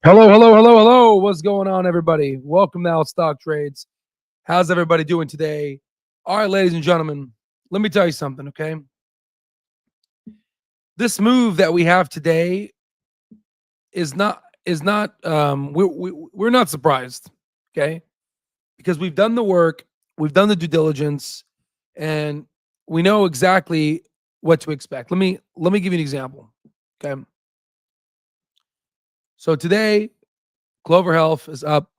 Hello, hello, hello, hello. What's going on, everybody? Welcome to Stock Trades. How's everybody doing today? All right, ladies and gentlemen, let me tell you something, okay? This move that we have today is not we're not surprised, okay? Because we've done the work, we've done the due diligence, and we know exactly what to expect. Let me give you an example, okay? So today, Clover Health is up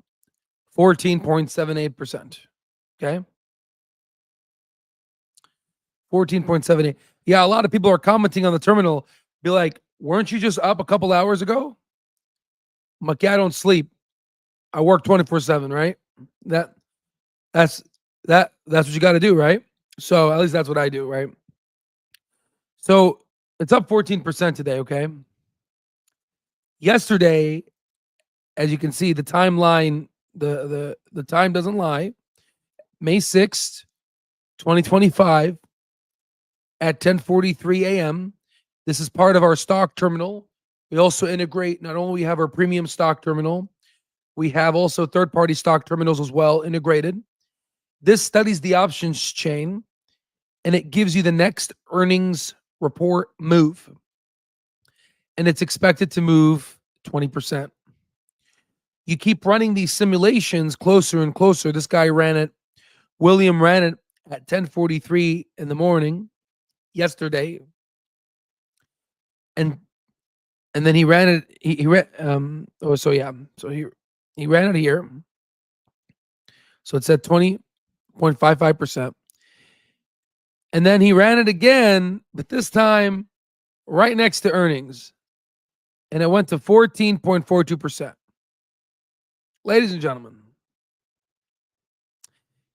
14.78%. Okay. 14.78. Yeah, a lot of people are commenting on the terminal, be like, weren't you just up a couple hours ago? I'm like, yeah, I don't sleep. I work 24/7, right? That that's that's what you got to do, right? So at least that's what I do, right? So it's up 14% today, okay? Yesterday, as you can see, the timeline, the time doesn't lie. May 6th, 2025 at 10:43 a.m. This is part of our stock terminal. We also integrate, not only we have our premium stock terminal, we have also third-party stock terminals as well integrated. This studies the options chain, and it gives you the next earnings report move. And it's expected to move 20%. You keep running these simulations closer and closer. This guy William ran it at 10:43 in the morning yesterday. And then he ran it. He ran. So he ran it here. So it's at 20.55%. And then he ran it again, but this time right next to earnings, and it went to 14.42%. Ladies and gentlemen,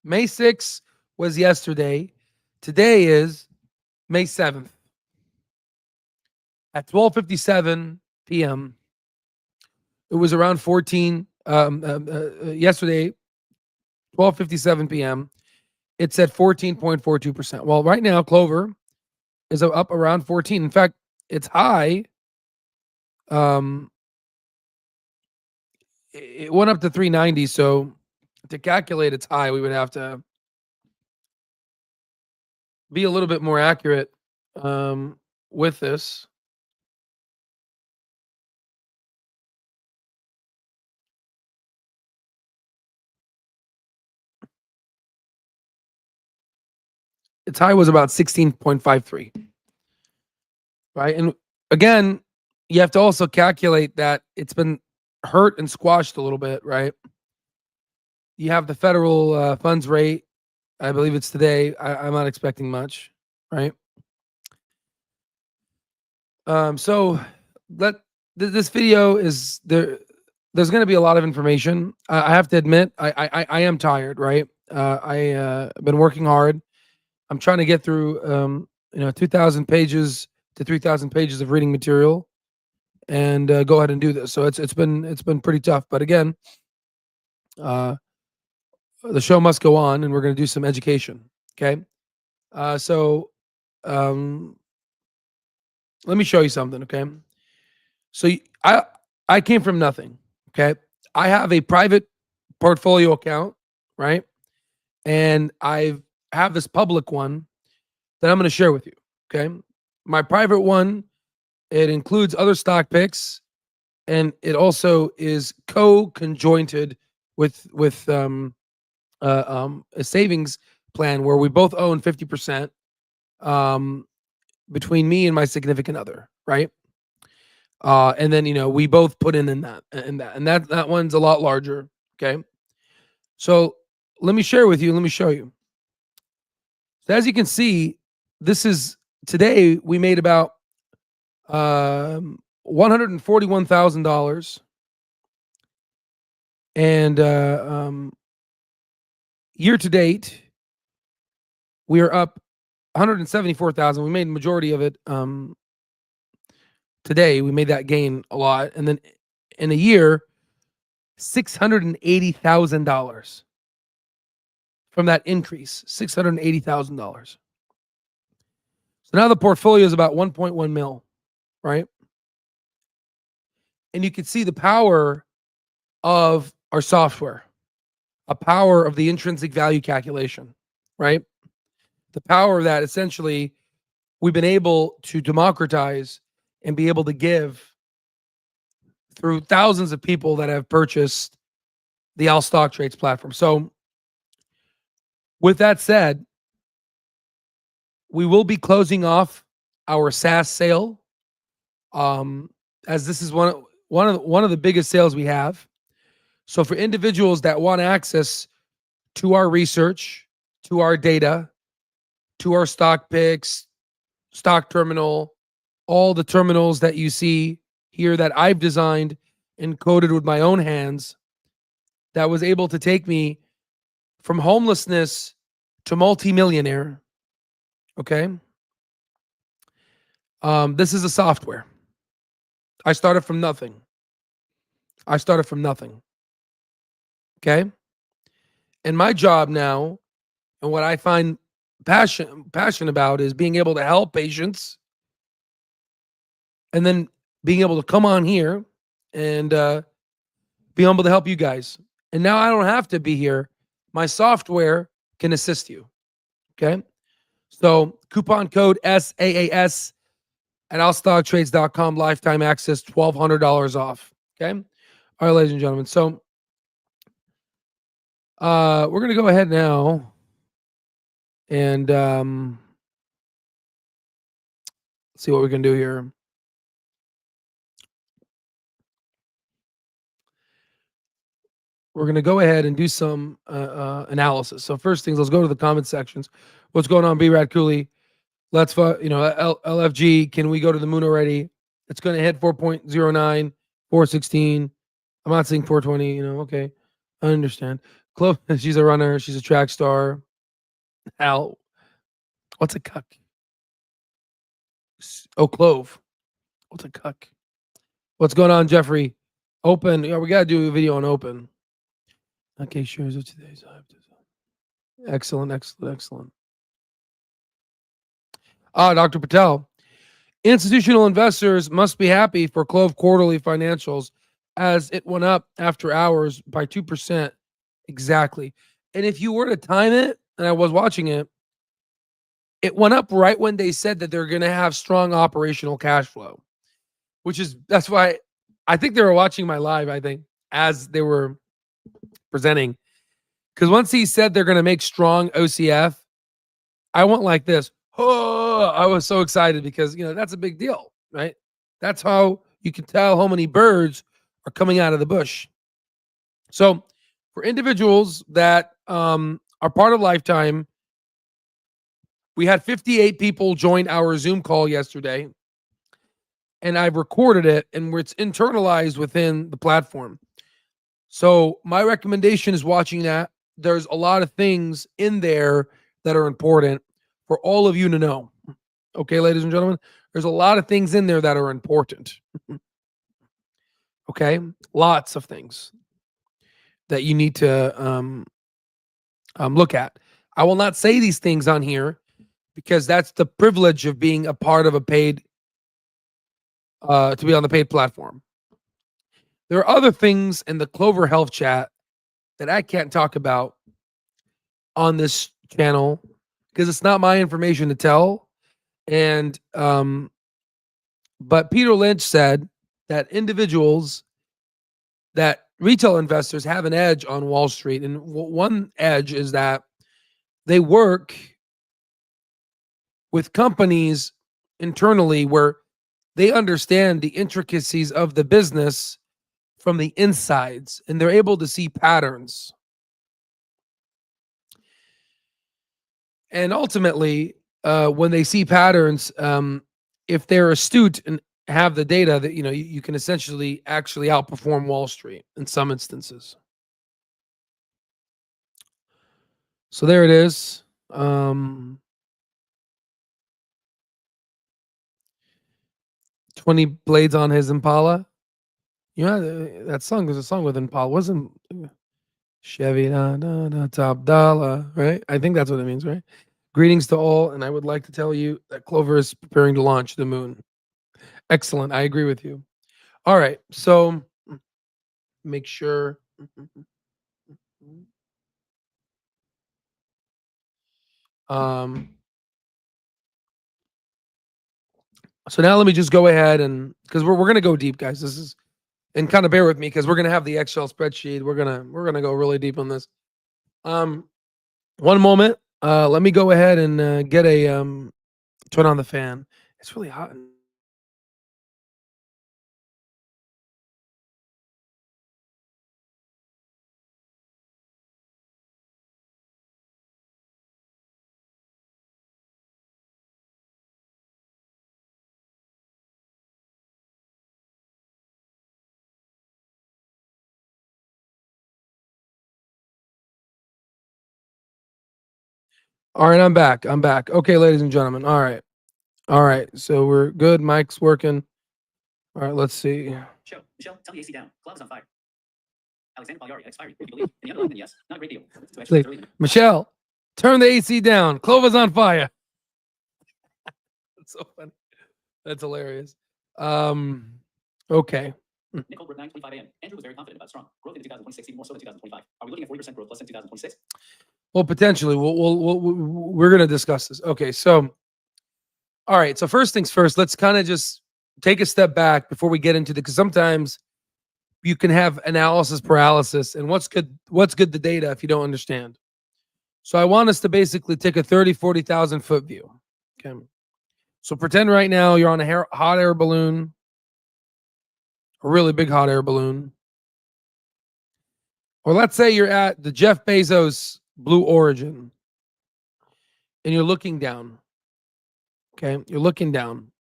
May 6th was yesterday. Today is May 7th. At 12:57 p.m., it was around 14. Yesterday, 12:57 p.m., it's at 14.42%. Well, right now, Clover is up around 14. In fact, its high, it went up to 390. So to calculate its high, we would have to be a little bit more accurate with this. Its high was about 16.53. Right. And again, you have to also calculate that it's been hurt and squashed a little bit, right? You have the federal funds rate. I believe it's today. I'm not expecting much, right? So this video is there. There's going to be a lot of information. I have to admit, I am tired, right? I've been working hard. I'm trying to get through 2,000 pages to 3,000 pages of reading material, and go ahead and do this. So it's been pretty tough. But again, the show must go on, and we're going to do some education. Okay. So let me show you something. Okay. So I came from nothing. Okay. I have a private portfolio account, right? And I have this public one that I'm going to share with you. Okay. My private one, it includes other stock picks, and it also is co-conjointed with a savings plan where we both own 50% between me and my significant other, right? And then we both put in that one's a lot larger. Okay, so let me share with you. Let me show you. So as you can see, this is today we made about $141,000, and year to date we are up 174,000. We made the majority of it today. We made that gain a lot, and then in a year, $680,000 from that increase. $680,000. So now the portfolio is about 1.1 mil, right? and you can see the power of our software, a power of the intrinsic value calculation, right? The power that essentially we've been able to democratize and be able to give through thousands of people that have purchased the Al Stock Trades platform. So, with that said, we will be closing off our SaaS sale, as this is one of the biggest sales we have. So, for individuals that want access to our research, to our data, to our stock picks, stock terminal, all the terminals that you see here that I've designed and coded with my own hands, that was able to take me from homelessness to multimillionaire. Okay. This is a software. I started from nothing. Okay. And my job now, and what I find passion about, is being able to help patients, and then being able to come on here and be able to help you guys. And now I don't have to be here. My software can assist you. Okay. So coupon code SAAS at allstocktrades.com, lifetime access, $1,200 off. Okay. All right, ladies and gentlemen. So we're going to go ahead now and see what we can do here. We're going to go ahead and do some analysis. So first things, let's go to the comment sections. What's going on, B-Rad Cooley? Let's, LFG, can we go to the moon already? It's going to hit 4.09, 416. I'm not saying 420, okay. I understand. Clove, she's a runner. She's a track star. Al, what's a cuck? Oh, Clove. What's a cuck? What's going on, Jeffrey? Open. Yeah, we got to do a video on open. Okay, sure. So today's excellent. Dr. Patel. Institutional investors must be happy for Clove quarterly financials, as it went up after hours by 2%. Exactly. And if you were to time it, and I was watching it, it went up right when they said that they're going to have strong operational cash flow, that's why I think they were watching my live, I think, as they were presenting. Because once he said they're going to make strong OCF, I went like this. Oh, I was so excited because, that's a big deal, right? That's how you can tell how many birds are coming out of the bush. So for individuals that are part of Lifetime, we had 58 people join our Zoom call yesterday, and I've recorded it, and it's internalized within the platform. So my recommendation is watching that. There's a lot of things in there that are important for all of you to know. Okay, ladies and gentlemen, there's a lot of things in there that are important. Okay, lots of things that you need to look at. I will not say these things on here because that's the privilege of being a part of a paid, to be on the paid platform. There are other things in the Clover Health chat that I can't talk about on this channel because it's not my information to tell. And but Peter Lynch said that retail investors have an edge on Wall Street, and one edge is that they work with companies internally where they understand the intricacies of the business from the insides, and they're able to see patterns. And ultimately, when they see patterns, if they're astute and have the data, that you can essentially actually outperform Wall Street in some instances. So there it is. 20 blades on his Impala. That song was a song with Impala. Wasn't Chevy top dollar, right? I think that's what it means, right? Greetings to all, and I would like to tell you that Clover is preparing to launch the moon. Excellent. I agree with you. All right. So make sure. So now let me just go ahead and because we're gonna go deep, guys. This is and kind of bear with me because we're gonna have the Excel spreadsheet. We're gonna go really deep on this. One moment. Let me go ahead and get a turn on the fan. It's really hot. All right, I'm back. I'm back. Okay, ladies and gentlemen. All right. All right. So we're good. Mic's working. All right, let's see. Michelle, tell the AC down. CLOV is on fire. Alexander Pagliari, expired. If you believe in the other then yes. Not a great deal. Michelle, turn the AC down. Clover's on fire. That's so funny. That's hilarious. Okay. Nick Goldberg, 9:25 a.m. Andrew was very confident about strong growth in 2026, even more so in 2025. Are we looking at 40% growth plus in 2026? Well, potentially. We're going to discuss this. Okay. So, all right. So, first things first, let's kind of just take a step back before we get into the, because sometimes you can have analysis paralysis. And what's good the data if you don't understand? So, I want us to basically take a 40,000 foot view. Okay. So, pretend right now you're on a hot air balloon, a really big hot air balloon. Or let's say you're at the Jeff Bezos Blue Origin and you're looking down. Okay. You're looking down.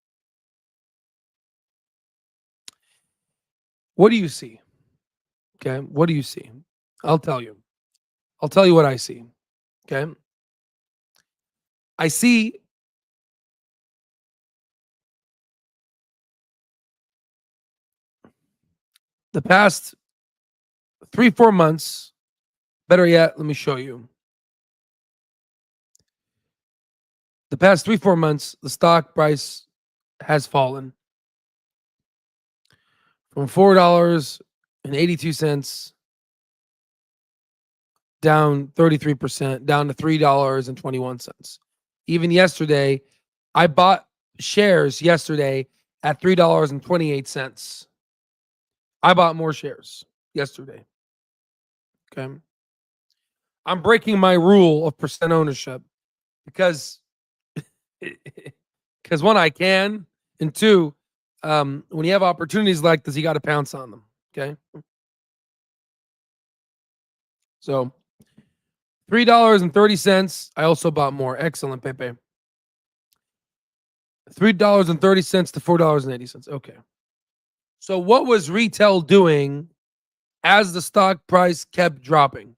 What do you see? Okay. What do you see? I'll tell you. I'll tell you what I see. Okay. I see the past 3-4 months. Better yet, let me show you. The past 3-4 months, the stock price has fallen from $4.82 down 33%, down to $3.21. Even yesterday, I bought shares yesterday at $3.28. I bought more shares yesterday. Okay. I'm breaking my rule of percent ownership because one, I can, and two, when you have opportunities like this, you got to pounce on them. Okay. So $3.30. I also bought more. Excellent, Pepe. $3.30 to $4.80. Okay. So what was retail doing as the stock price kept dropping?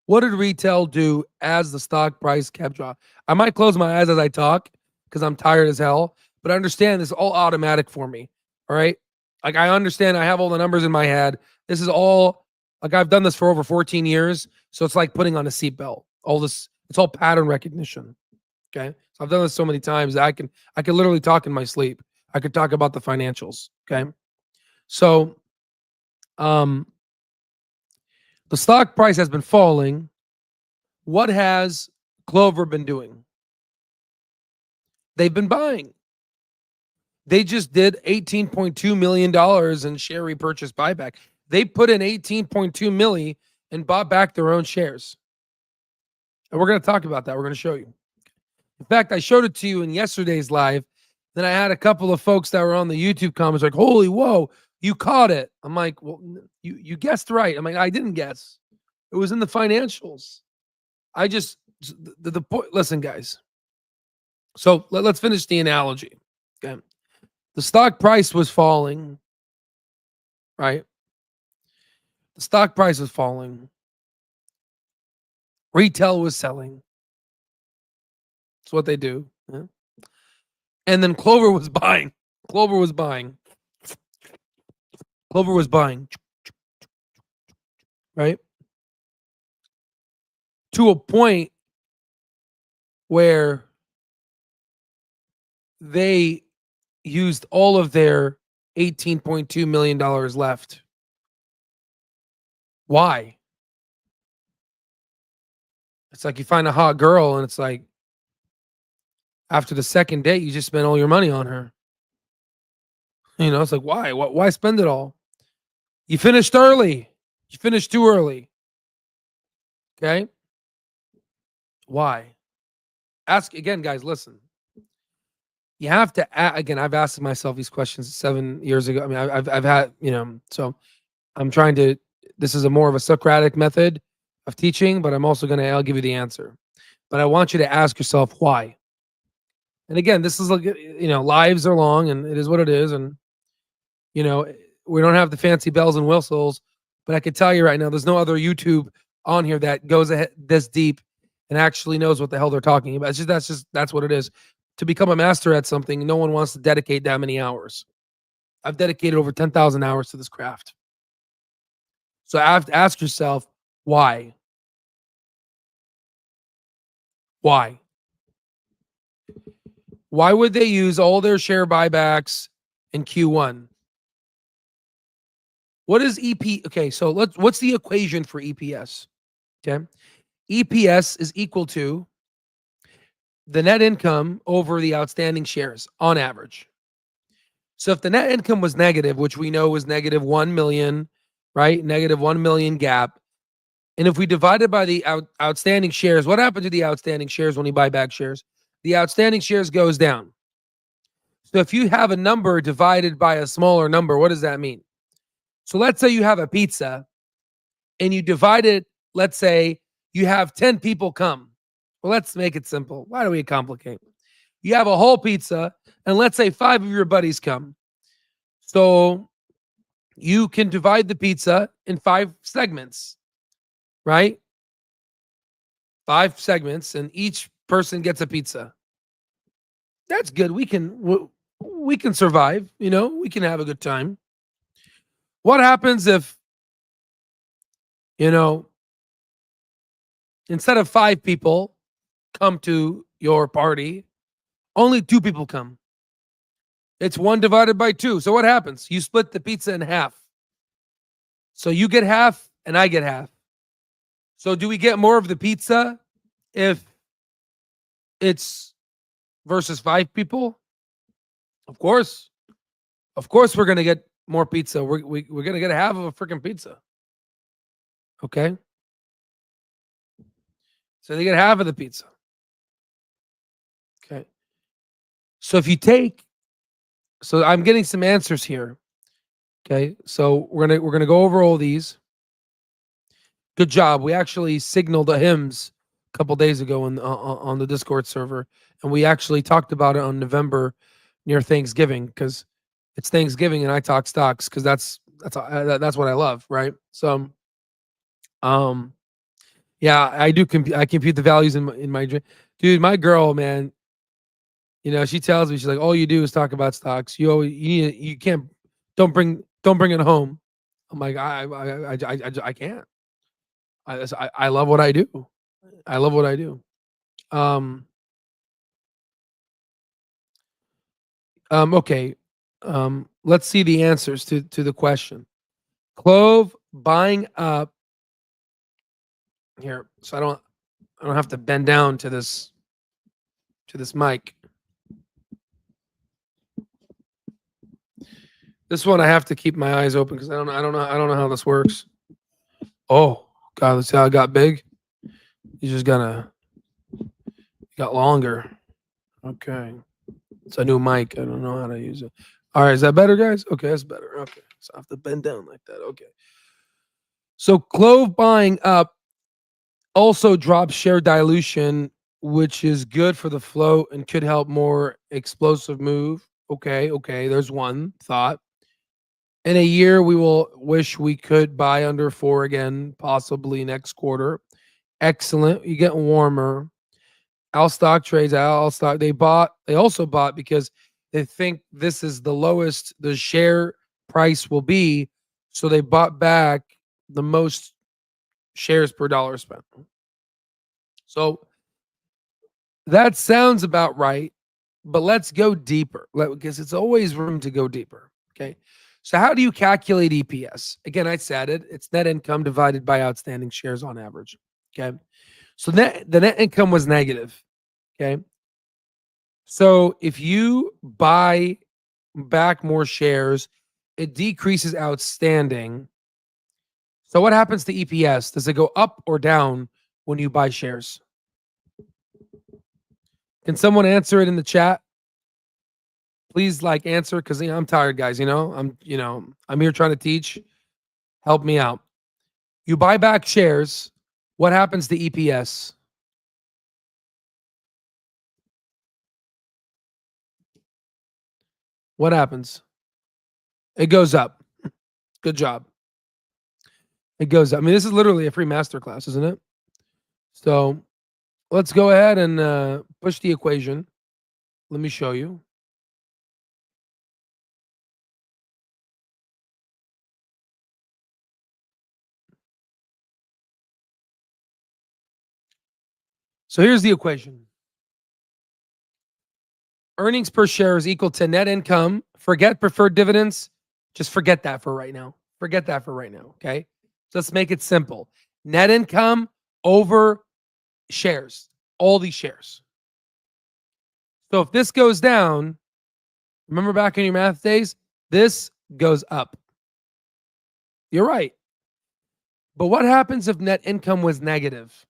What did retail do as the stock price kept dropping? I might close my eyes as I talk because I'm tired as hell, but I understand this is all automatic for me. All right. Like I understand I have all the numbers in my head. This is all like I've done this for over 14 years. So it's like putting on a seatbelt. All this, it's all pattern recognition. Okay. So I've done this so many times that I can literally talk in my sleep. I could talk about the financials. Okay. So the stock price has been falling. What has Clover been doing? They've been buying. They just did $18.2 million in share repurchase buyback. They put in $18.2 million and bought back their own shares. And we're going to talk about that. We're going to show you. In fact, I showed it to you in yesterday's live. Then I had a couple of folks that were on the YouTube comments like, holy, whoa, you caught it. I'm like, well, you guessed right. I'm like, I didn't guess. It was in the financials. I just, the point, listen, guys. So let's finish the analogy. Okay. The stock price was falling, right? The stock price was falling. Retail was selling. That's what they do. Yeah. And then Clover was buying. Clover was buying. Clover was buying. Right? To a point where they used all of their $18.2 million left. Why? It's like you find a hot girl and it's like after the second date, you just spent all your money on her. It's like, why? Why spend it all? You finished early. You finished too early. Okay? Why? Ask again, guys, listen. You have to, again, I've asked myself these questions 7 years ago. I mean, I've had, so I'm trying to, this is a more of a Socratic method of teaching, but I'll give you the answer. But I want you to ask yourself why. And again, this is like, lives are long and it is what it is. And, we don't have the fancy bells and whistles, but I can tell you right now, there's no other YouTube on here that goes ahead this deep and actually knows what the hell they're talking about. That's what it is. To become a master at something, no one wants to dedicate that many hours. I've dedicated over 10,000 hours to this craft. So I have to ask yourself, why? Why? Why would they use all their share buybacks in Q1? What is EP? Okay, so what's the equation for EPS? Okay. EPS is equal to the net income over the outstanding shares on average. So if the net income was negative, which we know was negative 1 million, right? Negative 1 million gap. And if we divide it by the outstanding shares, what happened to the outstanding shares when you buy back shares? The outstanding shares goes down. So if you have a number divided by a smaller number, what does that mean? So let's say you have a pizza and you divide it, let's say you have 10 people come. Well, let's make it simple. Why do we complicate? You have a whole pizza and let's say 5 of your buddies come. So you can divide the pizza in 5 segments, right? 5 segments and each person gets a pizza. That's good. We can survive, we can have a good time. What happens if, instead of 5 people come to your party, only 2 people come? It's 1 divided by 2. So what happens? You split the pizza in half. So you get half and I get half. So do we get more of the pizza if it's versus 5 people? Of course. Of course we're going to get more pizza. We're going to get half of a freaking pizza. Okay? So they get half of the pizza. Okay. So if you so I'm getting some answers here. Okay. So we're gonna go over all these. Good job. We actually signaled the hymns a couple days ago on the Discord server, and we actually talked about it on November near Thanksgiving because it's Thanksgiving and I talk stocks because that's what I love, right? So, yeah, I do. I compute the values in my dude. My girl, man, she tells me, she's like, all you do is talk about stocks. You can't. Don't bring it home. I'm like, I can't. I love what I do. I love what I do. Okay. Let's see the answers to the question. CLOV buying up here, so I don't have to bend down to this mic. This one I have to keep my eyes open because I don't know how this works. Oh God, let's see how it got big. You just got longer. Okay. It's a new mic. I don't know how to use it. All right, is that better, guys? Okay, that's better. Okay. So I have to bend down like that. Okay. So CLOV buying up also drops share dilution, which is good for the float and could help more explosive move. Okay, there's one thought. In a year, we will wish we could buy under 4 again, possibly next quarter. Excellent. You get warmer. Al stock trades. They also bought because they think this is the lowest the share price will be. So they bought back the most shares per dollar spent. So that sounds about right. but let's go deeper because it's always room to go deeper. Okay. So how do you calculate EPS? Again, I said it. It's net income divided by outstanding shares on average. Okay. So the net income was negative. Okay. So if you buy back more shares, it decreases outstanding. So what happens to EPS? Does it go up or down when you buy shares? Can someone answer it in the chat? Please answer because I'm tired, guys. I'm here trying to teach. Help me out. You buy back shares. What happens to EPS? What happens? It goes up. Good job. It goes up. I mean, this is literally a free masterclass, isn't it? So let's go ahead and push the equation. Let me show you. So here's the equation. Earnings per share is equal to net income. Forget preferred dividends. Just forget that for right now. Forget that for right now. Okay. So let's make it simple. Net income over shares, all these shares. So if this goes down, remember back in your math days, this goes up. You're right. But what happens if net income was negative?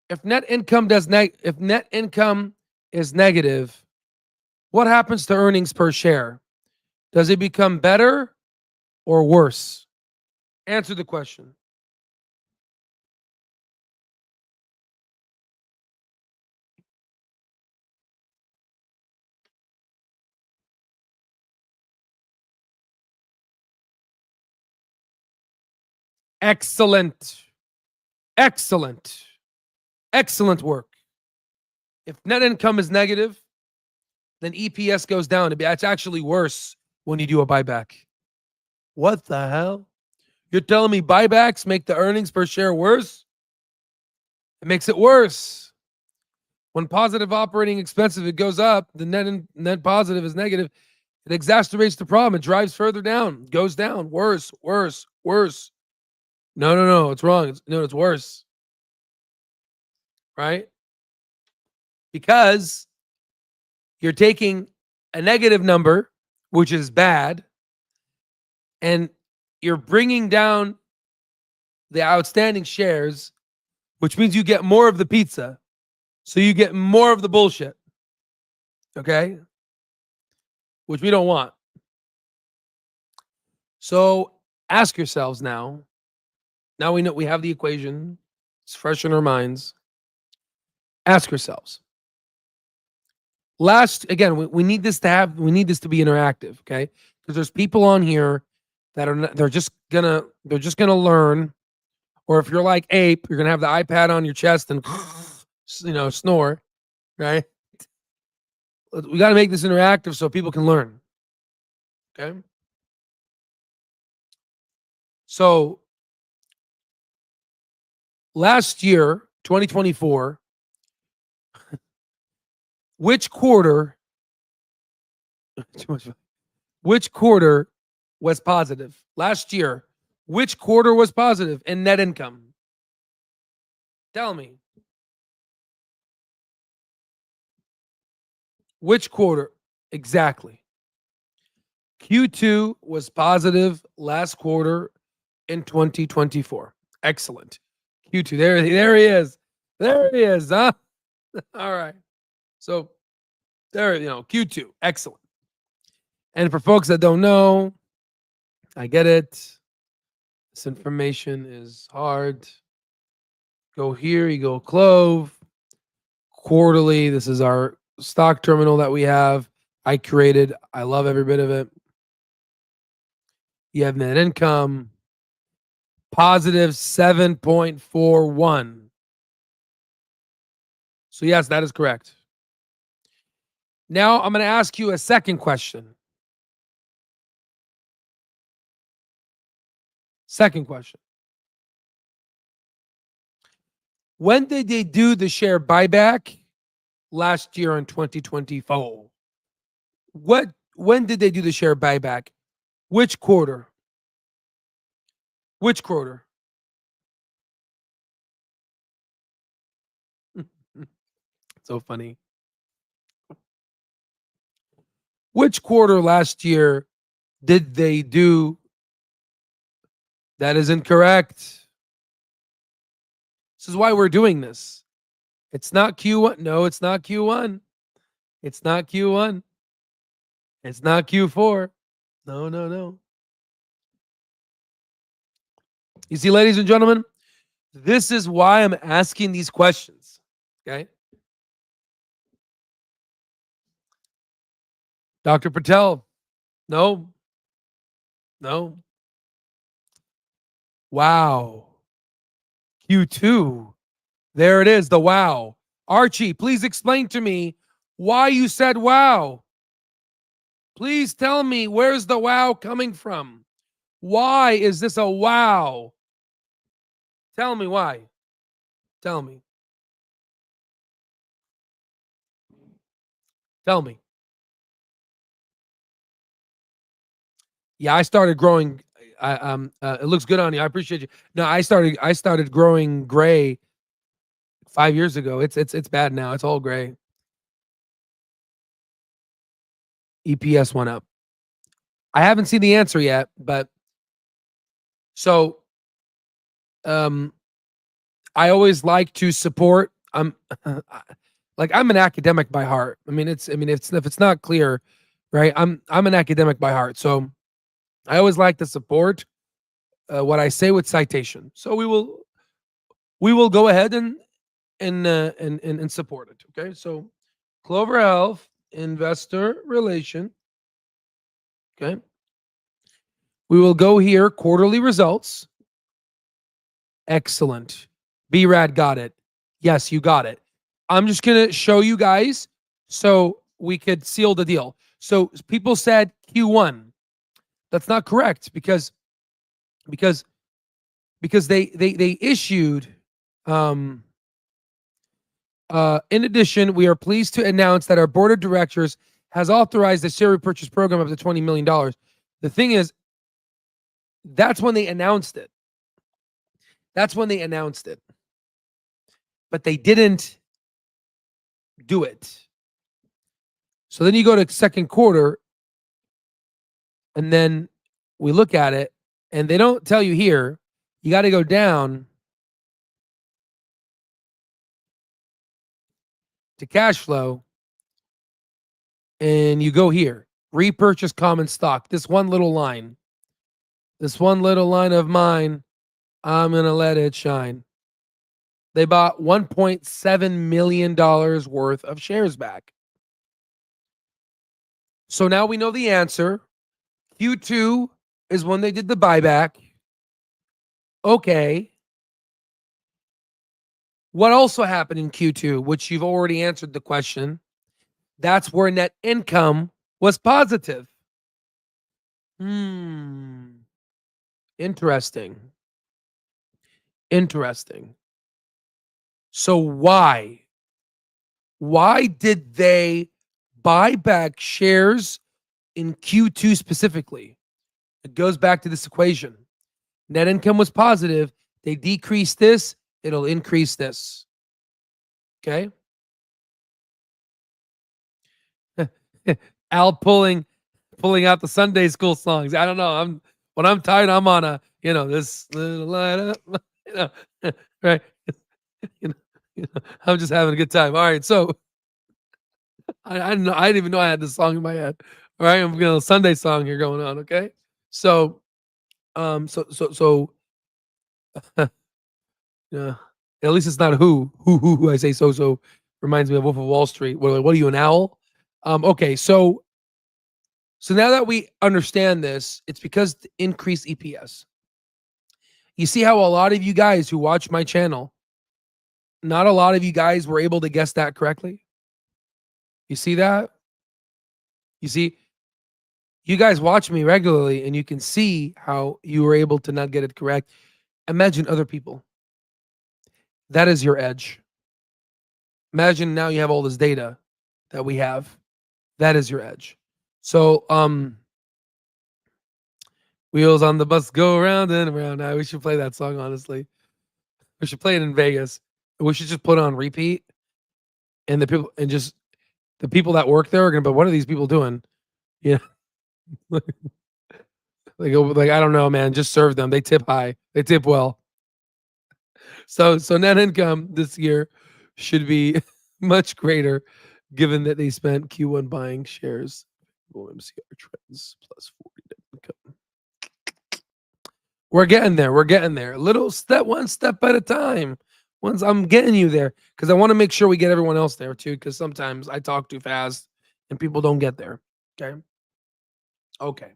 If net income is negative, what happens to earnings per share? Does it become better or worse? Answer the question. Excellent. Excellent. Excellent work. If net income is negative, then EPS goes down. It's actually worse when you do a buyback. What the hell? You're telling me buybacks make the earnings per share worse? It makes it worse. When positive operating expenses, it goes up. The net positive is negative. It exacerbates the problem. It drives further down. Goes down. Worse, worse, worse. No. It's wrong. It's worse. Right? Because you're taking a negative number, which is bad, and you're bringing down the outstanding shares, which means you get more of the pizza. So you get more of the bullshit. Okay? Which we don't want. So ask yourselves now. Now we know we have the equation. It's fresh in our minds. Ask yourselves. We need this to be interactive, okay? Because there's people on here that they're just gonna learn, or if you're like Ape, you're gonna have the iPad on your chest and snore, right? We got to make this interactive so people can learn. Okay. So last year, 2024, which quarter was positive? Last year, which quarter was positive in net income? Tell me. Which quarter? Exactly. Q2 was positive last quarter in 2024. Excellent. Q2. There he is. There he is, huh? All right. So there, Q2. Excellent. And for folks that don't know, I get it. This information is hard. Go here, you go CLOV. Quarterly. This is our stock terminal that we have. I created. I love every bit of it. You have net income, positive 7.41. So yes, that is correct. Now I'm going to ask you a second question. Second question. When did they do the share buyback? last year in 2024? When did they do the share buyback? Which quarter? Which quarter? So funny. Which quarter last year did they do? That is incorrect. This is why we're doing this. It's not Q1. No, it's not Q1. It's not Q1. It's not Q4. No, no, no. You see, ladies and gentlemen, this is why I'm asking these questions. Okay. Dr. Patel. No. No. Wow. Q2. There it is, the wow. Archie, please explain to me why you said wow. Please tell me, where's the wow coming from? Why is this a wow? Tell me why. Tell me. Tell me. Yeah, I started growing. It looks good on you. I appreciate you. No, I started growing gray 5 years ago. It's bad now. It's all gray. EPS went up. I haven't seen the answer yet, but so I always like to support. I'm an academic by heart. If it's not clear, right? I'm an academic by heart. So I always like to support what I say with citation. So we will go ahead and support it. Okay. So Clover Health Investor Relation. Okay. We will go here, quarterly results. Excellent. B-Rad got it. Yes, you got it. I'm just going to show you guys so we could seal the deal. So people said Q1. That's not correct because they issued in addition, we are pleased to announce that our board of directors has authorized a share repurchase program up to $20 million. The thing is, that's when they announced it. But they didn't do it. So then you go to second quarter, and then we look at it, and they don't tell you here. You got to go down to cash flow, and you go here, repurchase common stock. This one little line of mine, I'm going to let it shine. They bought $1.7 million worth of shares back. So now we know the answer. Q2 is when they did the buyback. Okay. What also happened in Q2, which you've already answered the question, that's where net income was positive. Interesting. So why did they buy back shares in Q2 specifically? It goes back to this equation. Net income was positive. They decrease this, it'll increase this. Okay. Al pulling out the Sunday school songs. I don't know. When I'm tired, I'm on a, this little light up, right? I'm just having a good time. All right. So I didn't know. I didn't even know I had this song in my head. All right. I'm getting a Sunday song here going on. Okay. So, yeah. At least it's not who I say so reminds me of Wolf of Wall Street. What are you, an owl? Okay, so now that we understand this, it's because to increase EPS. You see how a lot of you guys who watch my channel, not a lot of you guys were able to guess that correctly. You see that? You see, you guys watch me regularly and you can see how you were able to not get it correct. Imagine other people. That is your edge. Imagine now you have all this data that we have. That is your edge. So, wheels on the bus go around and around. Now we should play that song. Honestly, we should play it in Vegas. We should just put it on repeat, and the people that work there are gonna. But what are these people doing? Yeah, they go like I don't know, man. Just serve them. They tip high. They tip well. So net income this year should be much greater, given that they spent Q1 buying shares. MCR trends plus 40 net income. We're getting there. We're getting there. Little step, one step at a time. Once I'm getting you there, because I want to make sure we get everyone else there too. Because sometimes I talk too fast and people don't get there. Okay. Okay.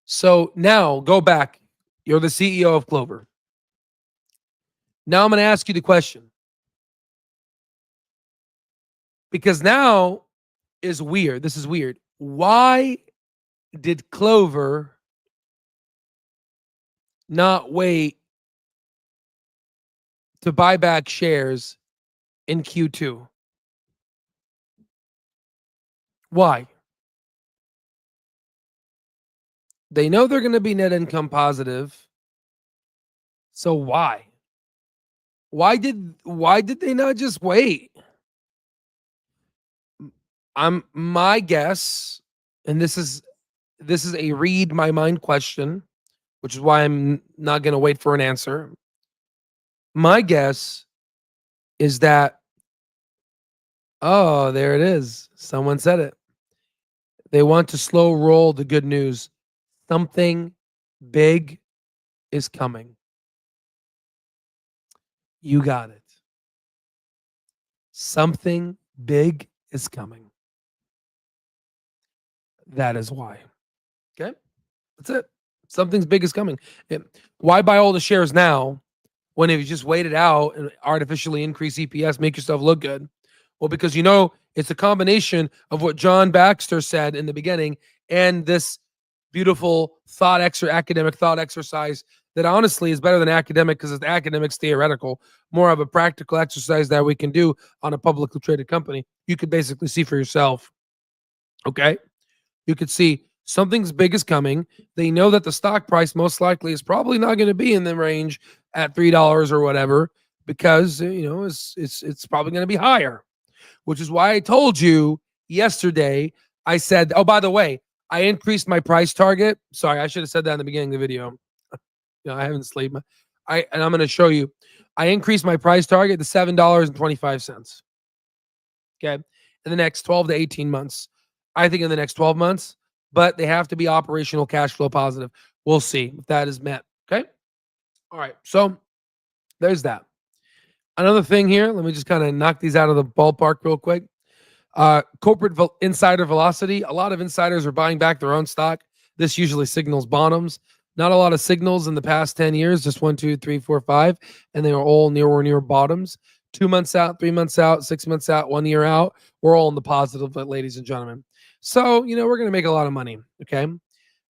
So now go back. You're the CEO of Clover. Now I'm going to ask you the question. Because now is weird. This is weird. Why did Clover not wait to buy back shares in Q2? Why? They know they're going to be net income positive. So why? Why did they not just wait? My guess, and this is a read my mind question, which is why I'm not going to wait for an answer. My guess is that, oh, there it is. Someone said it. They want to slow roll the good news. Something big is coming. You got it. Something big is coming. That is why. Okay? That's it. Something's big is coming. Why buy all the shares now when if you just wait it out and artificially increase EPS, make yourself look good? Well, because it's a combination of what John Baxter said in the beginning and this beautiful academic thought exercise that honestly is better than academic because it's academic's theoretical, more of a practical exercise that we can do on a publicly traded company. You could basically see for yourself. Okay? You could see something's big is coming. They know that the stock price most likely is probably not going to be in the range at $3 or whatever because it's probably going to be higher, which is why I told you yesterday. I said, oh, by the way, I increased my price target. Sorry, I should have said that in the beginning of the video. I haven't slept. And I'm going to show you. I increased my price target to $7.25. Okay, in the next 12 to 18 months. I think in the next 12 months, but they have to be operational cash flow positive. We'll see if that is met. Okay. All right. So there's that. Another thing here, let me just kind of knock these out of the ballpark real quick. Corporate insider velocity. A lot of insiders are buying back their own stock. This usually signals bottoms. Not a lot of signals in the past 10 years, just 1, 2, 3, 4, 5, and they are all near bottoms. 2 months out, 3 months out, 6 months out, 1 year out. We're all in the positive, ladies and gentlemen. So, we're going to make a lot of money. Okay.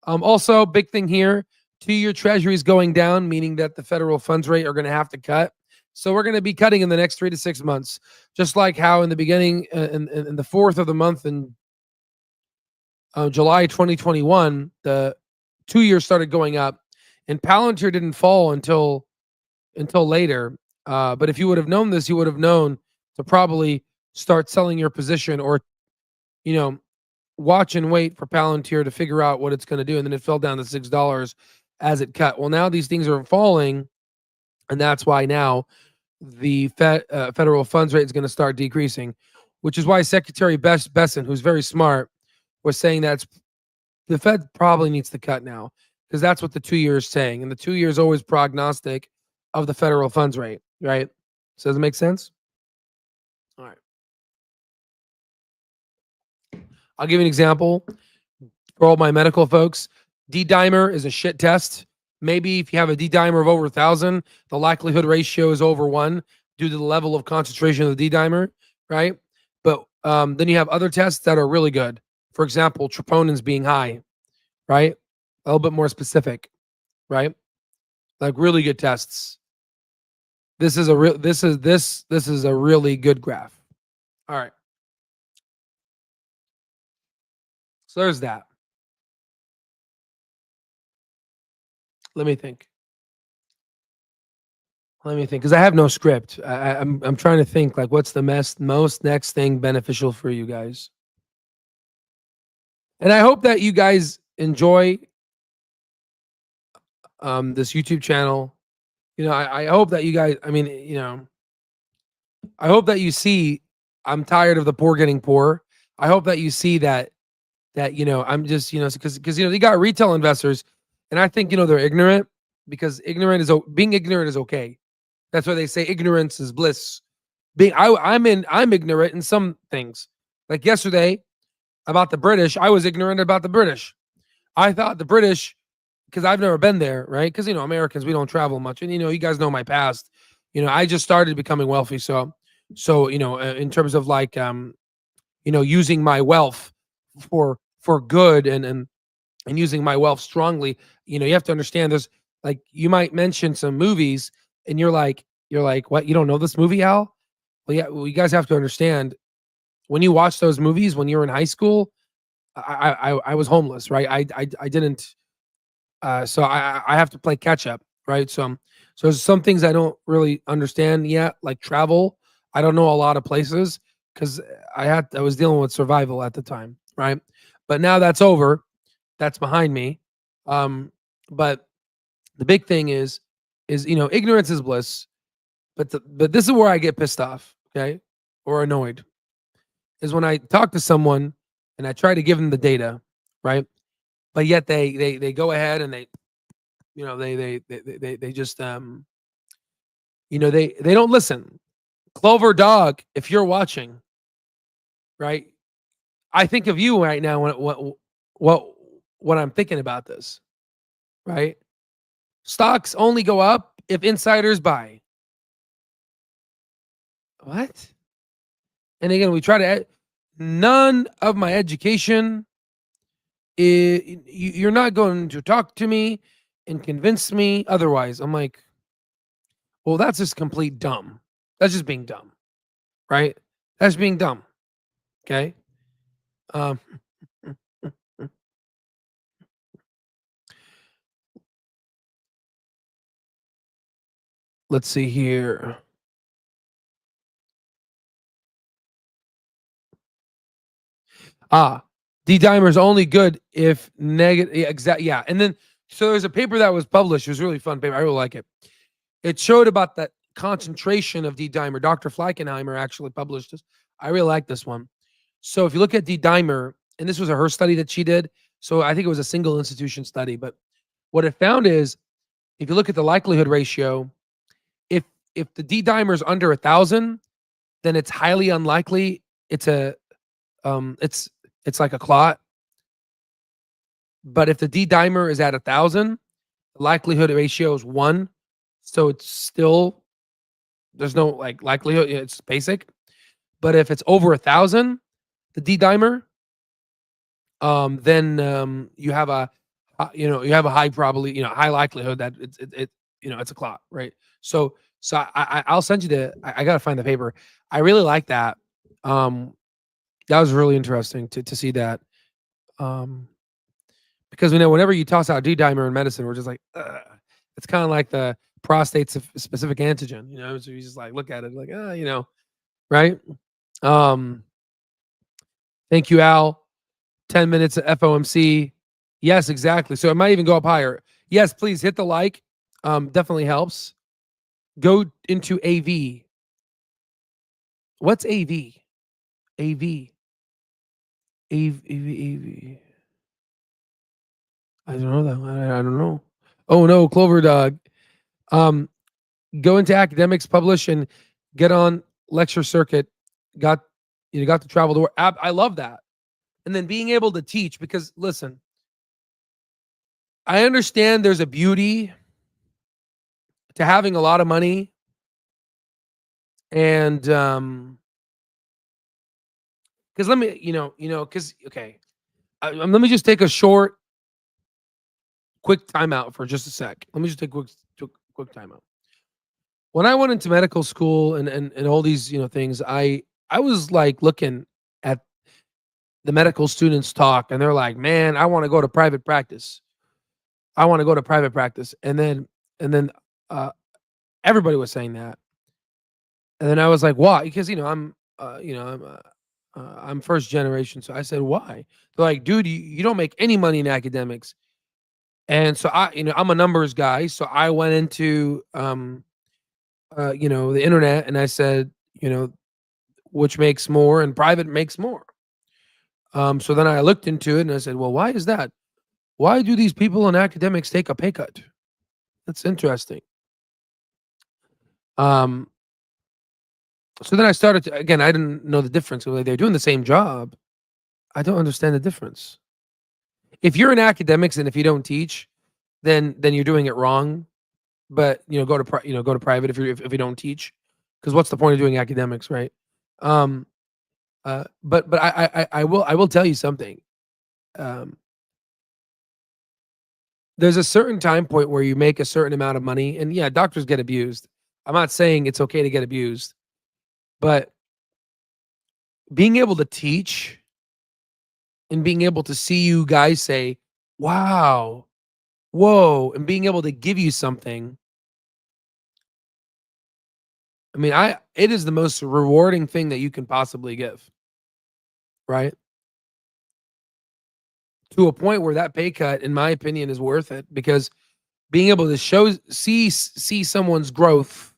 Also, big thing here, 2-year treasuries going down, meaning that the federal funds rate are going to have to cut. So we're going to be cutting in the next 3 to 6 months, just like how in the beginning, in the 4th of the month in July 2021, the 2 years started going up, and Palantir didn't fall until later. But if you would have known this, you would have known to probably start selling your position or, watch and wait for Palantir to figure out what it's going to do. And then it fell down to $6 as it cut. Well, now these things are falling, and that's why now the federal funds rate is going to start decreasing, which is why Secretary Besson, who's very smart, was saying that the Fed probably needs to cut now because that's what the 2 years is saying. And the 2 years always prognostic of the federal funds rate, right? So does it make sense? All right. I'll give you an example for all my medical folks. D-dimer is a shit test. Maybe if you have a D-dimer of over 1,000, the likelihood ratio is over 1 due to the level of concentration of the D-dimer, right? But then you have other tests that are really good. For example, troponins being high, right? A little bit more specific, right? Like really good tests. This is a real. This is a really good graph. All right. So there's that. Let me think. Because I have no script. I'm trying to think like what's the most next thing beneficial for you guys. And I hope that you guys enjoy this YouTube channel. I hope that you guys. I mean, I hope that you see. I'm tired of the poor getting poor. I hope that you see that I'm just because you got retail investors, and I think they're ignorant because being ignorant is okay. That's why they say ignorance is bliss. I'm ignorant in some things. Like yesterday about the British, I was ignorant about the British. I thought the British, because I've never been there, right? Because Americans, we don't travel much, and you guys know my past. I just started becoming wealthy, so in terms of like using my wealth for good and using my wealth strongly. You have to understand there's like you might mention some movies and you're like what, you don't know this movie, Al? Well, yeah, well, you guys have to understand when you watch those movies when you're in high school. I was homeless, right? I didn't so I have to play catch up, right? So there's some things I don't really understand yet, like travel. I don't know a lot of places because I was dealing with survival at the time, right? But now that's over, that's behind me. But the big thing is ignorance is bliss. But this is where I get pissed off, okay, or annoyed, is when I talk to someone and I try to give them the data, right? But yet they go ahead and they just they don't listen. Clover Dog, if you're watching, right? I think of you right now when what I'm thinking about this, right? Stocks only go up if insiders buy. What? And again, we try to none of my education you're not going to talk to me and convince me otherwise. I'm like, well, that's just complete dumb. That's just being dumb, right? That's being dumb. Okay. Um, let's see here. D-dimer is only good if negative. Yeah, exactly. Yeah. And then, so there's a paper that was published. It was a really fun paper. I really like it. It showed about that concentration of D-dimer. Dr. Fleikenheimer actually published this. I really like this one. So if you look at D-dimer, and this was her study that she did. So I think it was a single institution study. But what it found is if you look at the likelihood ratio, if the D-dimer is under 1,000, then it's highly unlikely it's it's like a clot. But if the D-dimer is at 1,000, the likelihood ratio is 1. So it's still, there's no like likelihood, it's basic. But if it's over 1,000, the D-dimer, then you have a you have a high probably high likelihood that it's a clot, right? So I'll send you I gotta find the paper. I really like that. That was really interesting to see that. Because whenever you toss out D-dimer in medicine, we're just like, ugh. It's kind of like the prostate specific antigen, so you just like look at it like, right? Thank you, Al. 10 minutes of FOMC. Yes, exactly. So it might even go up higher. Yes, please hit the like. Definitely helps. Go into AV. What's AV? AV. AV. I don't know that one. I don't know. Oh no, Clover Dog. Go into academics, publish, and get on lecture circuit. Got got to travel the world. I love that. And then being able to teach, because listen, I understand there's a beauty to having a lot of money and because let me because okay, let me just take a short quick timeout for just a sec. Let me just take quick timeout. when I went into medical school and all these, things, I was like looking at the medical students talk and they're like, "Man, I want to go to private practice. I want to go to private practice." And then uh everybody was saying that. And then I was like, "Why?" Because I'm first generation. So I said, "Why?" They're like, "Dude, you don't make any money in academics." And so I'm a numbers guy, so I went into the internet and I said, which makes more, and private makes more. So then I looked into it and I said, "Well, why is that? Why do these people in academics take a pay cut?" That's interesting. Um, so then I started to, again, I didn't know the difference. Like, they're doing the same job. I don't understand the difference. If you're in academics and if you don't teach, then you're doing it wrong. But go to private if you don't teach, because what's the point of doing academics, right? Um, but I will tell you something. Um, there's a certain time point where you make a certain amount of money, and yeah, doctors get abused. I'm not saying it's okay to get abused, but being able to teach and being able to see you guys say, "Wow, whoa," and being able to give you something. I mean, it is the most rewarding thing that you can possibly give, right? To a point where that pay cut, in my opinion, is worth it, because being able to see someone's growth,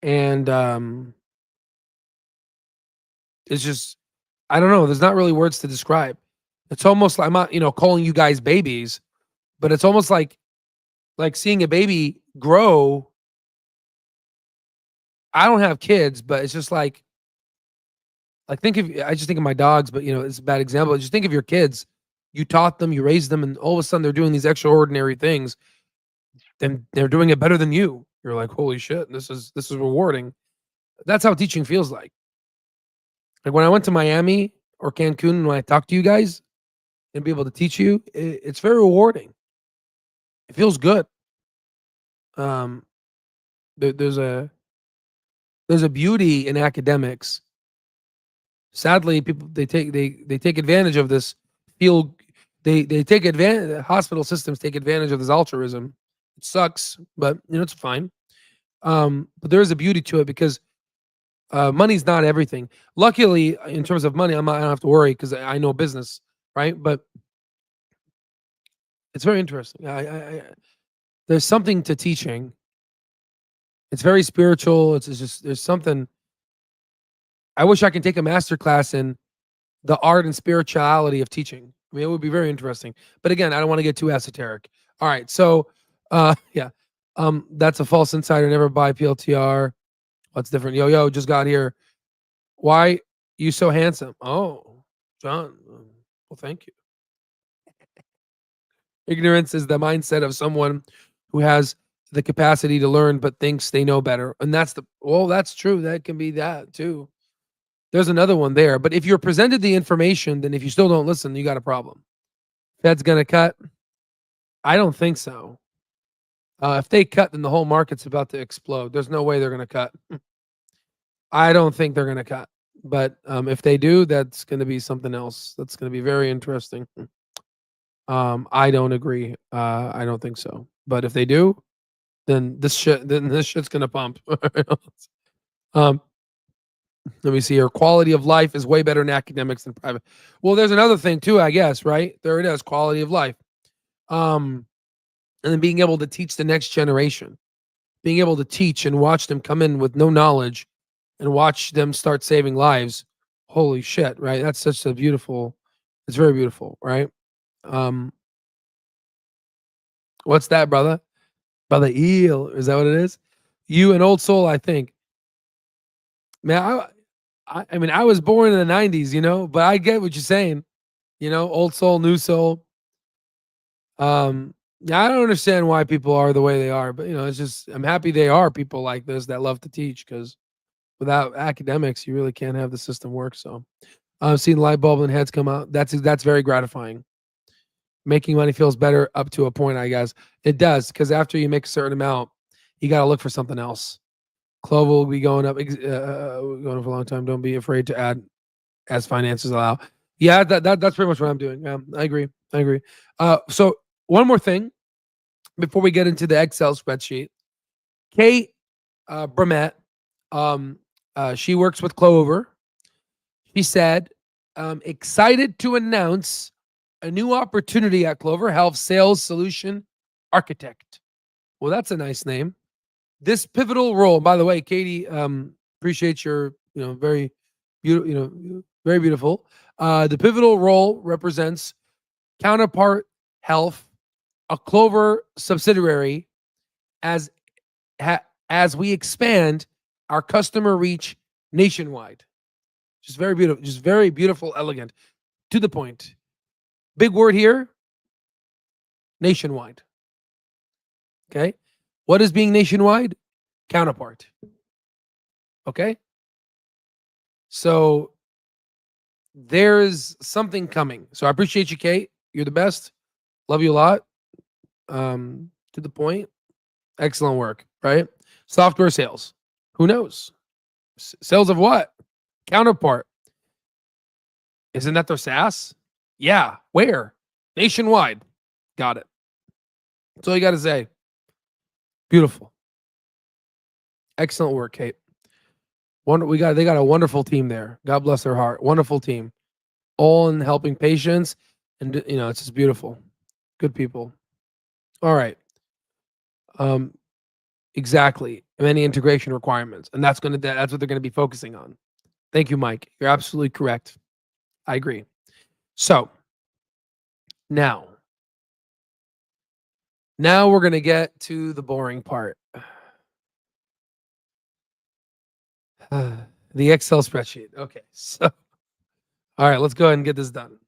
and it's just, I don't know. There's not really words to describe. It's almost like, I'm not, calling you guys babies, but it's almost like seeing a baby grow. I don't have kids, but it's just like I just think of my dogs, but it's a bad example. Just think of your kids. You taught them, you raised them, and all of a sudden they're doing these extraordinary things. Then they're doing it better than you. You're like, holy shit, this is rewarding. That's how teaching feels like. Like when I went to Miami or Cancun, when I talked to you guys and be able to teach you, it's very rewarding. It feels good. Um, there's a beauty in academics. Sadly, people they take advantage of this. Feel they take advantage. The hospital systems take advantage of this altruism. It sucks, but it's fine. But there is a beauty to it, because money's not everything. Luckily, in terms of money, I don't have to worry because I know business, right? But it's very interesting. There's something to teaching. It's very spiritual. It's just, there's something. I wish I could take a master class in the art and spirituality of teaching. I mean, it would be very interesting. But again, I don't want to get too esoteric. All right, so yeah, that's a false insider. Never buy PLTR. What's different? Yo, just got here. Why you so handsome? Oh, John. Well, thank you. Ignorance is the mindset of someone who has the capacity to learn but thinks they know better. And that's true. That can be that too. There's another one there. But if you're presented the information, then if you still don't listen, you got a problem. Fed's going to cut? I don't think so. If they cut, then the whole market's about to explode. There's no way they're going to cut. I don't think they're going to cut. But if they do, that's going to be something else. That's going to be very interesting. I don't agree. I don't think so. But if they do, then this shit's gonna pump. um, Let me see here. Quality of life is way better in academics than private. Well, there's another thing too, I guess, right? There it is, quality of life. And then being able to teach the next generation, being able to teach and watch them come in with no knowledge and watch them start saving lives. Holy shit, right? That's such a beautiful, it's very beautiful, right? Um, what's that, brother? Brother Eel, is that what it is? You an old soul, I think. Man, I mean, I was born in the '90s, but I get what you're saying. Old soul, new soul. Yeah, I don't understand why people are the way they are, but it's just, I'm happy they are people like this that love to teach, because without academics, you really can't have the system work. So I've seen light bulb and heads come out. That's very gratifying. Making money feels better up to a point, I guess. It does, because after you make a certain amount, you got to look for something else. Clover will be going up, going for a long time. Don't be afraid to add as finances allow. Yeah, that's pretty much what I'm doing. I agree. So one more thing before we get into the Excel spreadsheet. Kate Bramett, she works with Clover. She said, excited to announce a new opportunity at Clover Health Sales Solution Architect. Well, that's a nice name. This pivotal role, by the way, Katie, appreciate your, very beautiful, very beautiful. The pivotal role represents Counterpart Health, a Clover subsidiary, as as we expand our customer reach nationwide. Just very beautiful, elegant, to the point. Big word here, nationwide. Okay. What is being nationwide? Counterpart. Okay. So there's something coming. So I appreciate you, Kate. You're the best. Love you a lot. To the point. Excellent work, right? Software sales. Who knows? Sales of what? Counterpart. Isn't that their SaaS? Yeah. Where? Nationwide. Got it. That's all you got to say. Beautiful. Excellent work, Kate. They got a wonderful team there. God bless their heart. Wonderful team. All in helping patients. And it's just beautiful. Good people. All right. Exactly. Many integration requirements. And that's what they're going to be focusing on. Thank you, Mike. You're absolutely correct. I agree. So now we're going to get to the boring part. The Excel spreadsheet. Okay. So, all right, let's go ahead and get this done.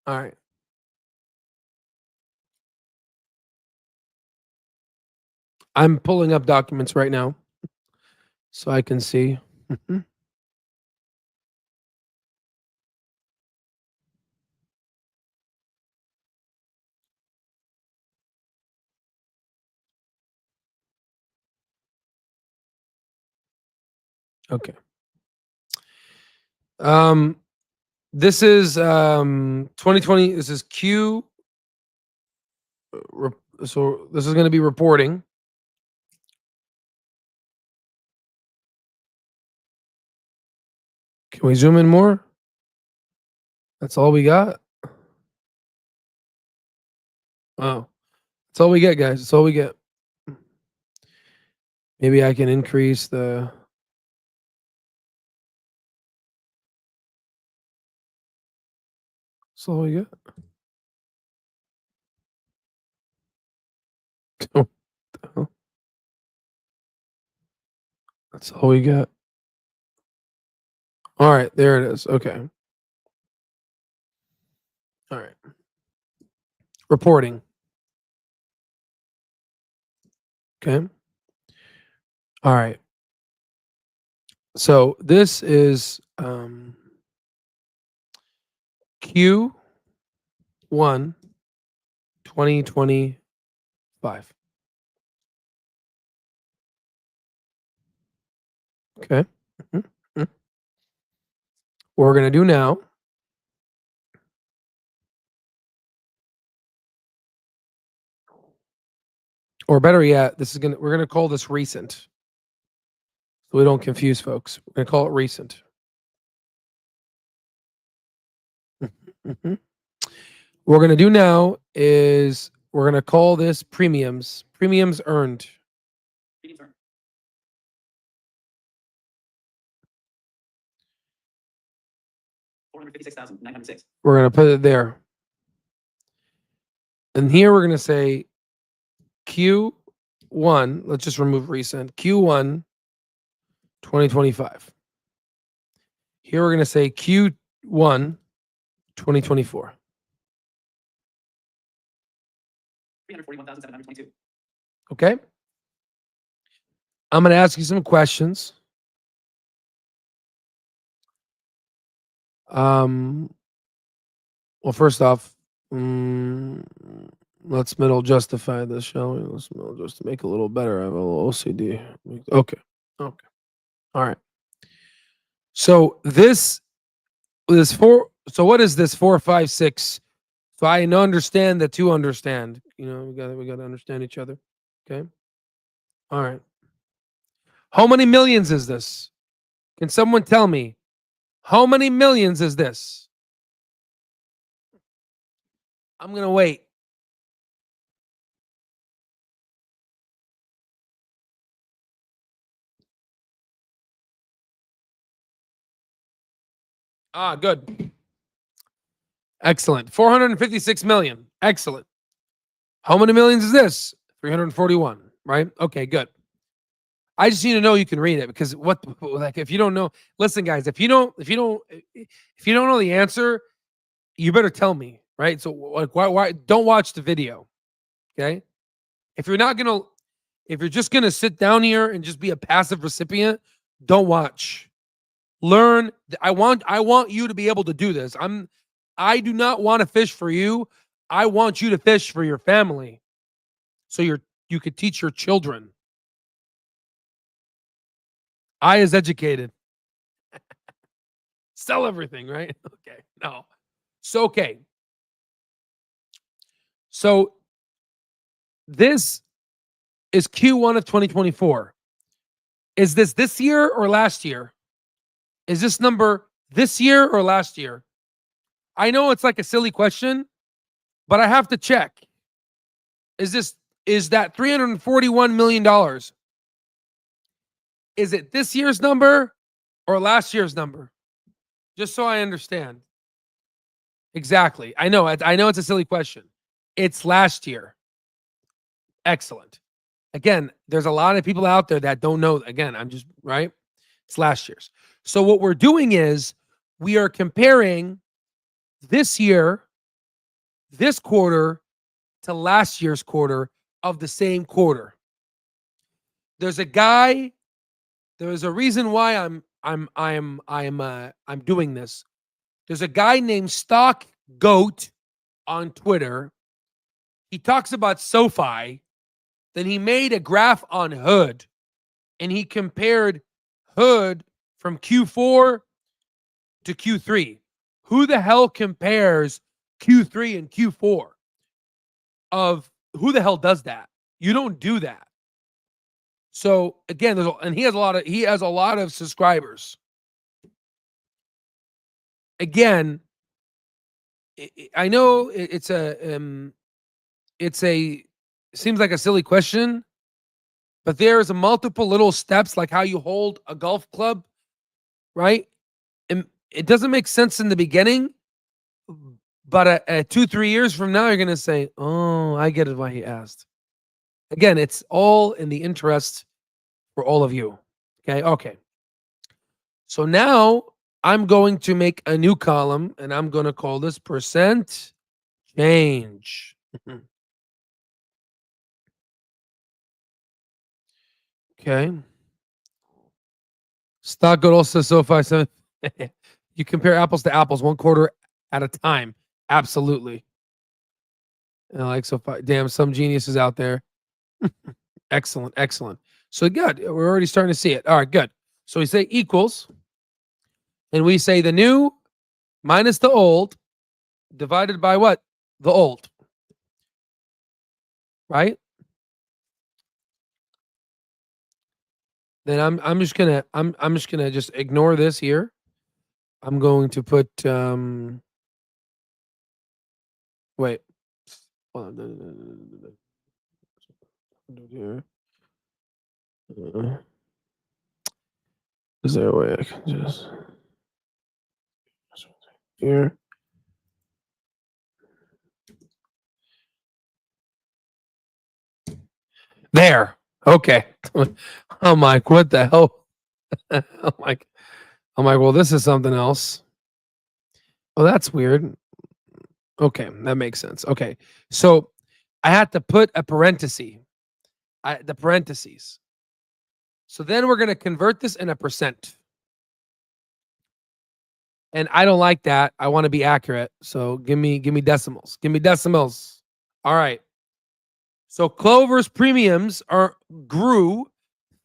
All right. I'm pulling up documents right now so I can see. Okay. This is 2020. This is Q. So this is going to be reporting. Can we zoom in more? That's all we got. Oh, that's all we get, guys. That's all we get. Maybe I can increase the. That's all we get. That's all we get. All right, there it is. Okay. All right. Reporting. Okay. All right. So this is Q1 2025. Okay. What we're going to do now or better yet, we're going to call this recent. So we don't confuse folks. We're going to call it recent. What we're going to do now is we're going to call this premiums earned. Premiums earned. $456,906. We're going to put it there. And here we're going to say Q1. Let's just remove recent. Q1 2025. Here we're going to say Q1 2024. 341,722. Okay. I'm going to ask you some questions. Well, first off, Let's middle justify this, shall we? Let's middle just to make it a little better. I have a little OCD. Okay. All right. So this is 4. So what is this 4, 5, 6? So I understand that to understand. We got to understand each other. Okay. All right. How many millions is this? Can someone tell me how many millions is this? I'm gonna wait. Good. Excellent. 456 million. Excellent. How many millions is this? 341. Right? Okay, good. I just need to know you can read it because if you don't know, listen, guys, if you don't know the answer, you better tell me, right? So why don't watch the video. Okay. If you're just gonna sit down here and just be a passive recipient, don't watch. Learn. I want you to be able to do this. I do not want to fish for you. I want you to fish for your family. So you could teach your children. I is educated. Sell everything, right? Okay. No. So okay. So this is Q1 of 2024. Is this year or last year? Is this number this year or last year? I know it's like a silly question, but I have to check. Is that $341 million? Is it this year's number or last year's number? Just so I understand. Exactly. I know it's a silly question. It's last year. Excellent. Again, there's a lot of people out there that don't know. Again, I'm just right. It's last year's. So what we're doing is we are comparing this year, this quarter, to last year's quarter of the same quarter. There's a reason why I'm doing this. There's a guy named Stock Goat on Twitter. He talks about SoFi. Then he made a graph on Hood, and he compared Hood from Q4 to Q3. Who the hell compares Q3 and Q4? Who the hell does that? You don't do that. So again, he has a lot of subscribers. Again, I know it seems like a silly question, but there's multiple little steps like how you hold a golf club, right? And it doesn't make sense in the beginning, but 2-3 years from now, you're gonna say, "Oh, I get it why he asked." Again, it's all in the interest for all of you. Okay. So now I'm going to make a new column, and I'm going to call this percent change. Okay. Stock good also SoFi 7. You compare apples to apples, one quarter at a time. Absolutely. I like SoFi. Damn, some geniuses out there. Excellent. So good. We're already starting to see it. All right, good. So we say equals, and we say the new minus the old divided by what? The old. Right? Then I'm just gonna just ignore this here. I'm going to put wait. Here. Is there a way I can just here? There. Okay. I'm like, what the hell? I'm like, well, this is something else. Oh, that's weird. Okay, that makes sense. Okay, so I had to put a parenthesis. The parentheses. So then we're going to convert this in a percent. And I don't like that. I want to be accurate. So give me decimals. Give me decimals. All right. So Clover's premiums grew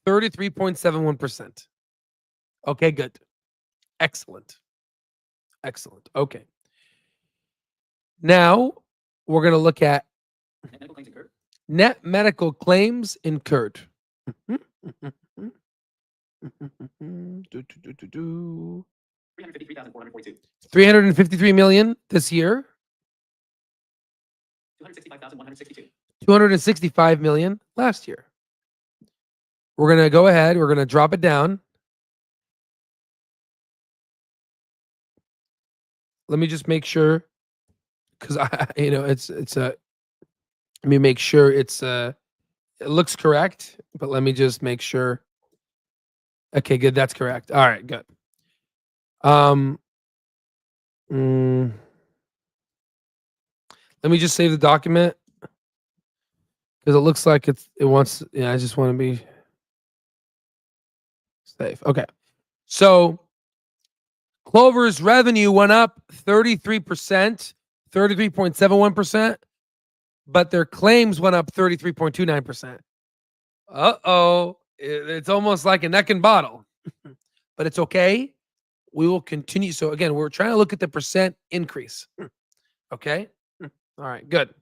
33.71%. Okay, good. Excellent. Excellent. Okay. Now we're going to look at Net medical claims incurred. net medical claims incurred. 353,442. 353 million this year. 265,162. 265 million last year. We're going to go ahead. We're going to drop it down. Let me just make sure, because it's a. Let me make sure it looks correct, but let me just make sure. Okay, good. That's correct. All right, good. Let me just save the document because it looks like it wants. Yeah, I just want to be safe. Okay, so Clover's revenue went up 33%, 33.71%, but their claims went up 33.29%. It's almost like a neck and bottle, but it's okay. We will continue. So again, we're trying to look at the percent increase. Okay. All right, good.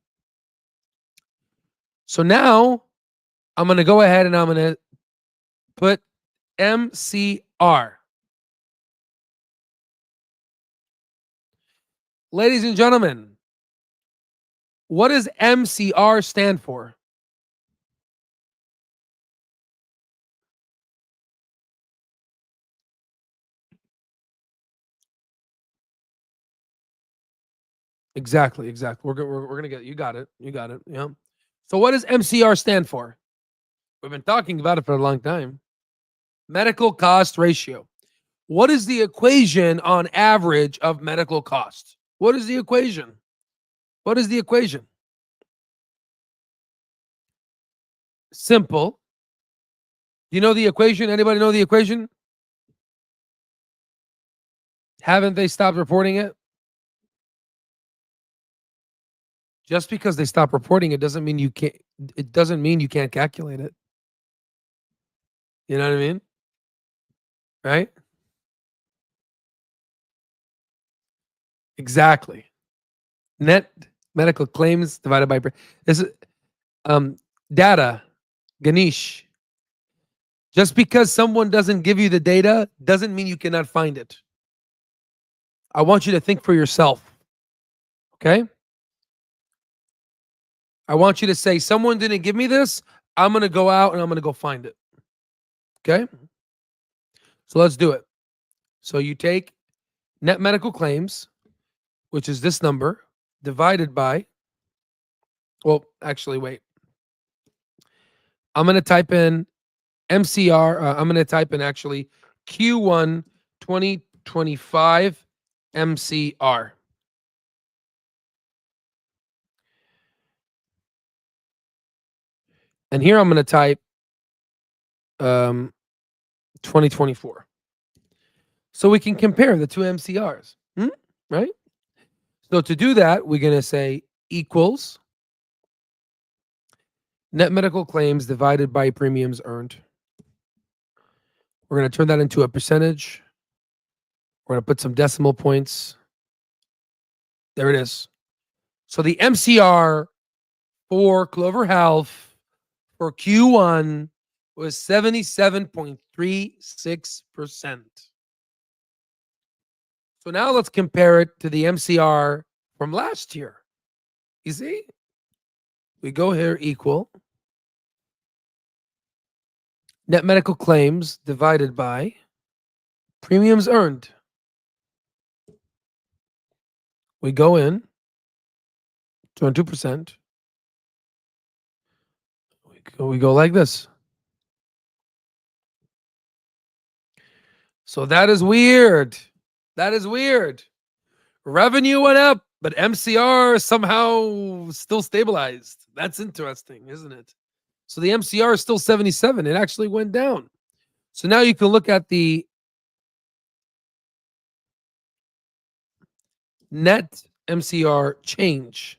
So now I'm going to go ahead and I'm going to put MCR. Ladies and gentlemen, what does MCR stand for? Exactly. We're gonna get you got it. Yeah. So what does MCR stand for? We've been talking about it for a long time. Medical cost ratio. What is the equation on average of medical costs? What is the equation? What is the equation? Simple. You know the equation? Anybody know the equation? Haven't they stopped reporting it? Just because they stop reporting it doesn't mean you can't. It doesn't mean you can't calculate it. You know what I mean? Right? Exactly. Net medical claims divided by this is data. Ganesh. Just because someone doesn't give you the data doesn't mean you cannot find it. I want you to think for yourself. Okay? I want you to say, someone didn't give me this. I'm going to go out and I'm going to go find it. Okay? So let's do it. So you take net medical claims, which is this number, divided by, well, actually, wait. I'm going to type in MCR. I'm going to type in actually Q1 2025 MCR. And here I'm going to type 2024. So we can compare the two MCRs, right? So to do that, we're going to say equals net medical claims divided by premiums earned. We're going to turn that into a percentage. We're going to put some decimal points. There it is. So the MCR for Clover Health for Q1 was 77.36%. So now let's compare it to the MCR from last year. You see? We go here equal net medical claims divided by premiums earned. We go in 22%. We go like this. So that is weird. That is weird. Revenue went up, but MCR somehow still stabilized. That's interesting, isn't it? So the MCR is still 77. It actually went down. So now you can look at the net MCR change.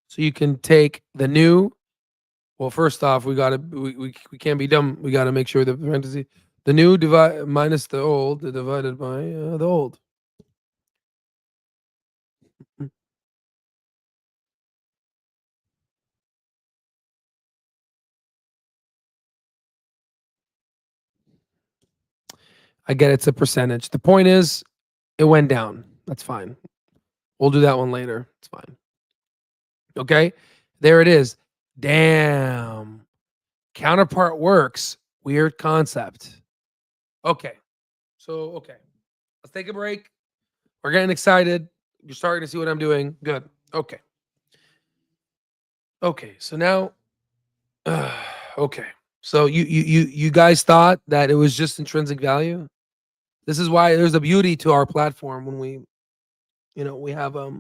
So you can take the new. Well, first off, we can't be dumb. We got to make sure the parentheses, the new divide minus the old, divided by the old. I get it's a percentage. The point is, it went down. That's fine. We'll do that one later. It's fine. Okay, there it is. Damn. Counterpart works. Weird concept. Okay. So, okay. Let's take a break. We're getting excited. You're starting to see what I'm doing. Good. Okay. Okay. So now, okay. So you guys thought that it was just intrinsic value. This is why there's a beauty to our platform when we, we have a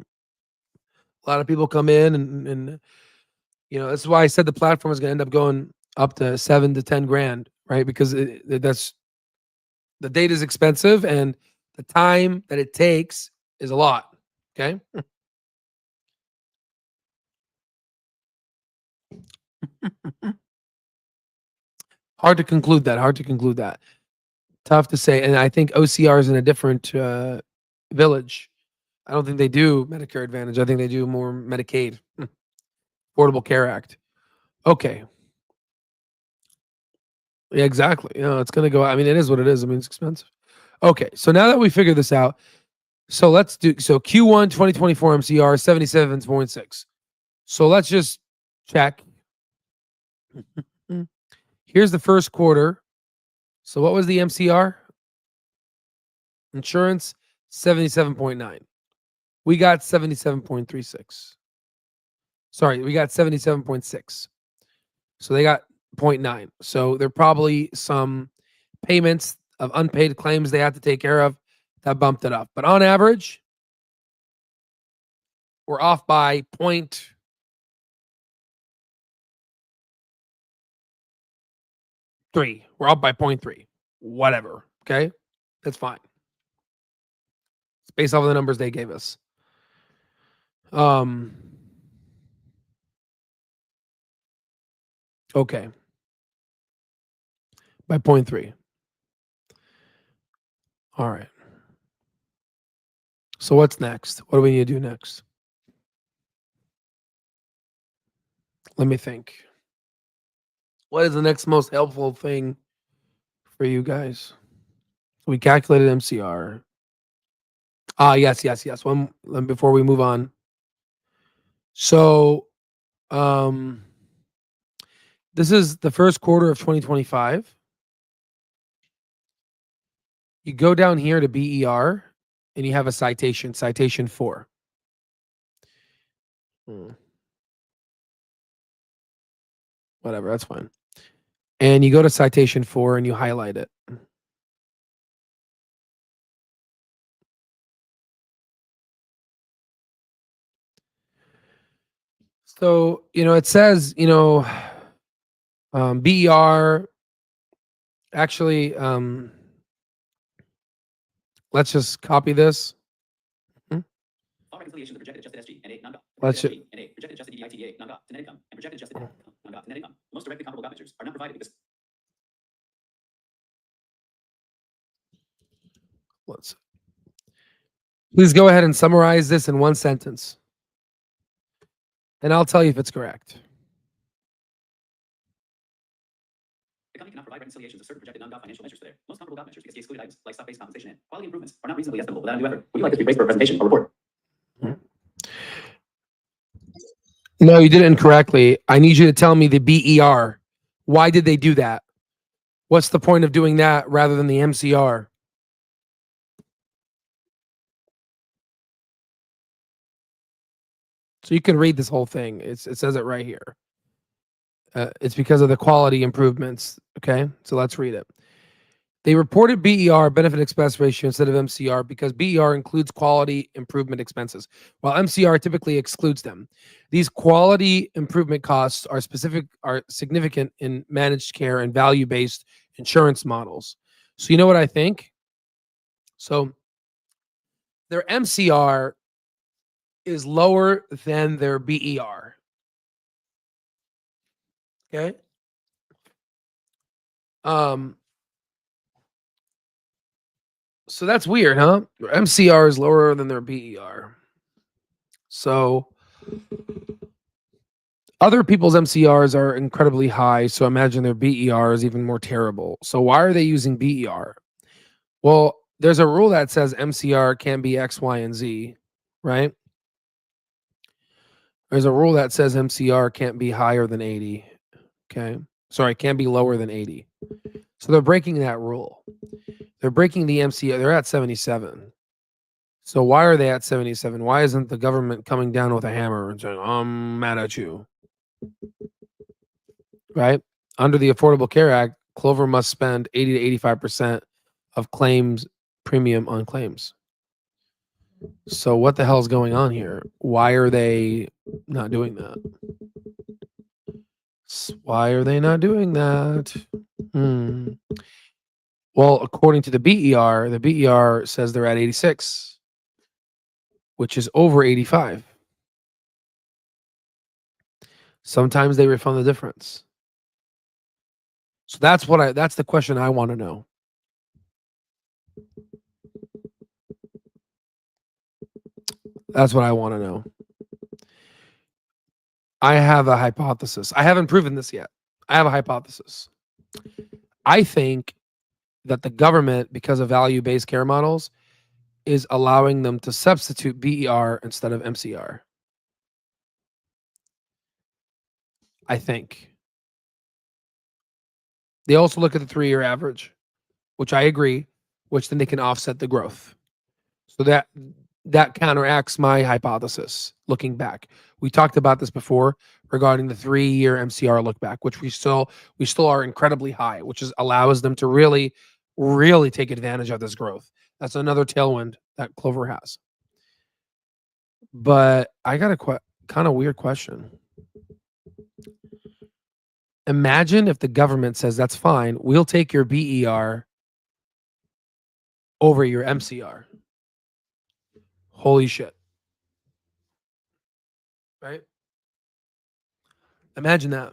lot of people come in and that's why I said the platform is going to end up going up to 7 to 10 grand, right? Because that's the data is expensive and the time that it takes is a lot. Okay. Hard to conclude that. Tough to say. And I think OCR is in a different village. I don't think they do Medicare Advantage. I think they do more Medicaid, Affordable Care Act. Okay. Yeah, exactly. It's going to go. I mean, it is what it is. I mean, it's expensive. Okay. So now that we figured this out, so let's do, so Q1 2024 MCR 77.6. So let's just check. Here's the first quarter. So what was the MCR? Insurance 77.9. We got 77.36. Sorry, we got 77.6. So they got 0.9. So there are probably some payments of unpaid claims they have to take care of that bumped it up. But on average, we're off by 0.3. We're up by 0.3. Whatever. Okay. That's fine. It's based off of the numbers they gave us. Okay. By 0.3. All right. So what's next? What do we need to do next? Let me think. What is the next most helpful thing for you guys? We calculated MCR. Yes. Before we move on. So, this is the first quarter of 2025. You go down here to BER and you have a citation 4. Whatever, that's fine. And you go to citation 4 and you highlight it. So, it says, BER actually, let's just copy this. All reconciliations of projected adjusted SG and A non-GAAP. Let's Projected SG and A, projected adjusted EBITDA non-GAAP to net income, and projected adjusted non-GAAP to net income. Most directly comparable GAAP measures are not provided because Please go ahead and summarize this in one sentence. And I'll tell you if it's correct. the company cannot provide reconciliations of certain projected non-GAAP financial measures today. Most comparable GAAP measures because the excluded items like stock-based compensation and quality improvements are not reasonably estimable without undue effort. Would you like this to be raised for a presentation or report? No, you did it incorrectly. I need you to tell me the BER. Why did they do that? What's the point of doing that rather than the MCR? So you can read this whole thing. It says it right here. It's because of the quality improvements. Okay, so let's read it. They reported BER, benefit expense ratio, instead of MCR because BER includes quality improvement expenses, while MCR typically excludes them. These quality improvement costs are significant in managed care and value-based insurance models. So you know what I think? So their MCR is lower than their BER. Okay. So that's weird, huh? Their MCR is lower than their BER. So other people's MCRs are incredibly high, so imagine their BER is even more terrible. So why are they using BER? Well, there's a rule that says MCR can be X, Y, and Z, right? There's a rule that says MCR can't be higher than 80. Okay. Sorry, can't be lower than 80. So they're breaking that rule. They're breaking the MCR. They're at 77. So why are they at 77? Why isn't the government coming down with a hammer and saying, I'm mad at you? Right? Under the Affordable Care Act, Clover must spend 80 to 85% of claims premium on claims. So what the hell is going on here? Why are they not doing that? Why are they not doing that? Well, according to the BER says they're at 86, which is over 85. Sometimes they refund the difference. So that's the question I want to know. That's what I want to know. I have a hypothesis. I haven't proven this yet. I have a hypothesis. I think that the government, because of value-based care models, is allowing them to substitute BER instead of MCR. I think. They also look at the 3-year average, which I agree, which then they can offset the growth. So that counteracts my hypothesis looking back. We talked about this before regarding the 3-year MCR look back, which we still are incredibly high, which allows them to really, really take advantage of this growth. That's another tailwind that Clover has. But I got a kind of weird question. Imagine if the government says, that's fine, we'll take your BER over your MCR. Holy shit. Right? Imagine that.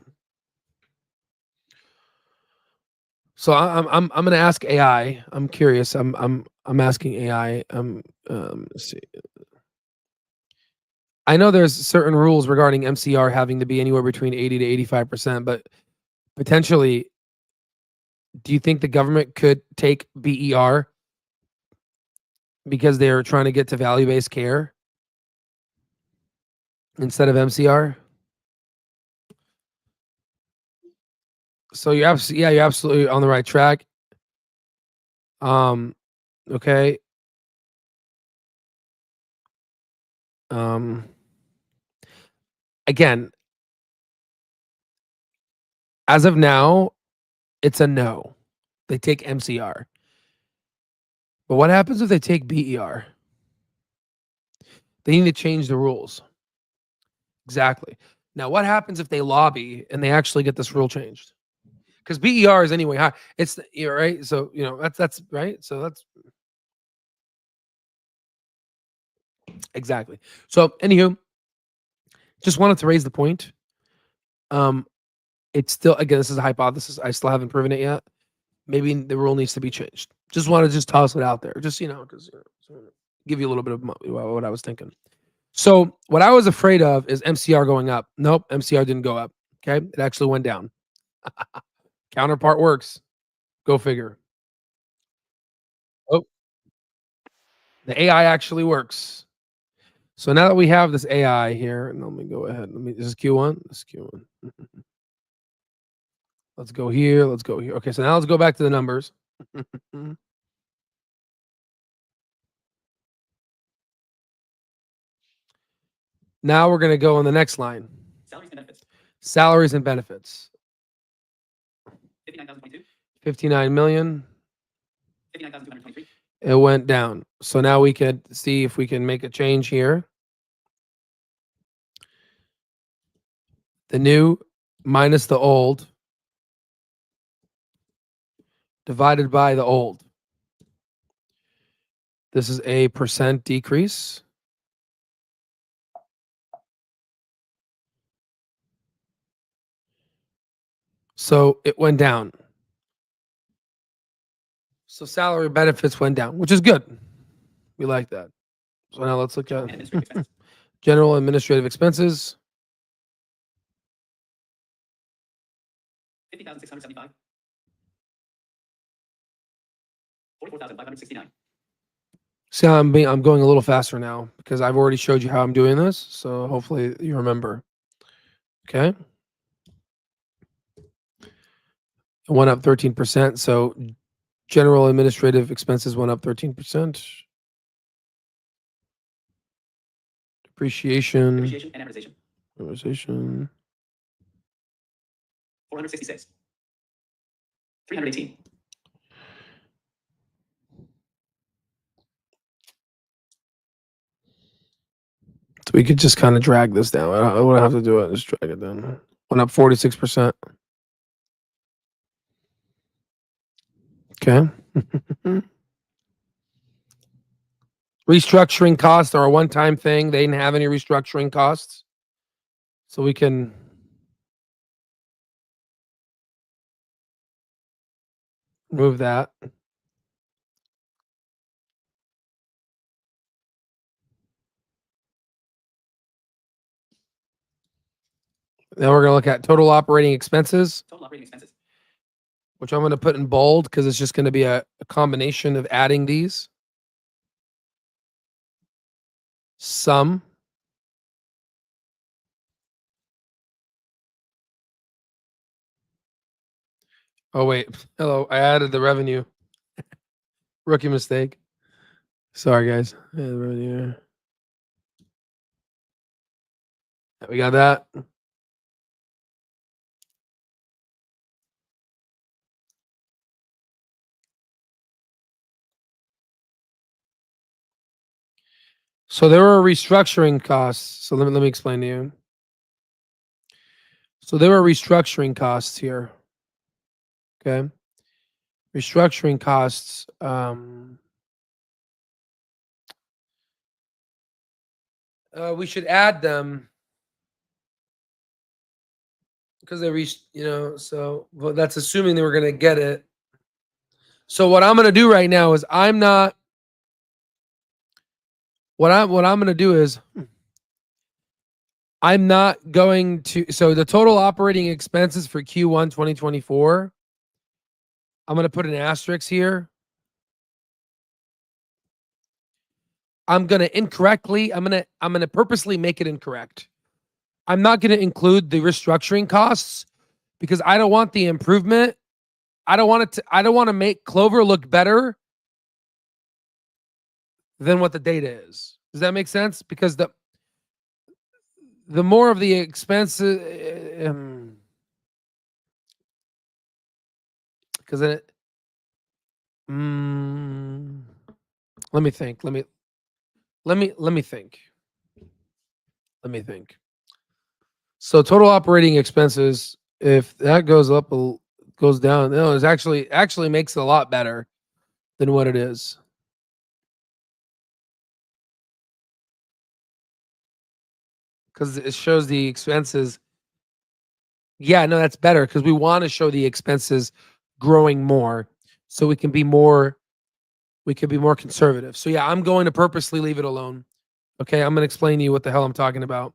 So I'm going to ask AI. I'm curious. I'm asking AI. Let's see. I know there's certain rules regarding MCR having to be anywhere between 80 to 85%, but potentially, do you think the government could take BER because they're trying to get to value-based care instead of MCR? So you're absolutely on the right track. Okay. Again, as of now, it's a no. They take MCR. But what happens if they take BER? They need to change the rules. Exactly. Now, what happens if they lobby and they actually get this rule changed? Because BER is anyway high. It's right. So that's right. So that's exactly. So anywho, just wanted to raise the point. It's still, again, this is a hypothesis. I still haven't proven it yet. Maybe the rule needs to be changed. Just want to toss it out there. Just because give you a little bit of what I was thinking. So what I was afraid of is MCR going up. Nope, MCR didn't go up. Okay, it actually went down. Counterpart works. Go figure. Oh, the AI actually works. So now that we have this AI here, and let me go ahead. This is Q1. This is Q1. Let's go here. Let's go here. Okay, so now let's go back to the numbers. Now we're going to go on the next line. Salaries and benefits. Salaries and benefits. 59,022. 59 million. 59,223. It went down. So now we could see if we can make a change here. The new minus the old divided by the old. This is a percent decrease. So it went down. So salary benefits went down, which is good. We like that. So now let's look General at and administrative expenses. general administrative expenses. 50,675. 44,569. See, I'm going a little faster now because I've already showed you how I'm doing this. So hopefully you remember. Okay. It went up 13%. So general administrative expenses went up 13%. Depreciation. Depreciation and amortization. Amortization. 466. 318. So we could just kind of drag this down. I wouldn't have to do it. Just drag it down. Went up 46%. Okay. Restructuring costs are a one-time thing. They didn't have any restructuring costs. So we can remove that. Then we're going to look at total operating expenses, Total operating expenses. which I'm going to put in bold because it's just going to be a combination of adding these. Sum. Oh, wait. Hello. I added the revenue. Rookie mistake. Sorry, guys. I added the revenue. We got that. So there were restructuring costs. So let me explain to you. So there were restructuring costs here. Okay. Restructuring costs. We should add them because they reached, so well, that's assuming they were going to get it. So what I'm going to do right now is what I'm going to do is I'm not going to, so the total operating expenses for Q1 2024, I'm going to put an asterisk here. I'm going to purposely make it incorrect. I'm not going to include the restructuring costs because I don't want the improvement. I don't want to make Clover look better than what the data is. Does that make sense? Because the more of the expenses, because then let me think. Let me think. So total operating expenses, if that goes up, goes down, no, it's actually makes it a lot better than what it is. Because it shows the expenses. Yeah, no, that's better because we want to show the expenses growing more so we can be more conservative. So yeah, I'm going to purposely leave it alone. Okay, I'm going to explain to you what the hell I'm talking about.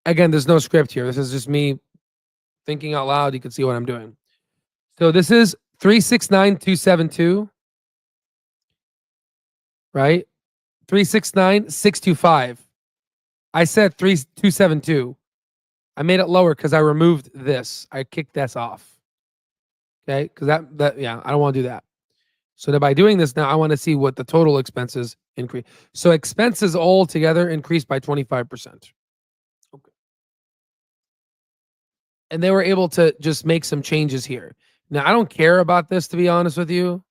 Again, there's no script here. This is just me thinking out loud. You can see what I'm doing. So this is 369,272, right? 369,625. I said 3,272. I made it lower because I removed this. I kicked this off. Okay, because that yeah, I don't want to do that. So that by doing this now, I want to see what the total expenses increase. So expenses all together increased by 25%. Okay. And they were able to just make some changes here. Now, I don't care about this, to be honest with you.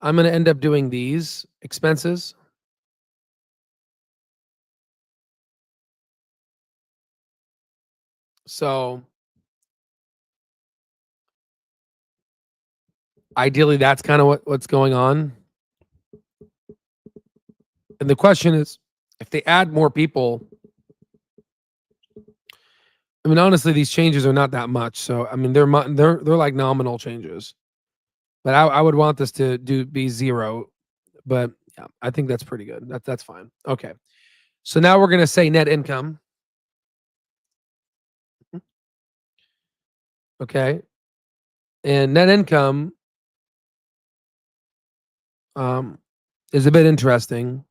I'm going to end up doing these expenses. So ideally, that's kind of what's going on. And the question is, if they add more people, I mean, honestly, these changes are not that much. So, I mean, they're like nominal changes. But I would want this to be 0. But yeah, I think that's pretty good. That's fine. Okay. So now we're gonna say net income. Okay. And net income is a bit interesting.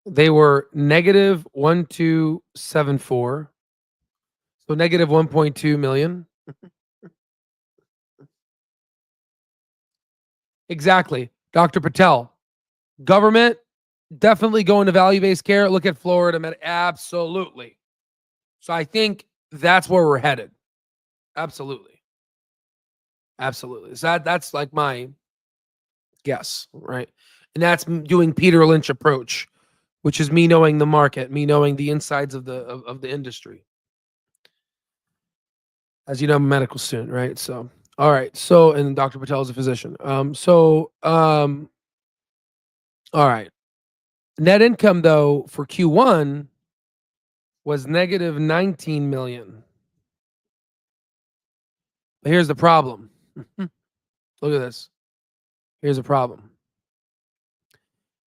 They were negative 1274. So negative 1.2 million. Exactly. Dr. Patel. Government, definitely go into value-based care. Look at Florida. Absolutely. So I think that's where we're headed. Absolutely. Absolutely. So that's like my guess, right? And that's doing Peter Lynch approach, which is me knowing the market, me knowing the insides of the industry. As you know, I'm a medical student, right? So, all right. So, and Dr. Patel is a physician. All right. Net income though for Q1 was negative 19 million. But here's the problem. Look at this. Here's the problem.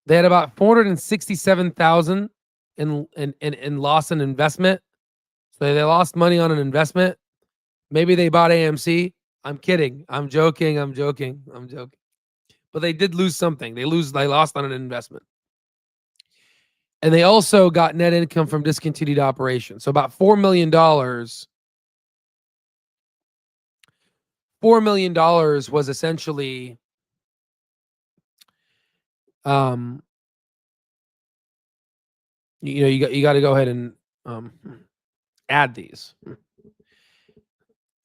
They had about 467,000 in loss in investment. So they lost money on an investment. Maybe they bought AMC. I'm kidding. I'm joking. But they did lose something. They lost on an investment. And they also got net income from discontinued operations. So about $4 million. $4 million was essentially you got to go ahead and add these.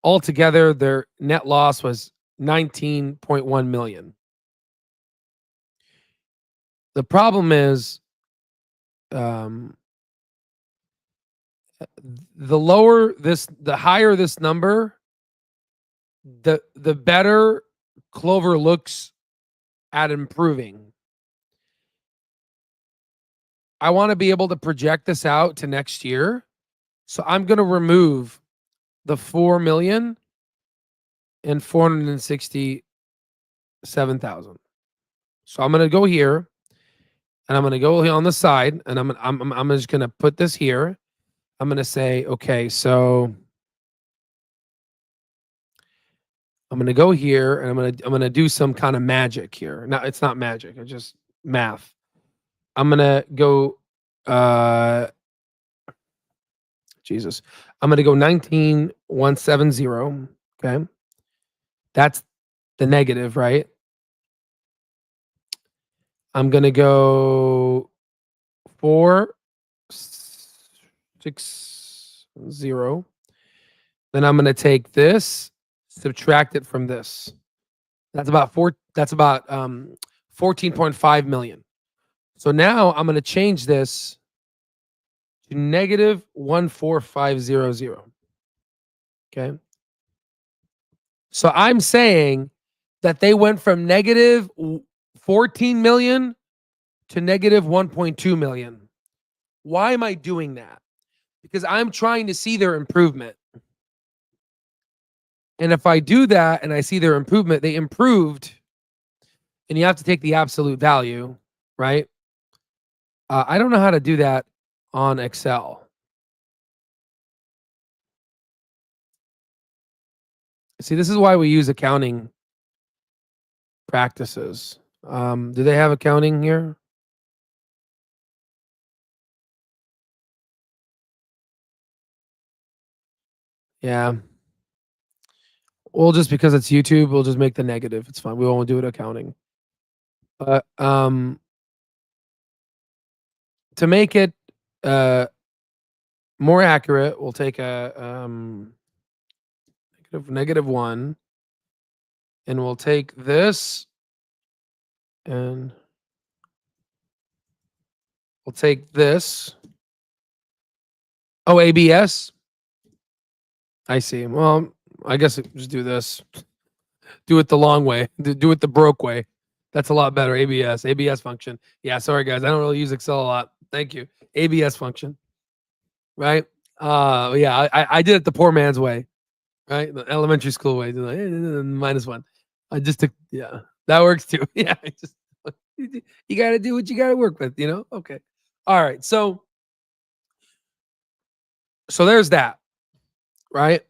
Altogether, their net loss was 19.1 million. The problem is the higher this number, the better Clover looks at improving. I want to be able to project this out to next year. So I'm going to remove the 4,467,000. So I'm going to go here and I'm going to go on the side and I'm just going to put this here. I'm going to say, okay, so I'm going to go here and I'm going to do some kind of magic here. Now it's not magic. It's just math. I'm going to go, Jesus. I'm going to go 19,170. Okay. That's the negative, right? I'm going to go 4,660. Then I'm going to take this, subtract it from this. That's about 14.5 million. So now I'm going to change this to negative 14500. Okay. So I'm saying that they went from negative 14 million to negative 1.2 million. Why am I doing that? Because I'm trying to see their improvement. And if I do that and I see their improvement, they improved, and you have to take the absolute value, right? I don't know how to do that on Excel. See, this is why we use accounting practices. Do they have accounting here? Yeah. Well, just because it's YouTube, we'll just make the negative. It's fine. We won't do it accounting. But to make it more accurate, we'll take a negative 1, and we'll take this, and we'll take this. Oh, ABS. I see. Well, I guess just do this. Do it the long way. Do it the broke way. That's a lot better. ABS function. Yeah, sorry guys, I don't really use Excel a lot. Thank you. ABS function, right? Yeah, I did it the poor man's way, right? The elementary school way. Like, -1. I just took, yeah, that works too. Yeah, just you got to do what you got to work with, you know? Okay. All right. So there's that, right?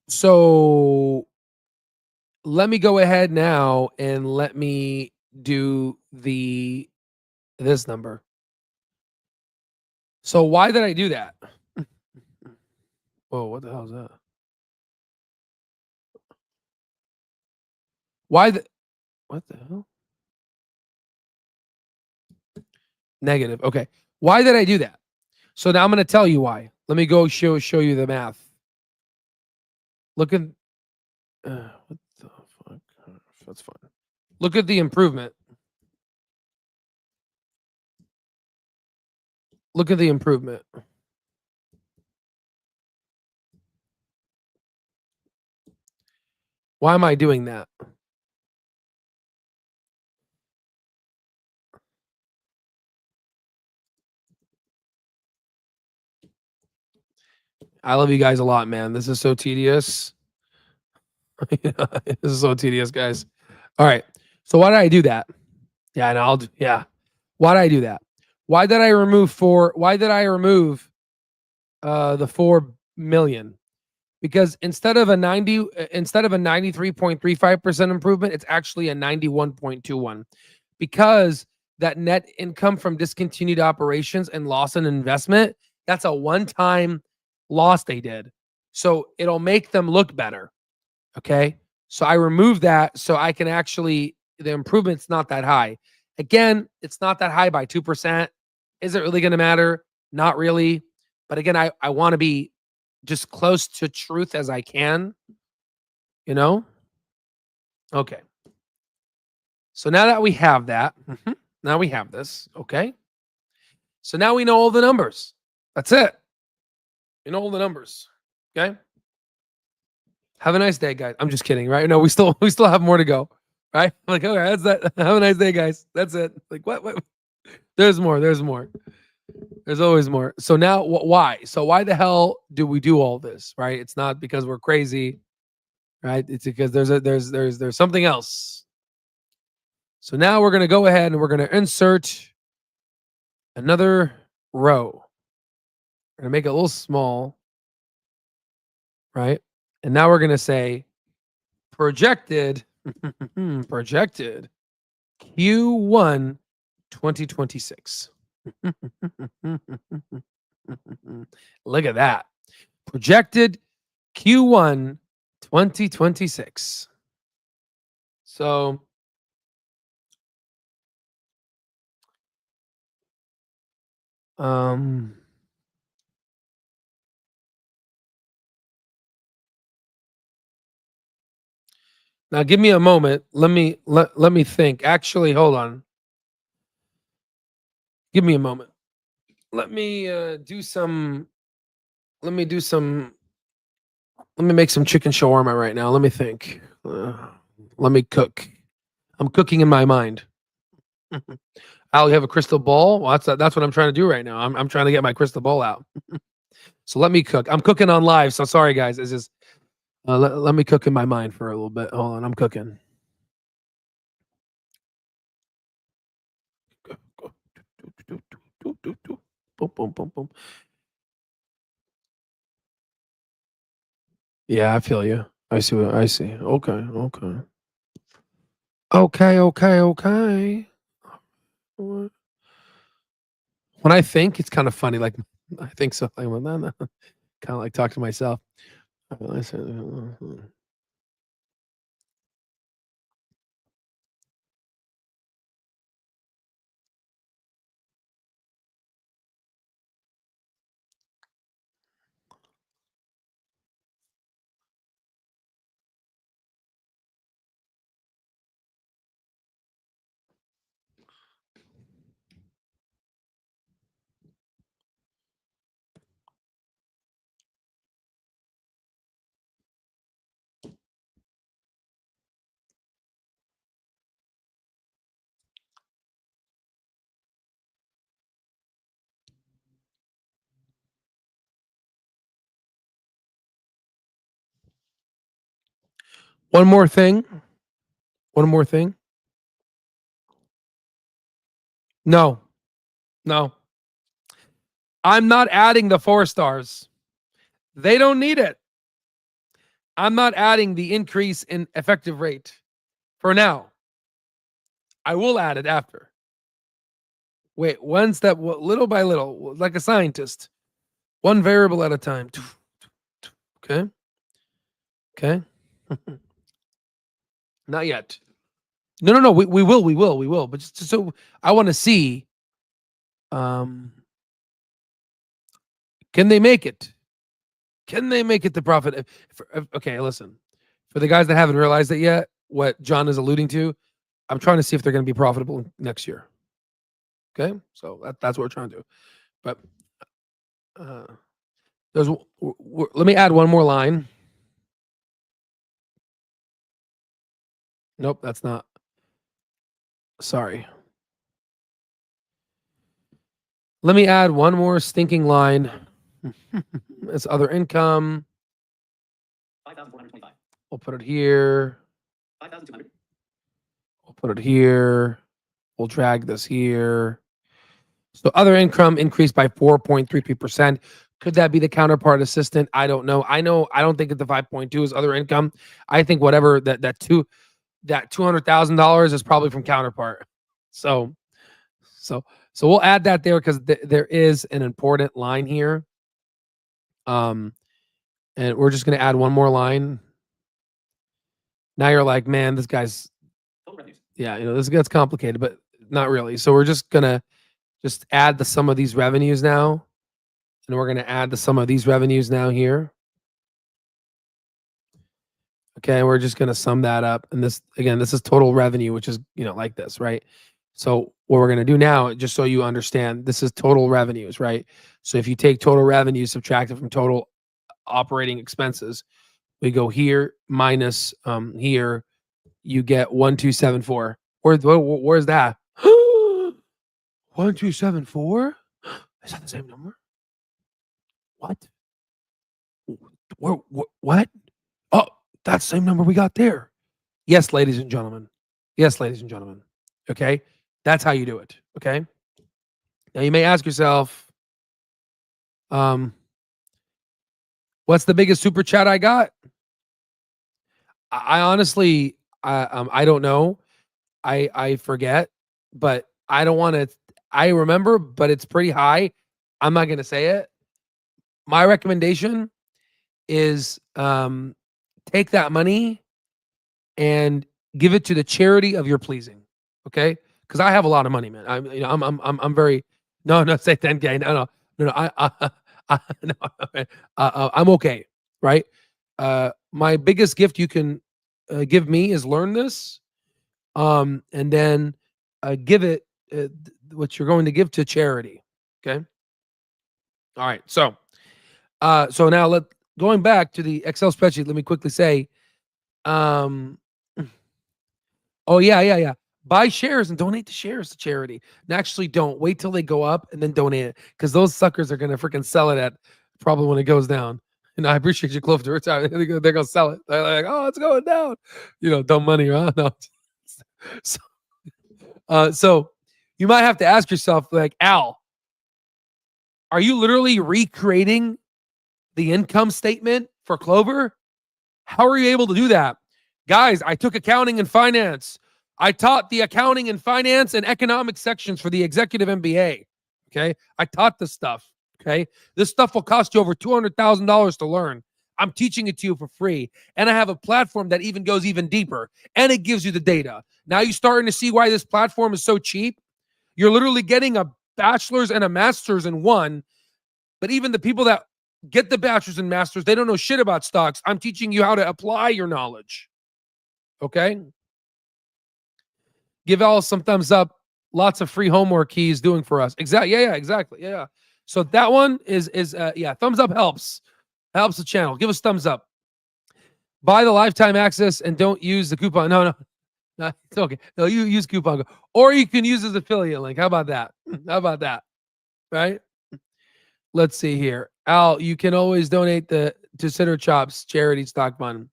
So let me go ahead now and let me do this number. So why did I do that? Whoa, what the hell is that? Why the what the hell? Negative. Okay. Why did I do that? So now I'm going to tell you why. Let me go show you the math. Look at what the fuck? That's fine. Look at the improvement. Look at the improvement. Why am I doing that? I love you guys a lot, man. This is so tedious. This is so tedious, guys. All right. So why did I do that? Yeah, and yeah. Why did I do that? Why did I remove the 4 million? Because instead of a 93.35% improvement, it's actually a 91.21. Because that net income from discontinued operations and loss in investment, that's a one-time loss they did. So it'll make them look better. Okay. So I removed that so I can actually, the improvement's not that high. Again, it's not that high by 2%. Is it really going to matter? Not really. But again, I want to be just close to truth as I can, you know? Okay. So now that we have that, now we have this. Okay. So now we know all the numbers. That's it. You know all the numbers. Okay. Have a nice day, guys. I'm just kidding, right? No, we still have more to go. Right? I'm like, okay, that's that. Have a nice day, guys. That's it. Like, what? There's more. There's more. There's always more. So now, why? So why the hell do we do all this? Right? It's not because we're crazy, right? It's because there's something else. So now we're gonna go ahead and we're gonna insert another row. We're gonna make it a little small, right? And now we're gonna say projected, projected Q1 2026. Look at that. Projected Q1 2026. So now give me a moment. Let me think. Actually, hold on. Give me a moment. Let me do some let me do some let me make some chicken shawarma right now. Let me think. Let me cook. I'm cooking in my mind. Al, you have a crystal ball? Well, that's what I'm trying to do right now. I'm trying to get my crystal ball out. So let me cook. I'm cooking on live. So sorry, guys. It's just let me cook in my mind for a little bit. Hold on. I'm cooking. Boom, boom, boom, boom. Yeah, I feel you. I see what I see. Okay, okay. Okay. When I think, it's kind of funny. Like I think so. Like, well, kind of like talk to myself. One more thing. One more thing. No. I'm not adding the 4 stars. They don't need it. I'm not adding the increase in effective rate for now. I will add it after. Wait, one step, little by little, like a scientist, one variable at a time. Okay. Not yet. No. We will. But just so I want to see, can they make it? Can they make it to profit? Okay, listen. For the guys that haven't realized it yet, what John is alluding to, I'm trying to see if they're going to be profitable next year. Okay, so that's what we're trying to do. But let me add one more line. Nope, that's not. Sorry. Let me add one more stinking line. It's other income. 5,425. We'll put it here. 5,200. We'll put it here. We'll drag this here. So other income increased by 4.33%. Could that be the counterpart assistant? I don't know. I don't think that the 5.2 is other income. I think whatever that $200,000 is probably from counterpart. So we'll add that there because there is an important line here. And we're just going to add one more line. Now you're like, man, this guy's, yeah, this gets complicated, but not really. So we're just going to add the sum of these revenues now. And we're going to add the sum of these revenues now here. Okay, we're just going to sum that up. And this, again, this is total revenue, which is, like this, right? So what we're going to do now, just so you understand, this is total revenues, right? So if you take total revenue, subtract it from total operating expenses, we go here minus here, you get 1274. Where's that? 1274? Is that the same number? What? What? Oh, that's the same number we got there. Yes, ladies and gentlemen. Okay? That's how you do it. Okay? Now you may ask yourself, what's the biggest super chat I got? I honestly, I don't know. I forget, but I don't want to. I remember, but it's pretty high. I'm not going to say it. My recommendation is take that money and give it to the charity of your pleasing. Okay, because I have a lot of money, man. I'm very no say 10K. No. I'm okay, right? My biggest gift you can give me is learn this, and then give it what you're going to give to charity. Okay. All right. So now going back to the Excel spreadsheet. Let me quickly say, oh yeah. Buy shares and donate the shares to charity. And actually, don't wait till they go up and then donate it, because those suckers are gonna freaking sell it at probably when it goes down. And I appreciate you, Clover, to retire. They're gonna sell it. They're like, oh, it's going down. Dumb money, huh? No. So you might have to ask yourself, like, Al, are you literally recreating the income statement for Clover? How are you able to do that? Guys, I took accounting and finance. I taught the accounting and finance and economic sections for the executive MBA. Okay. I taught this stuff. Okay. This stuff will cost you over $200,000 to learn. I'm teaching it to you for free. And I have a platform that even goes even deeper, and it gives you the data. Now you're starting to see why this platform is so cheap. You're literally getting a bachelor's and a master's in one. But even the people that get the bachelor's and master's, they don't know shit about stocks. I'm teaching you how to apply your knowledge. Okay. Give Al some thumbs up. Lots of free homework he's doing for us. Exactly. Yeah, exactly. Yeah. So that one is thumbs up helps the channel. Give us thumbs up. Buy the lifetime access and don't use the coupon. No, it's okay. No, you use coupon code, or you can use his affiliate link. How about that? Right? Let's see here. Al, you can always donate to Sitter Chops charity stock fund.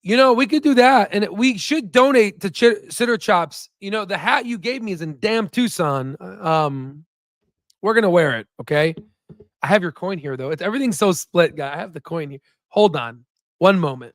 You know, we could do that, and we should donate to Sitter Chops. You know, the hat you gave me is in damn Tucson. We're gonna wear it, okay? I have your coin here, though. It's everything's so split, guy. I have the coin here. Hold on, one moment.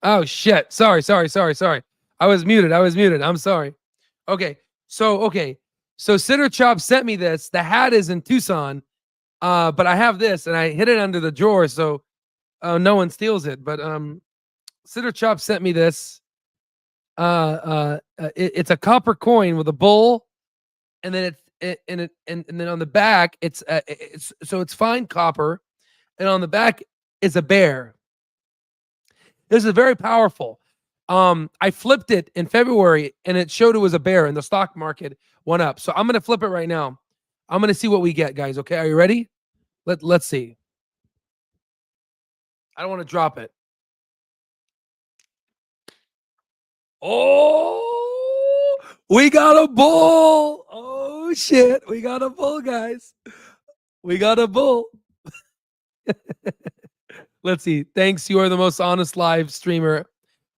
Oh shit! Sorry. I was muted. I'm sorry. Okay. So Sitter Chop sent me this. The hat is in Tucson. But I have this, and I hid it under the drawer so no one steals it. But Sitter Chop sent me this. It's a copper coin with a bull, and then and then on the back it's fine copper, and on the back is a bear. This is very powerful. I flipped it in February, and it showed it was a bear, and the stock market went up. So I'm gonna flip it right now. I'm gonna see what we get, guys. Okay, are you ready? Let's see. I don't want to drop it. Oh, we got a bull. Oh shit, we got a bull, guys. We got a bull. Let's see. Thanks. You are the most honest live streamer.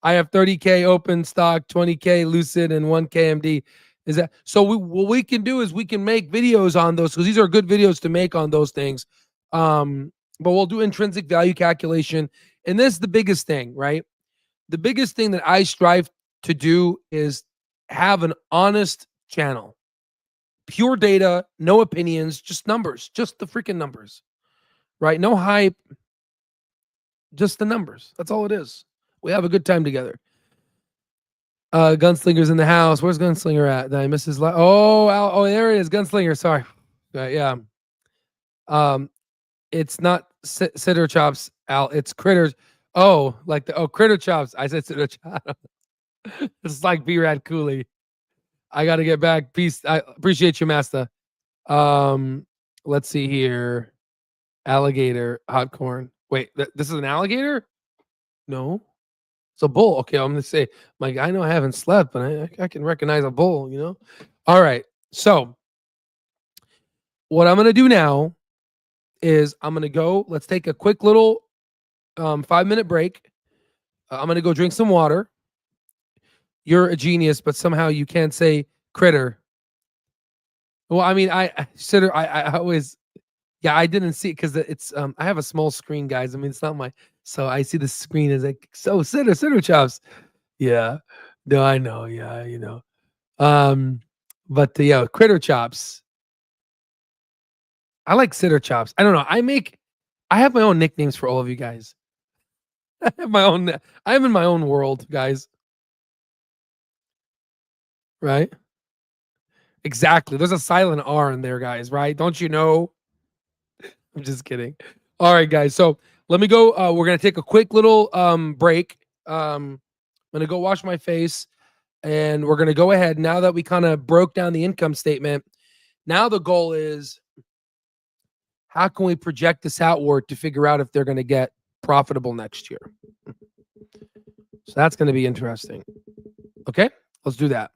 I have 30K open stock, 20K lucid, and 1K MD. Is that so? What we can do is we can make videos on those because these are good videos to make on those things. But we'll do intrinsic value calculation. And this is the biggest thing, right? The biggest thing that I strive to do is have an honest channel. Pure data, no opinions, just numbers, just the freaking numbers, right? No hype, just the numbers. That's all it is. We have a good time together. Gunslinger's in the house. Where's Gunslinger at? Did I miss his oh, there it is. Gunslinger. Sorry. Yeah. It's not Sitter Chops, Al. It's Critters. Oh, like Critter Chops. I said Sitter Chops. It's like B-Rad Cooley. I got to get back. Peace. I appreciate you, Master. Let's see here. Alligator, hot corn. Wait, this is an alligator? No. It's a bull. Okay, I'm gonna say, like, I know I haven't slept, but I can recognize a bull, you know? All right. So what I'm gonna do now is I'm gonna go. Let's take a quick little 5-minute break. I'm gonna go drink some water. You're a genius, but somehow you can't say critter. Well, I mean, I always, yeah, I didn't see it because it's I have a small screen, guys. I mean, it's not my, so I see the screen as like, so Sitter Chops. Yeah, no, I know, yeah, you know. But yeah, Critter Chops. I like Sitter Chops. I don't know. I have my own nicknames for all of you guys. I have my own. I'm in my own world, guys. Right? Exactly. There's a silent R in there, guys. Right? Don't you know? I'm just kidding. All right, guys. So let me go. We're gonna take a quick little break. I'm gonna go wash my face, and we're gonna go ahead now that we kind of broke down the income statement. Now the goal is, how can we project this outward to figure out if they're going to get profitable next year? So that's going to be interesting. Okay, let's do that.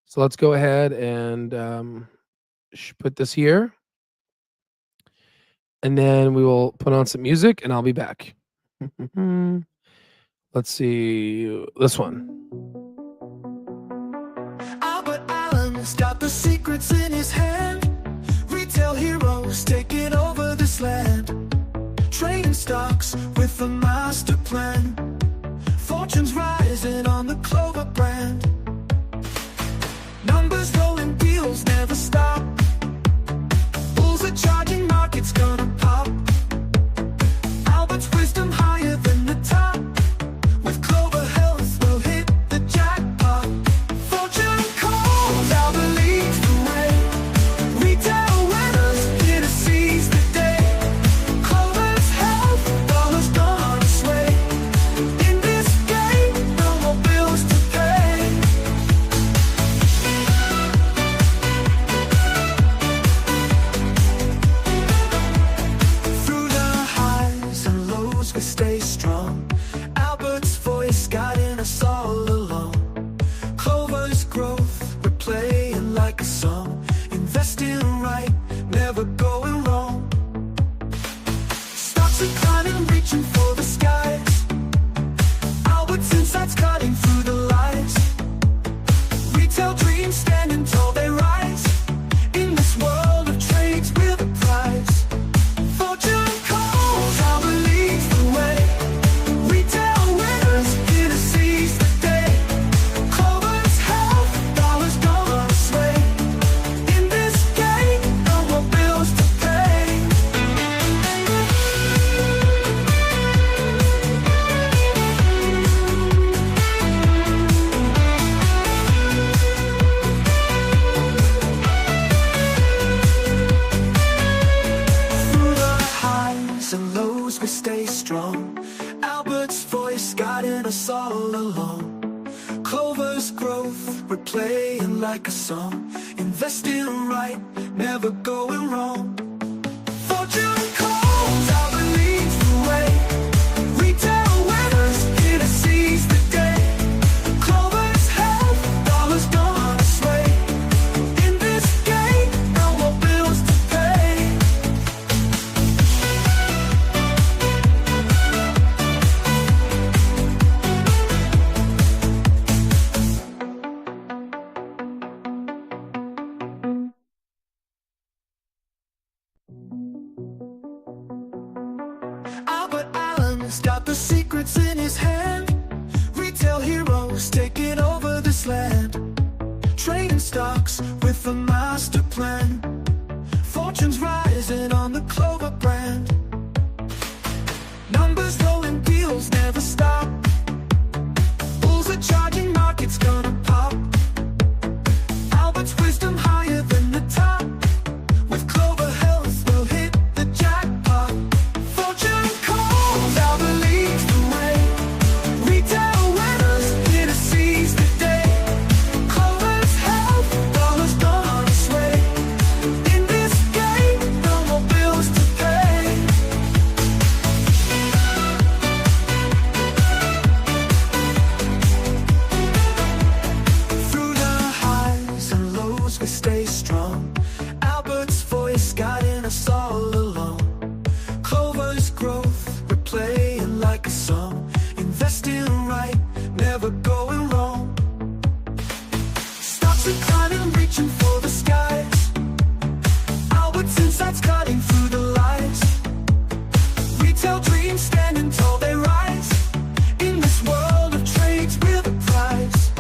So let's go ahead and put this here. And then we will put on some music and I'll be back. Let's see this one. the secrets in his hand. Retail heroes taking over this land. Trading stocks with a master plan. Fortunes rising on the Clover brand. Numbers rolling, deals never stop. Bulls are charging, markets gonna pop. Albert's wisdom higher than the top. With Clover Health we'll hit the jackpot. Fortune calls, Albert leads the way. Retail winners here to seize the day. Clover's Health, dollars gonna sway. In this game, no more bills to pay. Through the highs and lows we stay strong. Albert's voice guiding us all along. Clover's growth, we're playing like a song. Investing right, never going wrong. Stocks are climbing, reaching for the skies. Albert's insights cutting through the lies. Retail dreams standing tall, they rise. In this world of trades, we're the prize. Fortune calls, Albert leads the way. Retail winners here to seize the day. Clover's Health, dollars gonna sway. In this game, no more bills to pay. Through the highs and lows we stay strong. Albert's voice guiding us all along. Clover's growth, we're playing like a song. Investing right, never going wrong. Fortune calls, Albert leads the way. Retail winners here to seize the day. Clover's Health, dollars gonna sway. In this game, no more bills to pay. Albert Allen's got the secrets in his hand. Retail heroes taking over this land. Trading stocks with a master plan. Fortunes rising on the Clover brand. Numbers rolling, deals never stop. Bulls are charging, markets gonna pop. Albert's wisdom higher than the top. With Clover Health we'll hit the jackpot. Fortune calls, Albert leads the way. Retail winners here to seize the day. Clover's Health, dollars gonna sway. In this game, no more bills to pay. Through the highs and lows we stay strong. Albert's voice guiding us all along. Clover's growth, we're playing like a song. Investing right, never going wrong. Stocks are climbing, reaching for the skies. Albert's insights cutting through the lies. Retail dreams standing tall, they rise. In this world of trades, we're the prize.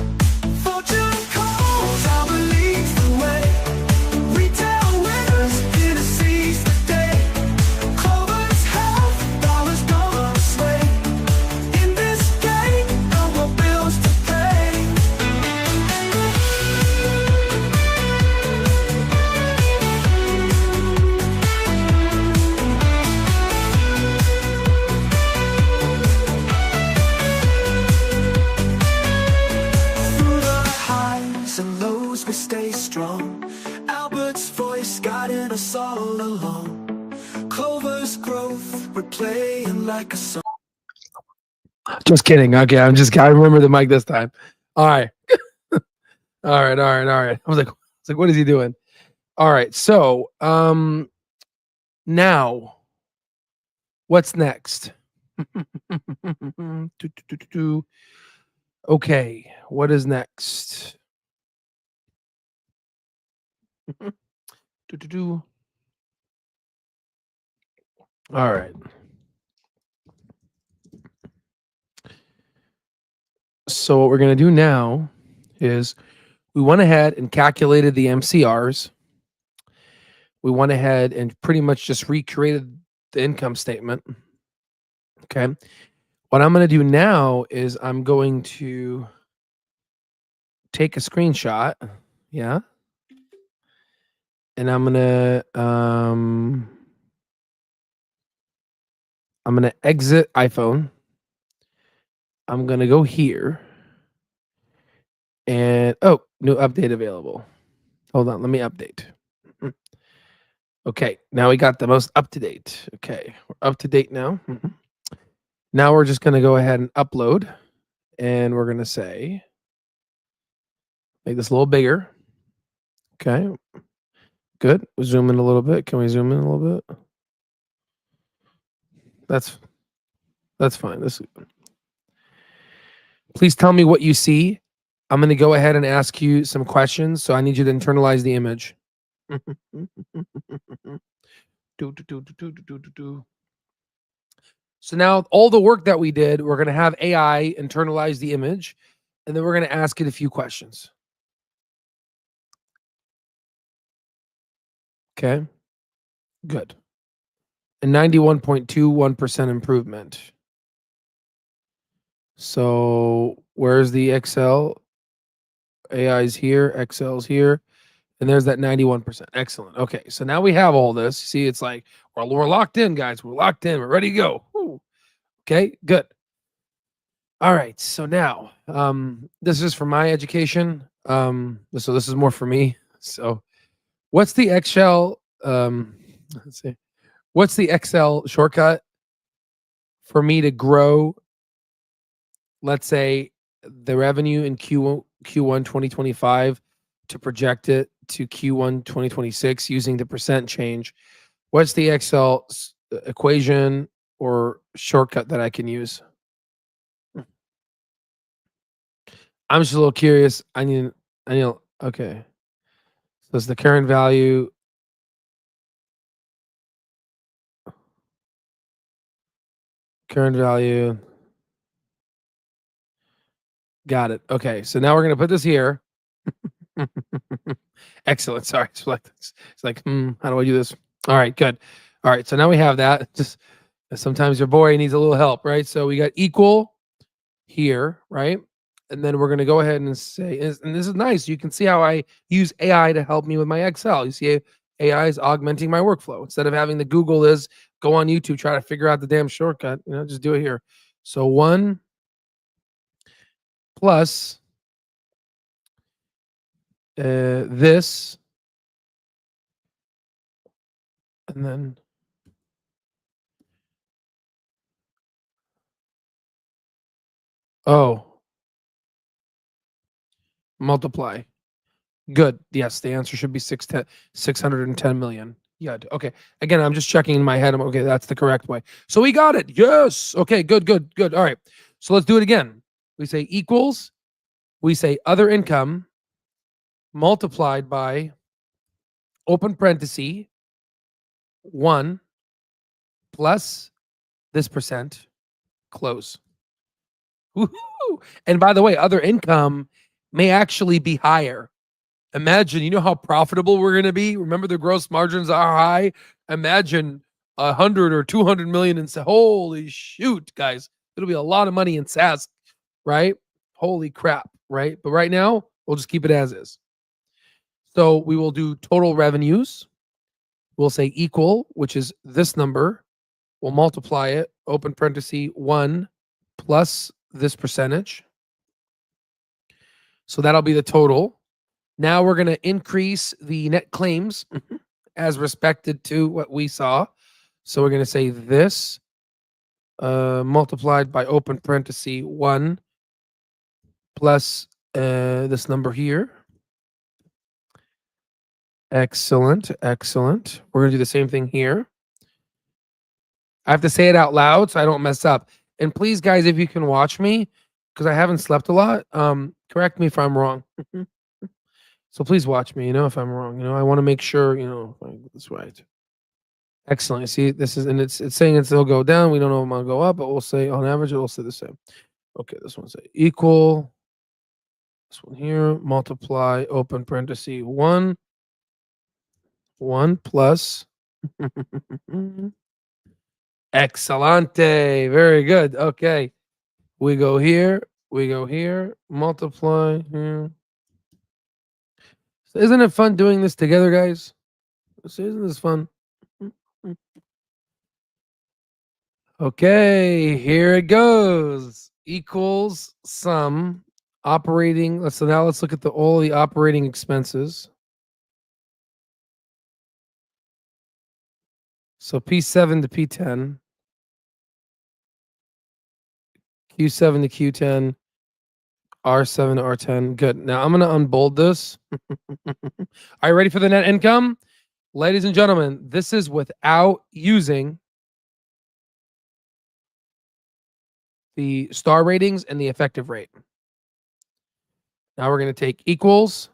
Fortune calls, Albert leads the way. Retail winners here to seize the day. Clover's Health, dollars gonna sway. In this game, no more bills to pay. Through the highs and lows we stay strong. Albert's voice guiding us all along. Clover's growth, we're playing like a song. Just kidding. Okay, I remember the mic this time. All right. all right. I was like, what is he doing? All right. So, now what's next? Okay, what is next? Do. All right. So what we're going to do now is we went ahead and calculated the MCRs. We went ahead and pretty much just recreated the income statement. Okay. What I'm going to do now is I'm going to take a screenshot. Yeah. And I'm going to exit iPhone. I'm going to go here. And oh, new update available. Hold on, let me update. Okay, now we got the most up to date. Okay, we're up to date now. Now we're just going to go ahead and upload, and we're going to say, make this a little bigger. Okay, good. We'll zoom in a little bit. Can we zoom in a little bit? That's fine. Please tell me what you see. I'm going to go ahead and ask you some questions. So I need you to internalize the image. So now all the work that we did, we're going to have AI internalize the image, and then we're going to ask it a few questions. Okay, good. A 91.21% improvement. So where's the Excel? AI's here, Excel's here, and there's that 91%. Excellent. Okay, so now we have all this. See, it's like, well, we're locked in, guys. We're locked in. We're ready to go. Woo. Okay, good. All right, so now this is for my education. So this is more for me. So what's the Excel? Let's see. What's the Excel shortcut for me to grow, let's say, the revenue in Q1 2025 to project it to Q1 2026 using the percent change? What's the Excel equation or shortcut that I can use? I'm just a little curious. I need, okay. So it's the current value. Current value. Got it. Okay. So now we're going to put this here. Excellent. Sorry. It's like, how do I do this? All right, good. All right. So now we have that. Just sometimes your boy needs a little help, right? So we got equal here, right? And then we're going to go ahead and say, and this is nice. You can see how I use AI to help me with my Excel. You see AI is augmenting my workflow. Instead of having the Google is go on YouTube, try to figure out the damn shortcut, just do it here. So 1 plus this, and then multiply. Good. Yes, the answer should be 610 million. Yeah. Okay. Again, I'm just checking in my head. Okay, that's the correct way. So we got it. Yes. Okay. Good. All right. So let's do it again. We say equals. We say other income multiplied by open parenthesis 1 plus this percent close. Woo-hoo. And by the way, other income may actually be higher. Imagine, you know how profitable we're going to be? Remember, the gross margins are high. Imagine 100 or 200 million and say, holy shoot, guys, it'll be a lot of money in SaaS, right? Holy crap, right? But right now, we'll just keep it as is. So we will do total revenues. We'll say equal, which is this number. We'll multiply it, open parenthesis 1 plus this percentage. So that'll be the total. Now we're going to increase the net claims as respected to what we saw. So we're going to say this multiplied by open parenthesis 1 plus this number here. Excellent. We're going to do the same thing here. I have to say it out loud so I don't mess up. And please, guys, if you can watch me, because I haven't slept a lot, correct me if I'm wrong. So please watch me, if I'm wrong. I want to make sure, I get this right. Excellent. You see, this is, and it's saying it'll go down. We don't know if it'll go up, but we'll say on average, it'll stay the same. Okay, this one's equal. This one here, multiply, open parenthesis, 1 plus. Excelente. Very good. Okay. We go here, multiply here. So isn't it fun doing this together, guys? Isn't this fun? Okay, here it goes. Equals sum operating. So now let's look at all the operating expenses. So P7 to P10, Q7 to Q10, R7 to R10. Good. Now I'm going to unbold this. Are you ready for the net income? Ladies and gentlemen, this is without using the star ratings and the effective rate. Now we're going to take equals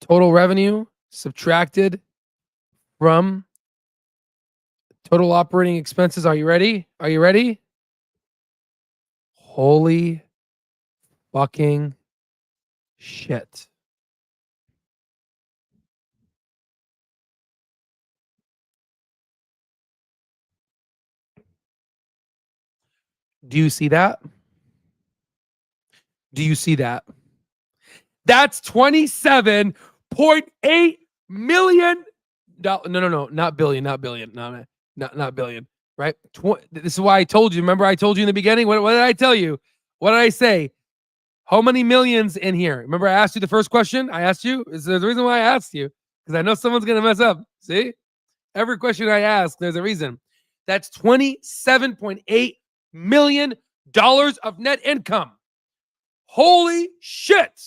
total revenue subtracted from total operating expenses. Are you ready? Are you ready? Holy fucking shit. Do you see that? Do you see that? That's $27.8 million. No, not billion, not billion. No, not billion, right? This is why I told you. Remember I told you in the beginning? What did I tell you? What did I say? How many millions in here? Remember I asked you the first question? I asked you? Is there the reason why I asked you? Because I know someone's going to mess up. See? Every question I ask, there's a reason. That's $27.8 million of net income. Holy shit.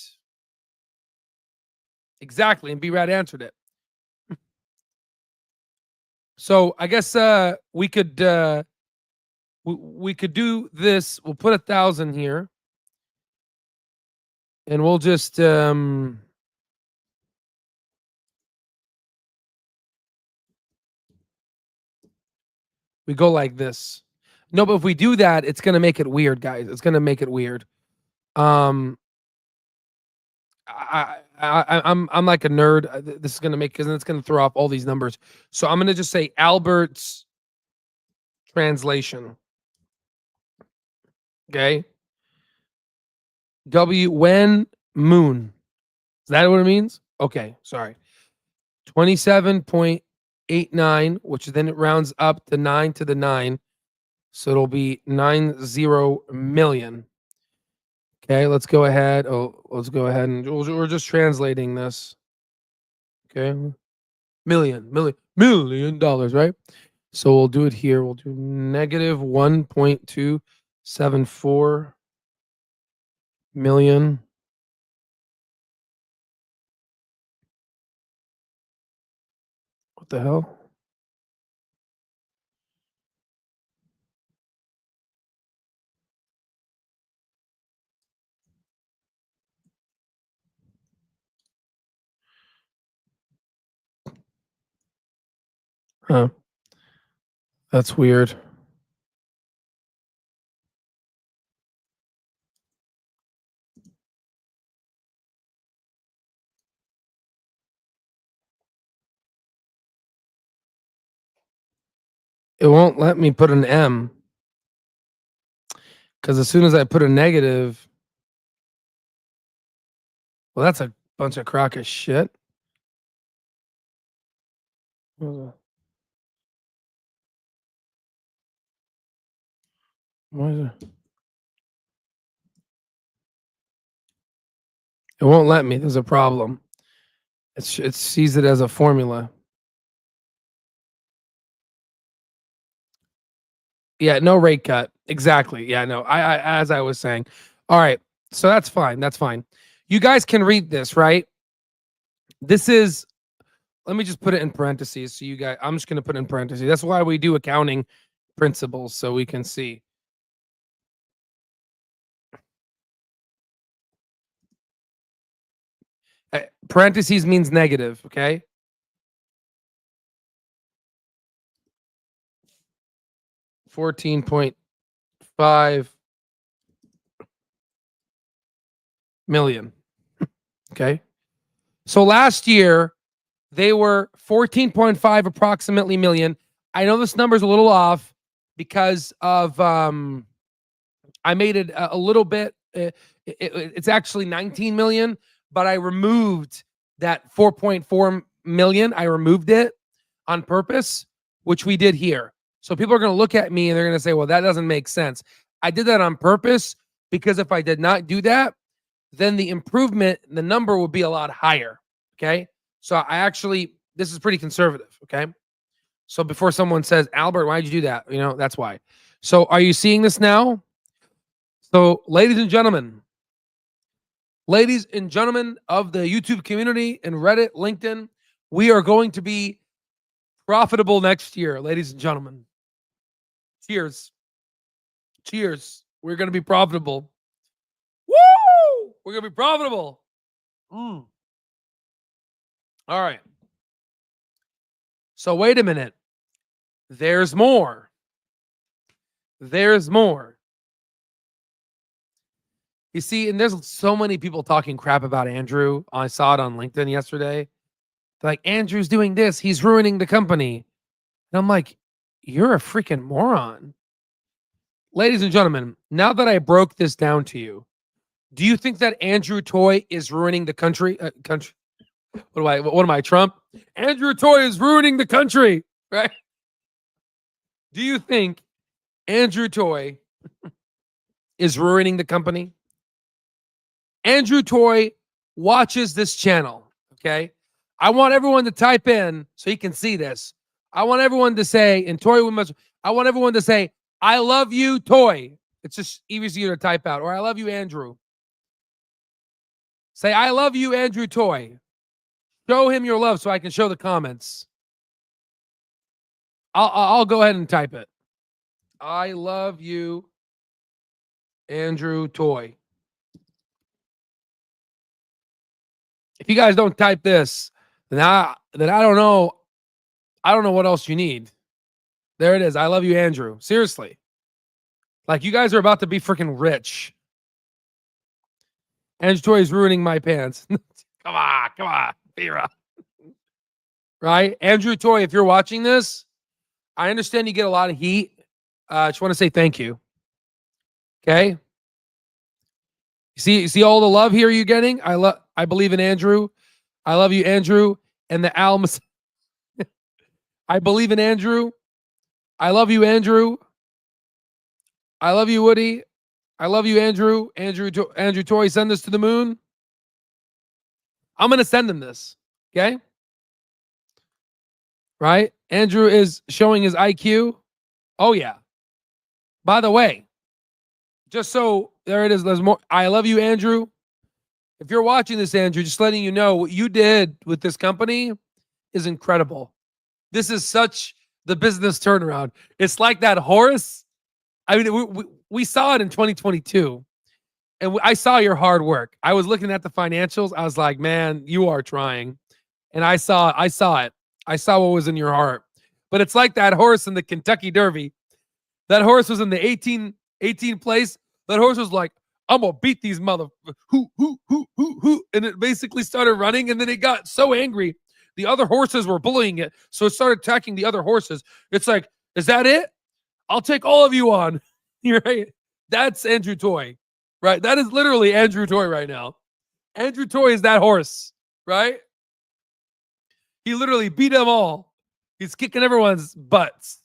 Exactly. And B-Rad answered it. So I guess we could do this. We'll put 1,000 here. And we'll just we go like this. No, but if we do that, it's gonna make it weird, guys. It's gonna make it weird. I'm like a nerd. This is gonna make, because it's gonna throw off all these numbers. So I'm gonna just say Albert's translation. Okay. When moon. Is that what it means? Okay, sorry. 27.89, which then it rounds up to 9 to the 9. So it'll be 90 million. Okay, let's go ahead. Let's go ahead and we're just translating this. Okay. Million dollars, right? So we'll do it here. We'll do negative 1.274 million. What the hell? Huh. That's weird. It won't let me put an M. Because as soon as I put a negative, well, that's a bunch of crock of shit. Why is it? It won't let me. There's a problem. It sees it as a formula. Yeah, no rate cut. Exactly. Yeah, no. I as I was saying. All right. So that's fine. That's fine. You guys can read this, right? This is, let me just put it in parentheses. So you guys, I'm just going to put it in parentheses. That's why we do accounting principles, so we can see. Parentheses means negative, okay? $14.5 million. Okay. So last year, they were 14.5 approximately million. I know this number's a little off because of I made it a little bit. It's actually 19 million, but I removed that 4.4 million. I removed it on purpose, which we did here. So people are going to look at me and they're going to say, well, that doesn't make sense. I did that on purpose because if I did not do that, then the improvement, the number would be a lot higher. Okay. So I actually, this is pretty conservative. Okay. So before someone says, Albert, why'd you do that? You know, that's why. So are you seeing this now? So ladies and gentlemen of the YouTube community and Reddit, LinkedIn, we are going to be profitable next year, ladies and gentlemen. Cheers. Cheers. We're going to be profitable. Woo! We're going to be profitable. All right. So wait a minute. There's more. There's more. You see, and there's so many people talking crap about Andrew. I saw it on LinkedIn yesterday. They're like, Andrew's doing this. He's ruining the company. And I'm like, you're a freaking moron. Ladies and gentlemen, now that I broke this down to you, do you think that Andrew Toy is ruining the country? What am I, Trump? Andrew Toy is ruining the country, right? Do you think Andrew Toy is ruining the company? Andrew Toy watches this channel, okay? I want everyone to type in so he can see this. I want everyone to say, and Toy, I want everyone to say, I love you, Toy. It's just easier to type out. Or I love you, Andrew. Say, I love you, Andrew Toy. Show him your love so I can show the comments. I'll go ahead and type it. I love you, Andrew Toy. If you guys don't type this, then I don't know. I don't know what else you need. There it is. I love you, Andrew. Seriously. Like, you guys are about to be freaking rich. Andrew Toy is ruining my pants. Come on, Vera. Right? Andrew Toy, if you're watching this, I understand you get a lot of heat. I just want to say thank you. Okay? You see all the love here you're getting? I believe in Andrew. I love you, Andrew. And the Almas. I believe in Andrew. I love you, Andrew. I love you, Woody. I love you, Andrew. Andrew Toy, send this to the moon. I'm going to send him this. Okay? Right? Andrew is showing his IQ. Oh, yeah. By the way, just so there it is. There's more. I love you, Andrew. If you're watching this, Andrew, just letting you know what you did with this company is incredible. This is such the business turnaround. It's like that horse. I mean, we saw it in 2022, and I saw your hard work. I was looking at the financials. I was like, man, you are trying. And I saw it. I saw what was in your heart. But it's like that horse in the Kentucky Derby. That horse was in the 18 place. That horse was like, I'm gonna beat these mother who, and it basically started running, and then it got so angry. The other horses were bullying it, so it started attacking the other horses. It's like, is that it? I'll take all of you on. You're right. That's Andrew Toy, right? That is literally Andrew Toy right now. Andrew Toy is that horse, right? He literally beat them all. He's kicking everyone's butts.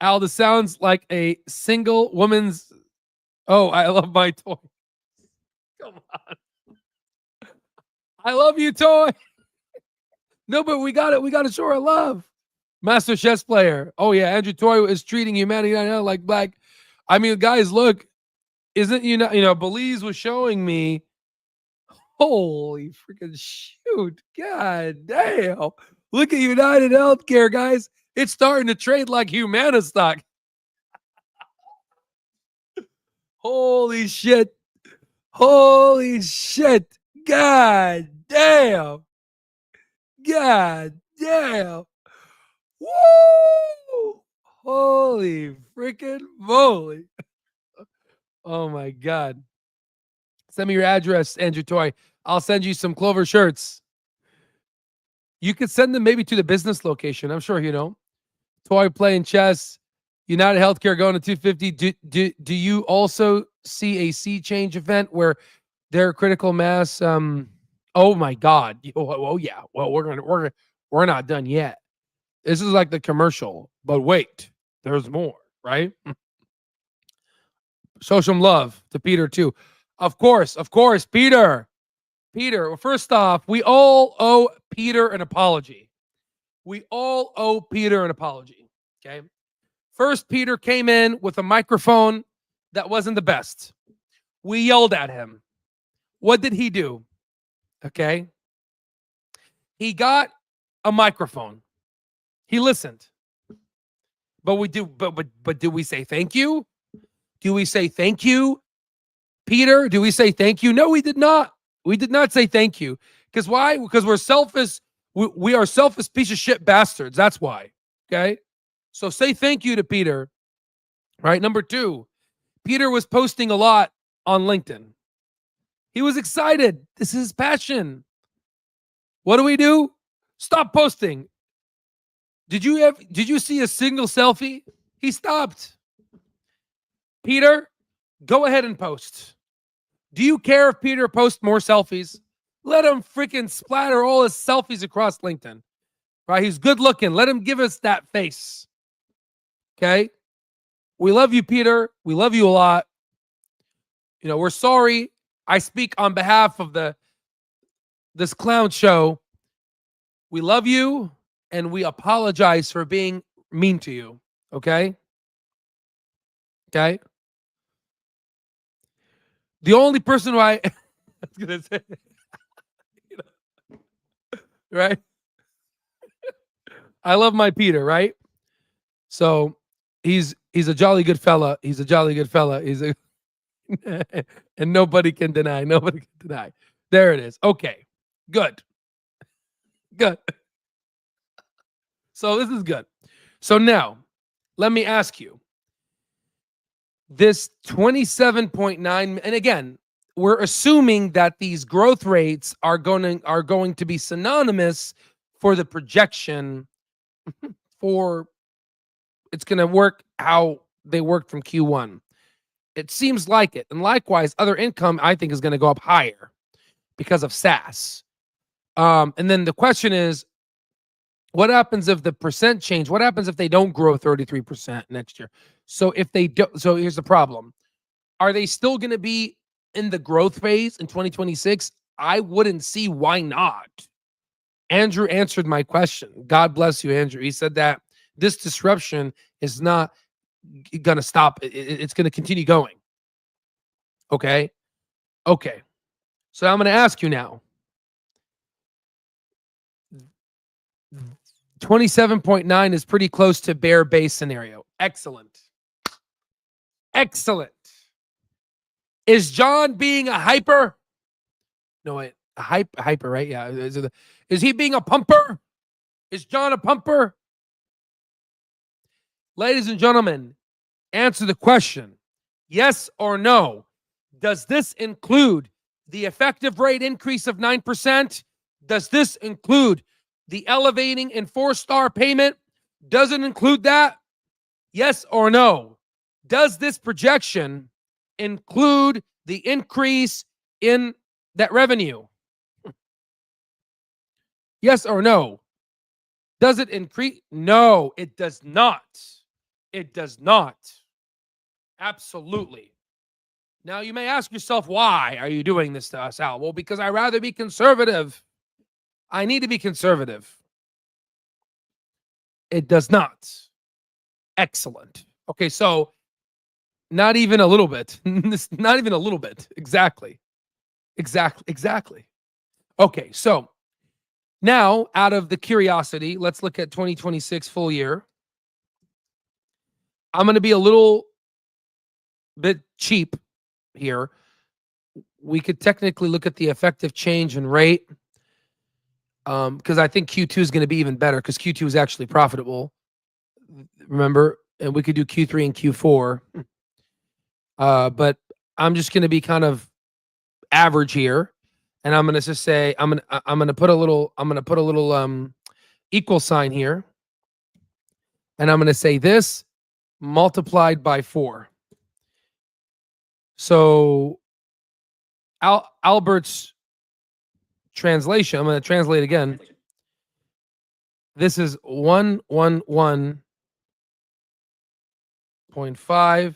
Al, this sounds like a single woman's. Oh, I love my toy. Come on. I love you, Toy. No, but we got it. We got to show our love. Master chess player. Oh, yeah. Andrew Toy is treating humanity like black. I mean, guys, look. Isn't, Belize was showing me. Holy freaking shoot. God damn. Look at United Healthcare, guys. It's starting to trade like Humana stock. Holy shit. Holy shit. God damn. God damn. Woo! Holy freaking moly. Oh my God. Send me your address, Andrew Toy. I'll send you some Clover shirts. You could send them maybe to the business location. I'm sure you know. Toy playing chess. United Healthcare going to 250. Do you also see a sea change event where their critical mass? Oh my God. Oh yeah. Well, we're not done yet. This is like the commercial, but wait, there's more, right? Show some love to Peter too. Of course, Peter. Peter, well, first off, we all owe Peter an apology. We all owe Peter an apology. Okay. First, Peter came in with a microphone that wasn't the best. We yelled at him. What did he do? Okay. He got a microphone. He listened. But do we say thank you? Do we say thank you, Peter? Do we say thank you? No, we did not. We did not say thank you. Because why? Because we're selfish. We are selfish piece of shit bastards. That's why. Okay. So say thank you to Peter. Right. Number two, Peter was posting a lot on LinkedIn. He was excited. This is his passion. What do? Stop posting. Did you see a single selfie? He stopped. Peter, go ahead and post. Do you care if Peter posts more selfies? Let him freaking splatter all his selfies across LinkedIn. Right? He's good looking. Let him give us that face. Okay? We love you, Peter. We love you a lot. You know, we're sorry. I speak on behalf of this clown show. We love you and we apologize for being mean to you. Okay? Okay? The only person who I was gonna say, you know, right? I love my Peter, right? So he's a jolly good fella. He's a jolly good fella. He's a and nobody can deny. Nobody can deny. There it is. Okay. Good. Good. So this is good. So now, let me ask you. This 27.9, and again, we're assuming that these growth rates are going to be synonymous for the projection for it's going to work how they worked from Q1. It seems like it. And likewise, other income I think is going to go up higher because of SaaS. And then the question is, what happens if the percent change? What happens if they don't grow 33% next year? So if they don't, so here's the problem. Are they still going to be in the growth phase in 2026? I wouldn't see why not. Andrew answered my question. God bless you, Andrew. He said that this disruption is not going to stop. It's going to continue going. Okay. Okay. So I'm going to ask you now. 27.9 is pretty close to bare base scenario. Excellent. Excellent. Is John being a hyper? No, wait. A hyper, right? Yeah. Is he being a pumper? Is John a pumper? Ladies and gentlemen, answer the question. Yes or no? Does this include the effective rate increase of 9%? Does this include the elevating and 4-star payment? Does it include that? Yes or no? Does this projection include the increase in that revenue? Yes or no? Does it increase? No, it does not. It does not. Absolutely. Now, you may ask yourself, why are you doing this to us, Al? Well, because I'd rather be conservative. I need to be conservative. It does not. Excellent. Okay, so not even a little bit. Not even a little bit. Exactly. Okay, so now, out of the curiosity, let's look at 2026 full year. I'm going to be a little bit cheap here. we could technically look at the effective change in rate, because I think Q2 is going to be even better because Q2 is actually profitable. Remember, and we could do Q3 and Q4. But I'm just going to be kind of average here, and I'm going to just say I'm going to put a little equal sign here, and I'm going to say this multiplied by 4. So Albert's translation, I'm going to translate again. Translation. This is 111.5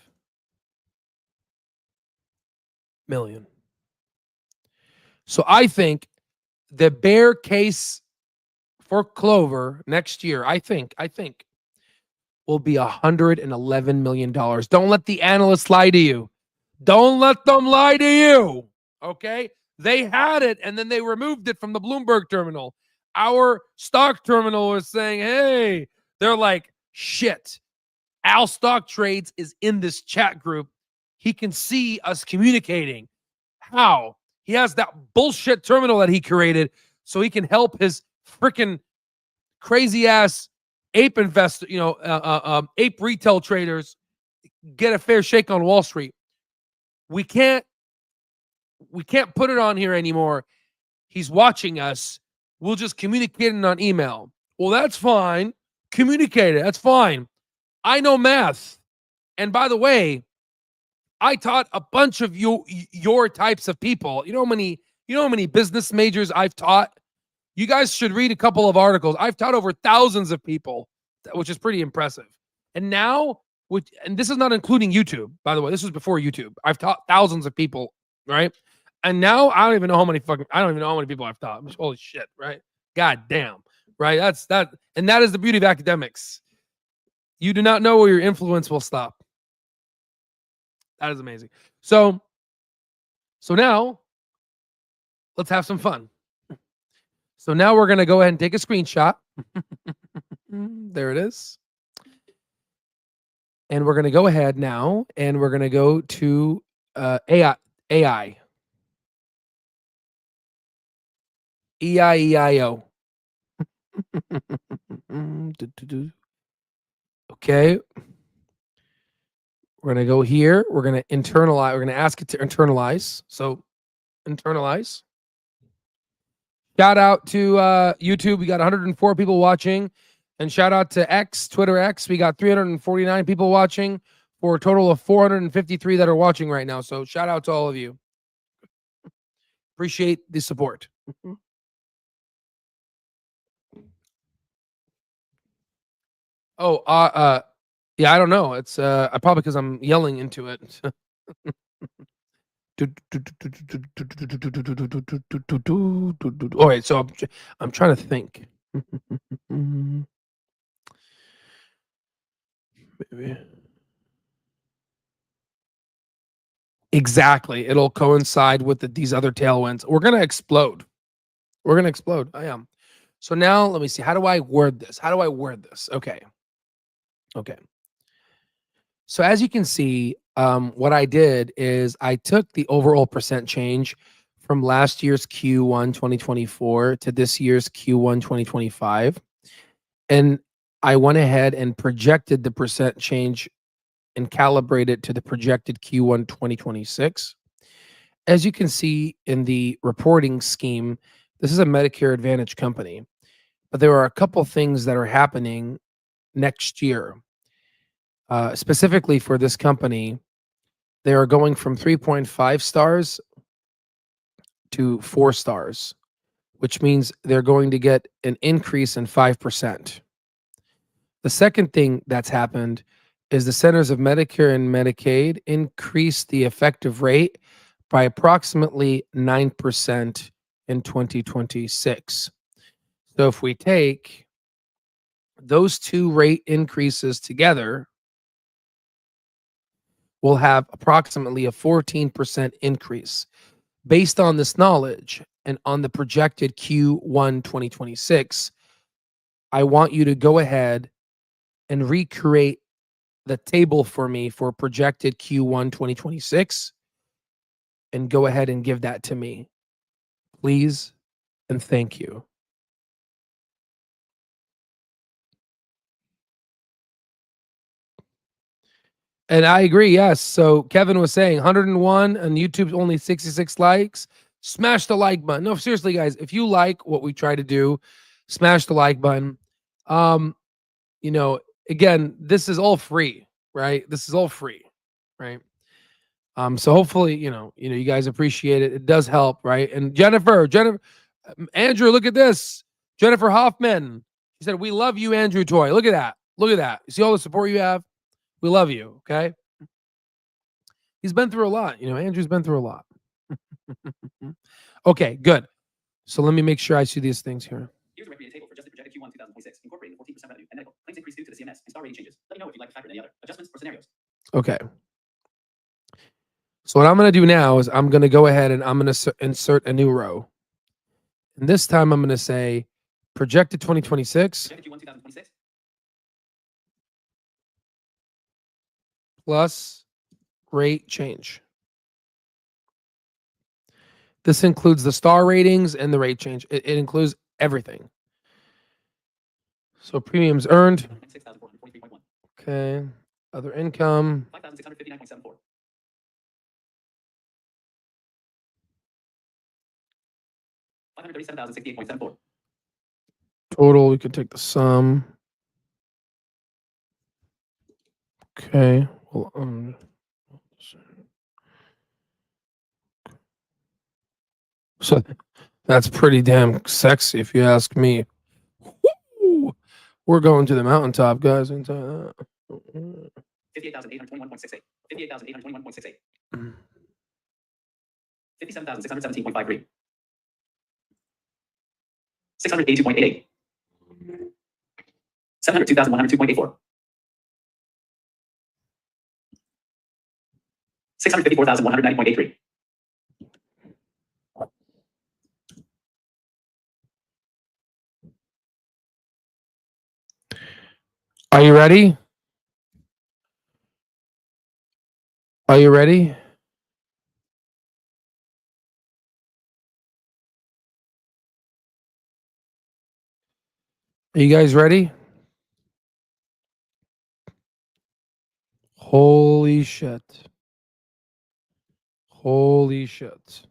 million. So I think the bear case for Clover next year, I think will be $111 million. Don't let the analysts lie to you. Don't let them lie to you. Okay? They had it and then they removed it from the Bloomberg terminal. Our stock terminal was saying, hey, they're like, shit. Al Stock Trades is in this chat group. He can see us communicating. How? He has that bullshit terminal that he created so he can help his freaking crazy ass ape investor, ape retail traders get a fair shake on Wall Street. We can't put it on here anymore. He's watching us. We'll just communicate it on email. Well, that's fine. Communicate it. That's fine. I know math. And by the way, I taught a bunch of your types of people. You know how many business majors I've taught? You guys should read a couple of articles. I've taught over thousands of people, which is pretty impressive. And now, and this is not including YouTube, by the way. This was before YouTube. I've taught thousands of people, right? And now I don't even know how many people I've taught. Holy shit, right? God damn, right? That's that, and that is the beauty of academics. You do not know where your influence will stop. That is amazing. So now let's have some fun. So now we're going to go ahead and take a screenshot. There it is. And we're going to go ahead now and we're going to go to AI. EIEIO. Okay. We're going to go here. We're going to internalize. We're going to ask it to internalize. So internalize. Shout out to YouTube. We got 104 people watching. And shout out to X, Twitter X. We got 349 people watching for a total of 453 that are watching right now. So shout out to all of you. Appreciate the support. Yeah, I don't know. It's probably because I'm yelling into it. All right, so I'm trying to think. Maybe. Exactly. It'll coincide with these other tailwinds. We're going to explode. I am. So now let me see. How do I word this? Okay. So as you can see, what I did is I took the overall percent change from last year's Q1 2024 to this year's Q1 2025. And I went ahead and projected the percent change and calibrated to the projected Q1 2026. As you can see in the reporting scheme, this is a Medicare Advantage company, but there are a couple things that are happening next year. Specifically for this company, they are going from 3.5 stars to 4 stars, which means they're going to get an increase in 5%. The second thing that's happened is the Centers of Medicare and Medicaid increased the effective rate by approximately 9% in 2026. So if we take those two rate increases together, we'll have approximately a 14% increase. Based on this knowledge and on the projected Q1 2026, I want you to go ahead and recreate the table for me for projected Q1 2026. and go ahead and give that to me. Please and thank you. And I agree, yes. So Kevin was saying 101 on YouTube, only 66 likes. Smash the like button. No, seriously, guys, if you like what we try to do, smash the like button. You know, again, this is all free, right? This is all free, right? So hopefully, you guys appreciate it. It does help, right? And Jennifer, Andrew, look at this. Jennifer Hoffman. She said, "We love you, Andrew Toy." Look at that. Look at that. You see all the support you have? We love you, okay? He's been through a lot. Andrew's been through a lot. Okay, good. So let me make sure I see these things here. Here's a recommended table for adjusted projected Q1 2026, incorporating 14% revenue and medical claims increase due to the CMS and star rating changes. Let me know if you'd like to factor in any other adjustments or scenarios. Okay. So what I'm going to do now is I'm going to go ahead and I'm going to insert a new row. And this time I'm going to say projected 2026 Projected Q1 2026 plus rate change. This includes the star ratings and the rate change. It includes everything. So premiums earned. 6,443.1. Okay. Other income. 5,659.74. $537,068.74. Total, we can take the sum. Okay. Well, so that's pretty damn sexy if you ask me. Woo! We're going to the mountaintop, guys. I can tell you that. 58,821.68. 58,821.68. 57,617.53. 682.88. 702,102.84. 654,190.83. Are you ready? Are you ready? Are you guys ready? Holy shit. Holy shit.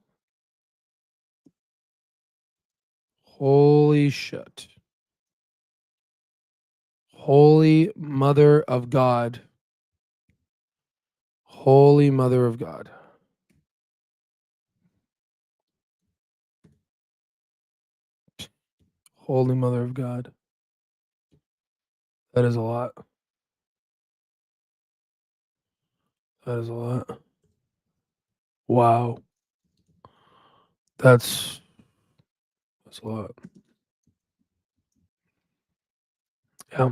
Holy shit. Holy Mother of God. Holy Mother of God. Holy Mother of God. That is a lot. That is a lot. Wow. That's a lot. Yeah.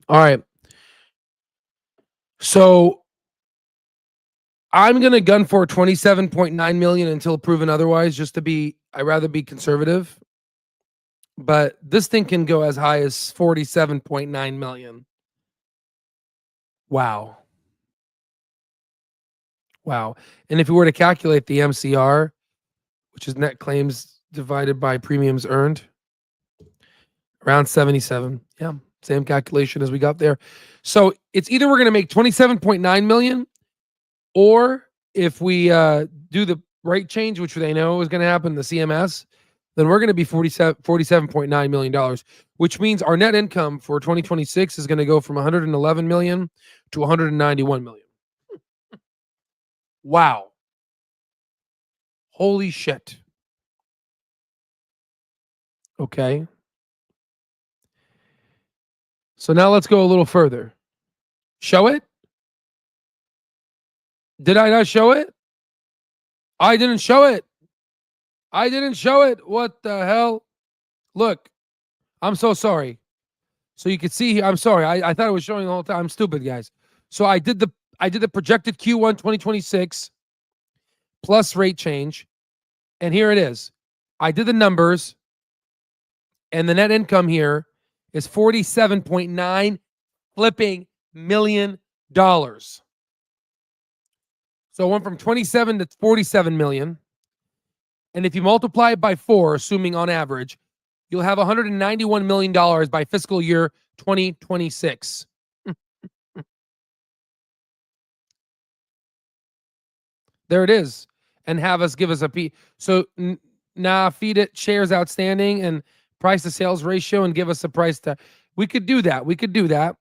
All right. So I'm gonna gun for 27.9 million until proven otherwise, I'd rather be conservative. But this thing can go as high as 47.9 million. Wow. Wow. And if we were to calculate the MCR, which is net claims divided by premiums earned, around 77. Yeah, same calculation as we got there. So it's either we're going to make 27.9 million, or if we do the rate change, which they know is going to happen, the CMS, then we're going to be $47.9 million, which means our net income for 2026 is going to go from 111 million to 191 million. Wow. Holy shit. Okay. So now let's go a little further. Show it? Did I not show it? I didn't show it. I didn't show it. What the hell? Look, I'm so sorry. So you can see here, I'm sorry. I thought it was showing the whole time. I'm stupid, guys. So I did the projected Q1 2026 plus rate change. And here it is. I did the numbers, and the net income here is $47.9 flipping million. So it went from 27 to 47 million. And if you multiply it by 4, assuming on average, you'll have $191 million by fiscal year 2026. There it is. And have us give us a P. So feed it shares outstanding and price to sales ratio and give us a price to. We could do that. We could do that.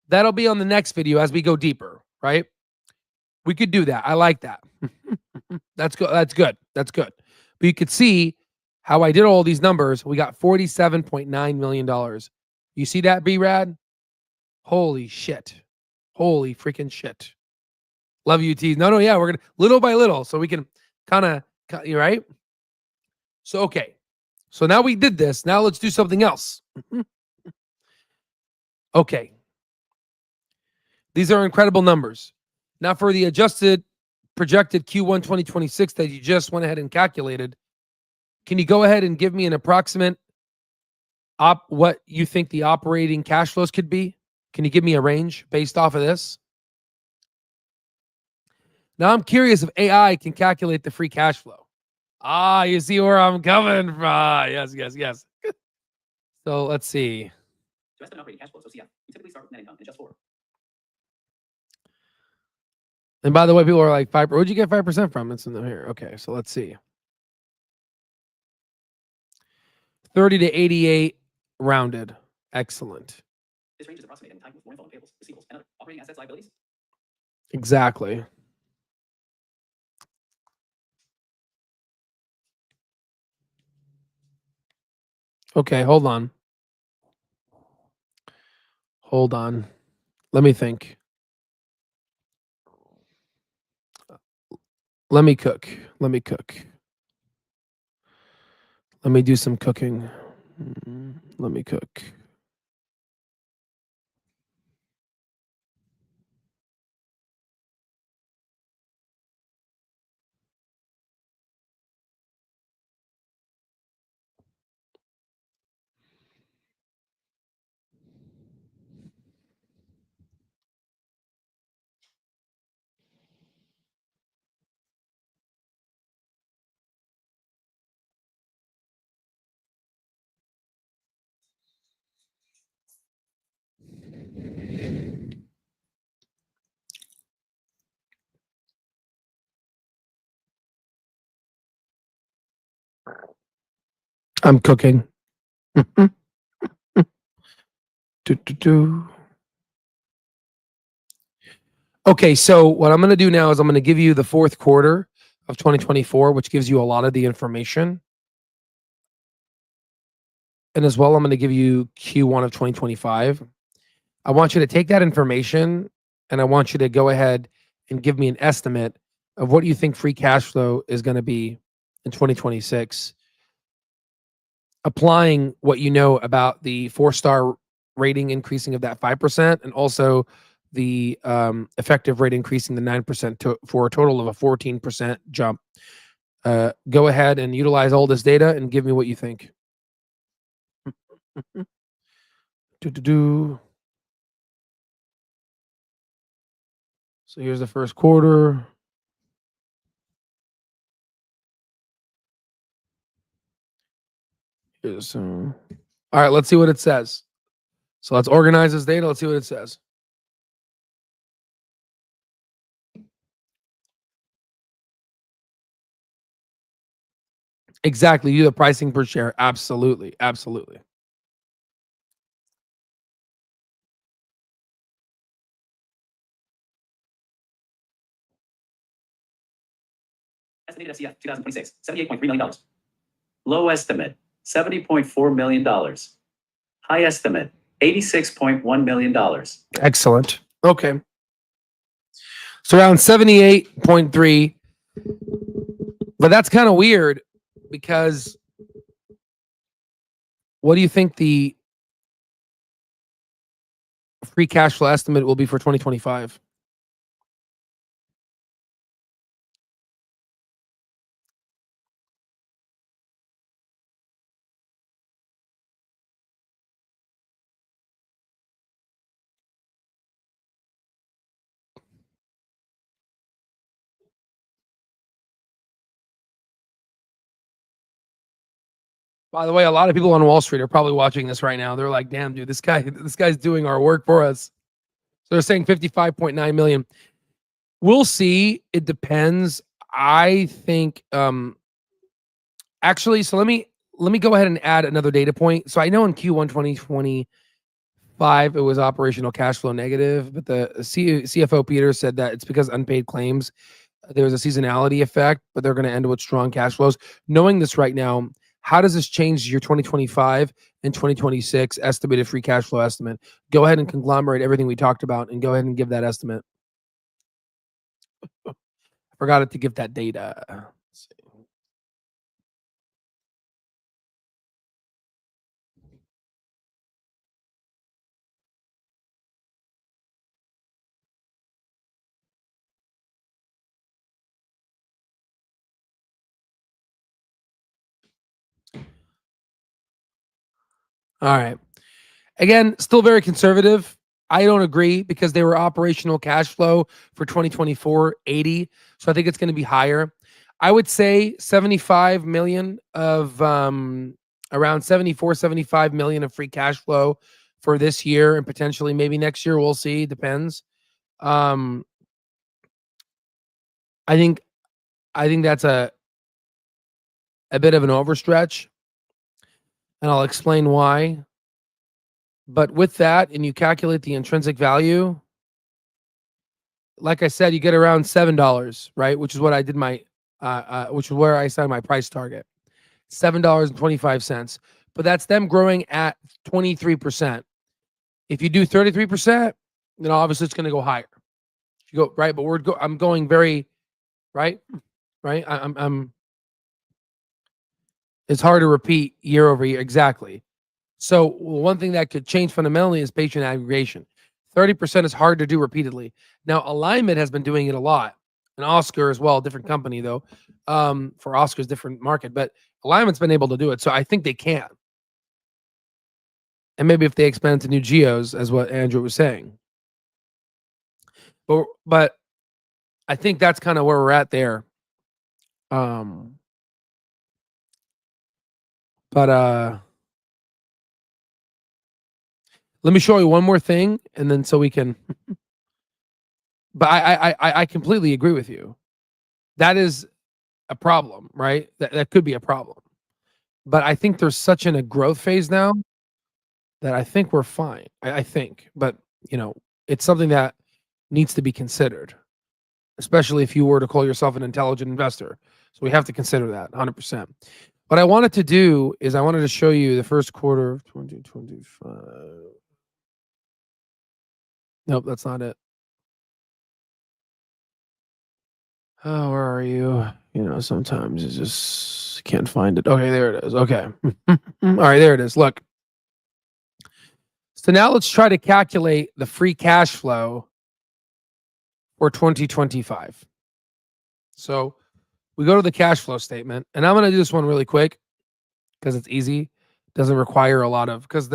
That'll be on the next video as we go deeper, right? We could do that. I like that. That's good. That's good. That's good. But you could see how I did all these numbers. We got $47.9 million. You see that, B-Rad? Holy shit. Holy freaking shit. Love you, T. No, yeah, we're going to little by little so we can kind of, right? So, okay. So now we did this. Now let's do something else. Okay. These are incredible numbers. Now for the adjusted projected Q1 2026 that you just went ahead and calculated, can you go ahead and give me an approximate what you think the operating cash flows could be? Can you give me a range based off of this? Now I'm curious if AI can calculate the free cash flow. You see where I'm coming from. Yes. So let's see. To estimate operating cash flows, OCF, we typically start with net income and adjust for. And by the way, people are like, where'd you get 5% from? It's in the here. Okay, so let's see. 30 to 88 rounded. Excellent. This range is approximated in time with more info on payables, receivables, and other operating assets, liabilities. Exactly. Okay, hold on. Let me think. Let me cook. Let me do some cooking. Let me cook. I'm cooking. Okay, so what I'm going to do now is I'm going to give you the fourth quarter of 2024, which gives you a lot of the information. And as well, I'm going to give you Q1 of 2025. I want you to take that information and I want you to go ahead and give me an estimate of what you think free cash flow is going to be in 2026. Applying what you know about the 4-star rating increasing of that 5% and also the effective rate increasing the 9% for a total of a 14% jump. Go ahead and utilize all this data and give me what you think. So here's the first quarter. All right, let's see what it says. So let's organize this data. Let's see what it says. Exactly. You do the pricing per share. Absolutely. Estimated FCF 2026, $78.3 million. Low estimate, $70.4 million. High estimate, $86.1 million. Excellent. Okay. So around 78.3. But that's kind of weird because what do you think the free cash flow estimate will be for 2025? By the way, a lot of people on Wall Street are probably watching this right now. They're like, "Damn, dude, this guy's doing our work for us." So they're saying 55.9 million. We'll see. It depends. I think actually, so let me go ahead and add another data point. So I know in Q1 2025 it was operational cash flow negative, but the CFO Peter said that it's because unpaid claims. There was a seasonality effect, but they're going to end with strong cash flows. Knowing this right now, how does this change your 2025 and 2026 estimated free cash flow estimate? Go ahead and conglomerate everything we talked about and go ahead and give that estimate. I forgot to give that data. Let's see. All right. Again, still very conservative. I don't agree because they were operational cash flow for 2024 80. So I think it's going to be higher. I would say 75 million of around 74, 75 million of free cash flow for this year and potentially maybe next year. We'll see. Depends. I think that's a bit of an overstretch, and I'll explain why. But with that, and you calculate the intrinsic value, like I said, you get around $7, right? Which is what I did my, which is where I set my price target, $7.25. But that's them growing at 23%. If you do 33%, then obviously it's going to go higher. If you go right, but I'm going very right. I'm. It's hard to repeat year over year exactly. So one thing that could change fundamentally is patient aggregation. 30% is hard to do repeatedly. Now, Alignment has been doing it a lot. And Oscar as well, different company though. For Oscar's different market, but Alignment's been able to do it. So I think they can. And maybe if they expand to new geos, as what Andrew was saying. But I think that's kind of where we're at there. Let me show you one more thing, and then so we can. But I completely agree with you. That is a problem, right? That could be a problem. But I think there's such in a growth phase now that I think we're fine. I think, but it's something that needs to be considered, especially if you were to call yourself an intelligent investor. So we have to consider that 100%. What I wanted to do is I wanted to show you the first quarter of 2025. Nope, that's not it. Oh, where are you? Sometimes you just can't find it. Okay, there it is. Okay. All right, there it is. Look. So now let's try to calculate the free cash flow for 2025. So we go to the cash flow statement, and I'm going to do this one really quick because it's easy. Doesn't require a lot of, because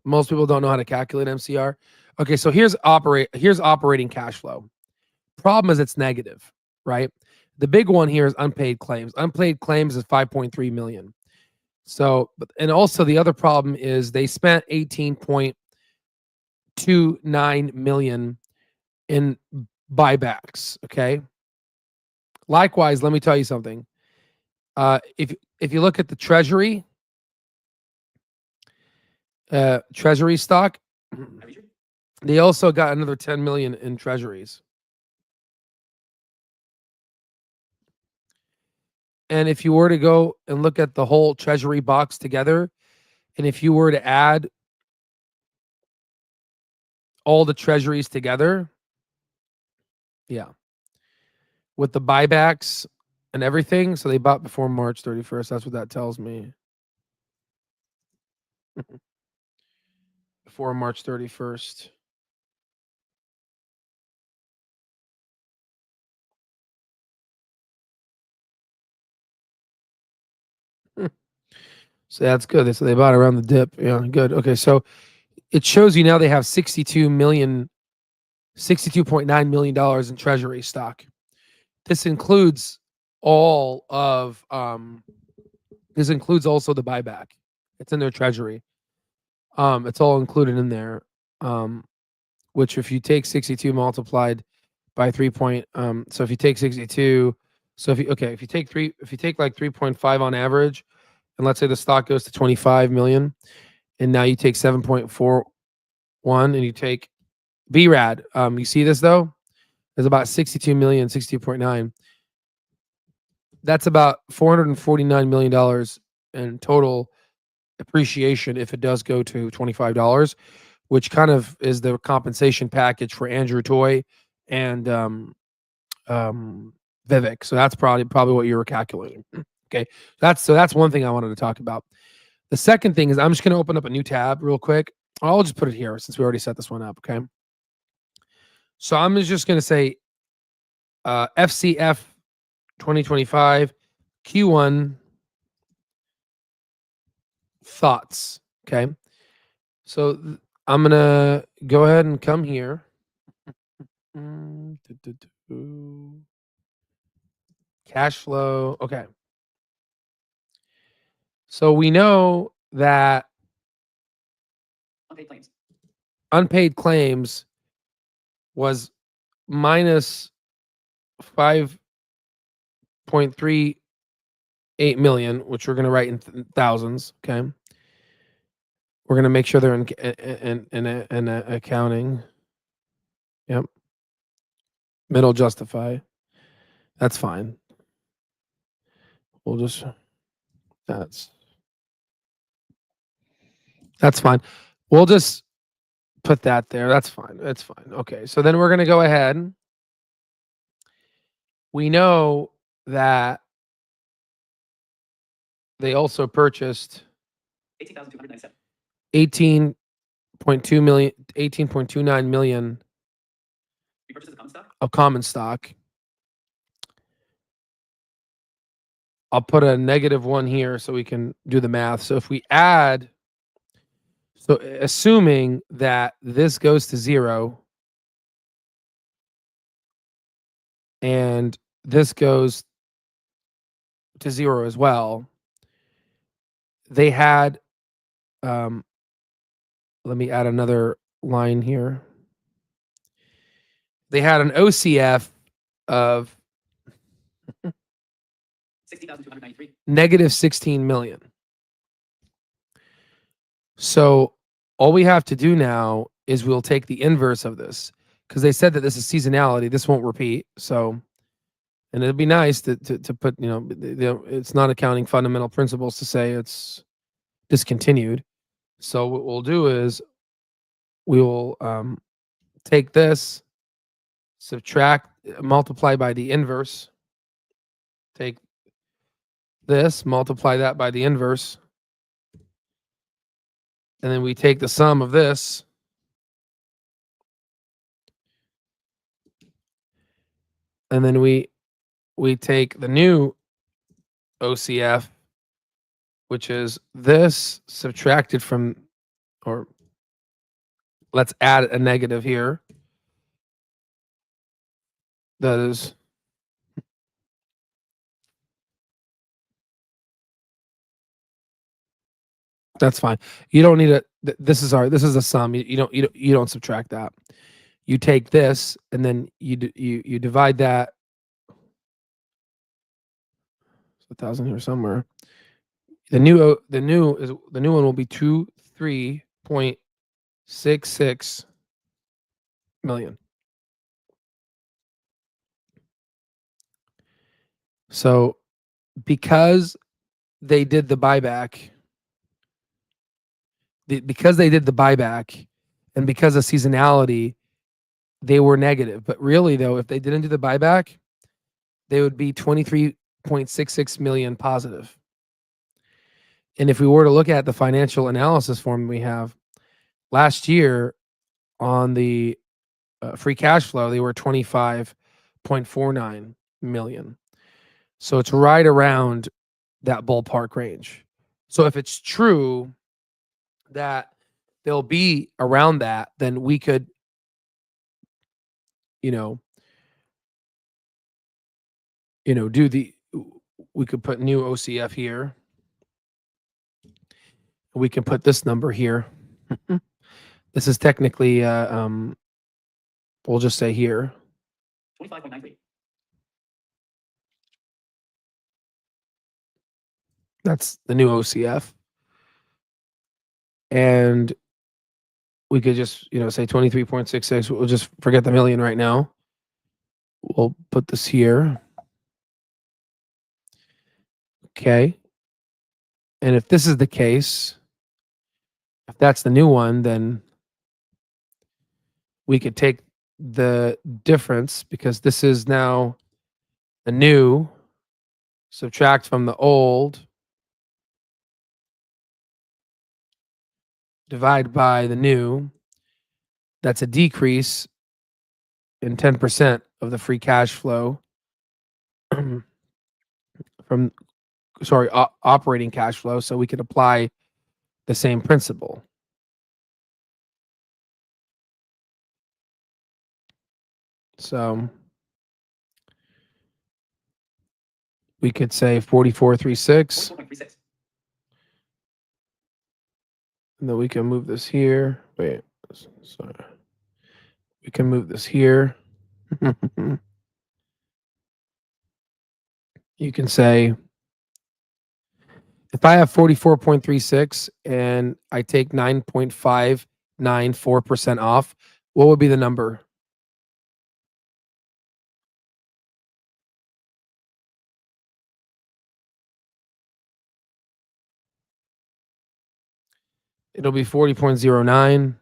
most people don't know how to calculate MCR. Okay, so here's operating cash flow. Problem is it's negative, right? The big one here is unpaid claims. Unpaid claims is 5.3 million. So, and also the other problem is they spent 18.29 million in buybacks. Okay. Likewise, let me tell you something. If you look at the treasury stock, they also got another 10 million in treasuries. And if you were to go and look at the whole treasury box together, and if you were to add all the treasuries together, yeah, with the buybacks and everything, so they bought before March 31st. That's what that tells me. Before March 31st. So that's good. So they bought around the dip. Yeah, good. Okay, so it shows you now they have $62.9 million in treasury stock. This includes all of This includes also the buyback. It's in their treasury. It's all included in there. Which if you take 62 multiplied by 3 so if you take 62, so if you take like 3.5 on average, and let's say the stock goes to 25 million, and now you take 7.41 and you take BRAD. You see this though? There's about 62 million, 62.9. That's about $449 million in total appreciation if it does go to $25, which kind of is the compensation package for Andrew Toy and Vivek. So that's probably what you were calculating. Okay, that's one thing I wanted to talk about. The second thing is I'm just going to open up a new tab real quick. I'll just put it here since we already set this one up. Okay, so I'm just going to say FCF 2025 Q1 thoughts. Okay, so I'm gonna go ahead and come here. Cash flow. Okay. So we know that Unpaid claims. unpaid claims was minus 5.38 million, which we're going to write in thousands. Okay. We're going to make sure they're in accounting. Yep. Middle justify. That's fine. We'll just, that's fine. We'll just put that there. That's fine. That's fine. Okay. So then we're going to go ahead. We know that they also purchased 18,297. 18.2 million, 18.29 million Repurchases of common stock. of common stock. I'll put a -1 here so we can do the math. So if we add, so assuming that this goes to 0 and this goes to 0 as well, they had, let me add another line here. They had an OCF of 60,293. -16 million. So all we have to do now is we'll take the inverse of this because they said that this is seasonality. This won't repeat. So, and it'd be nice to put, it's not accounting fundamental principles to say it's discontinued. So what we'll do is we will take this, subtract, multiply by the inverse, take this, multiply that by the inverse, and then we take the sum of this, and then we take the new OCF, which is this subtracted from, or let's add a negative here. That is that's fine. You don't need this is a sum. You don't subtract that. You take this and then you divide that. 1,000 here somewhere. The new one will be 23.66 million. So because they did the buyback, and because of seasonality, they were negative. But really, though, if they didn't do the buyback, they would be 23.66 million positive. And if we were to look at the financial analysis form we have, last year on the free cash flow, they were 25.49 million. So it's right around that ballpark range. So if it's true that they'll be around that, then we could, we could put new OCF here. We can put this number here. This is technically, we'll just say here. 25.93. That's the new OCF. And we could just, say 23.66. We'll just forget the million right now. We'll put this here. Okay. And if this is the case, if that's the new one, then we could take the difference, because this is now the new, subtract from the old, divide by the new. That's a decrease in 10% of the free cash flow from, operating cash flow. So we could apply the same principle. So we could say 4436. 44.36. And then we can move this here. Wait, sorry. We can move this here. You can say, if I have 44.36 and I take 9.594% off, what would be the number? It'll be 40.09.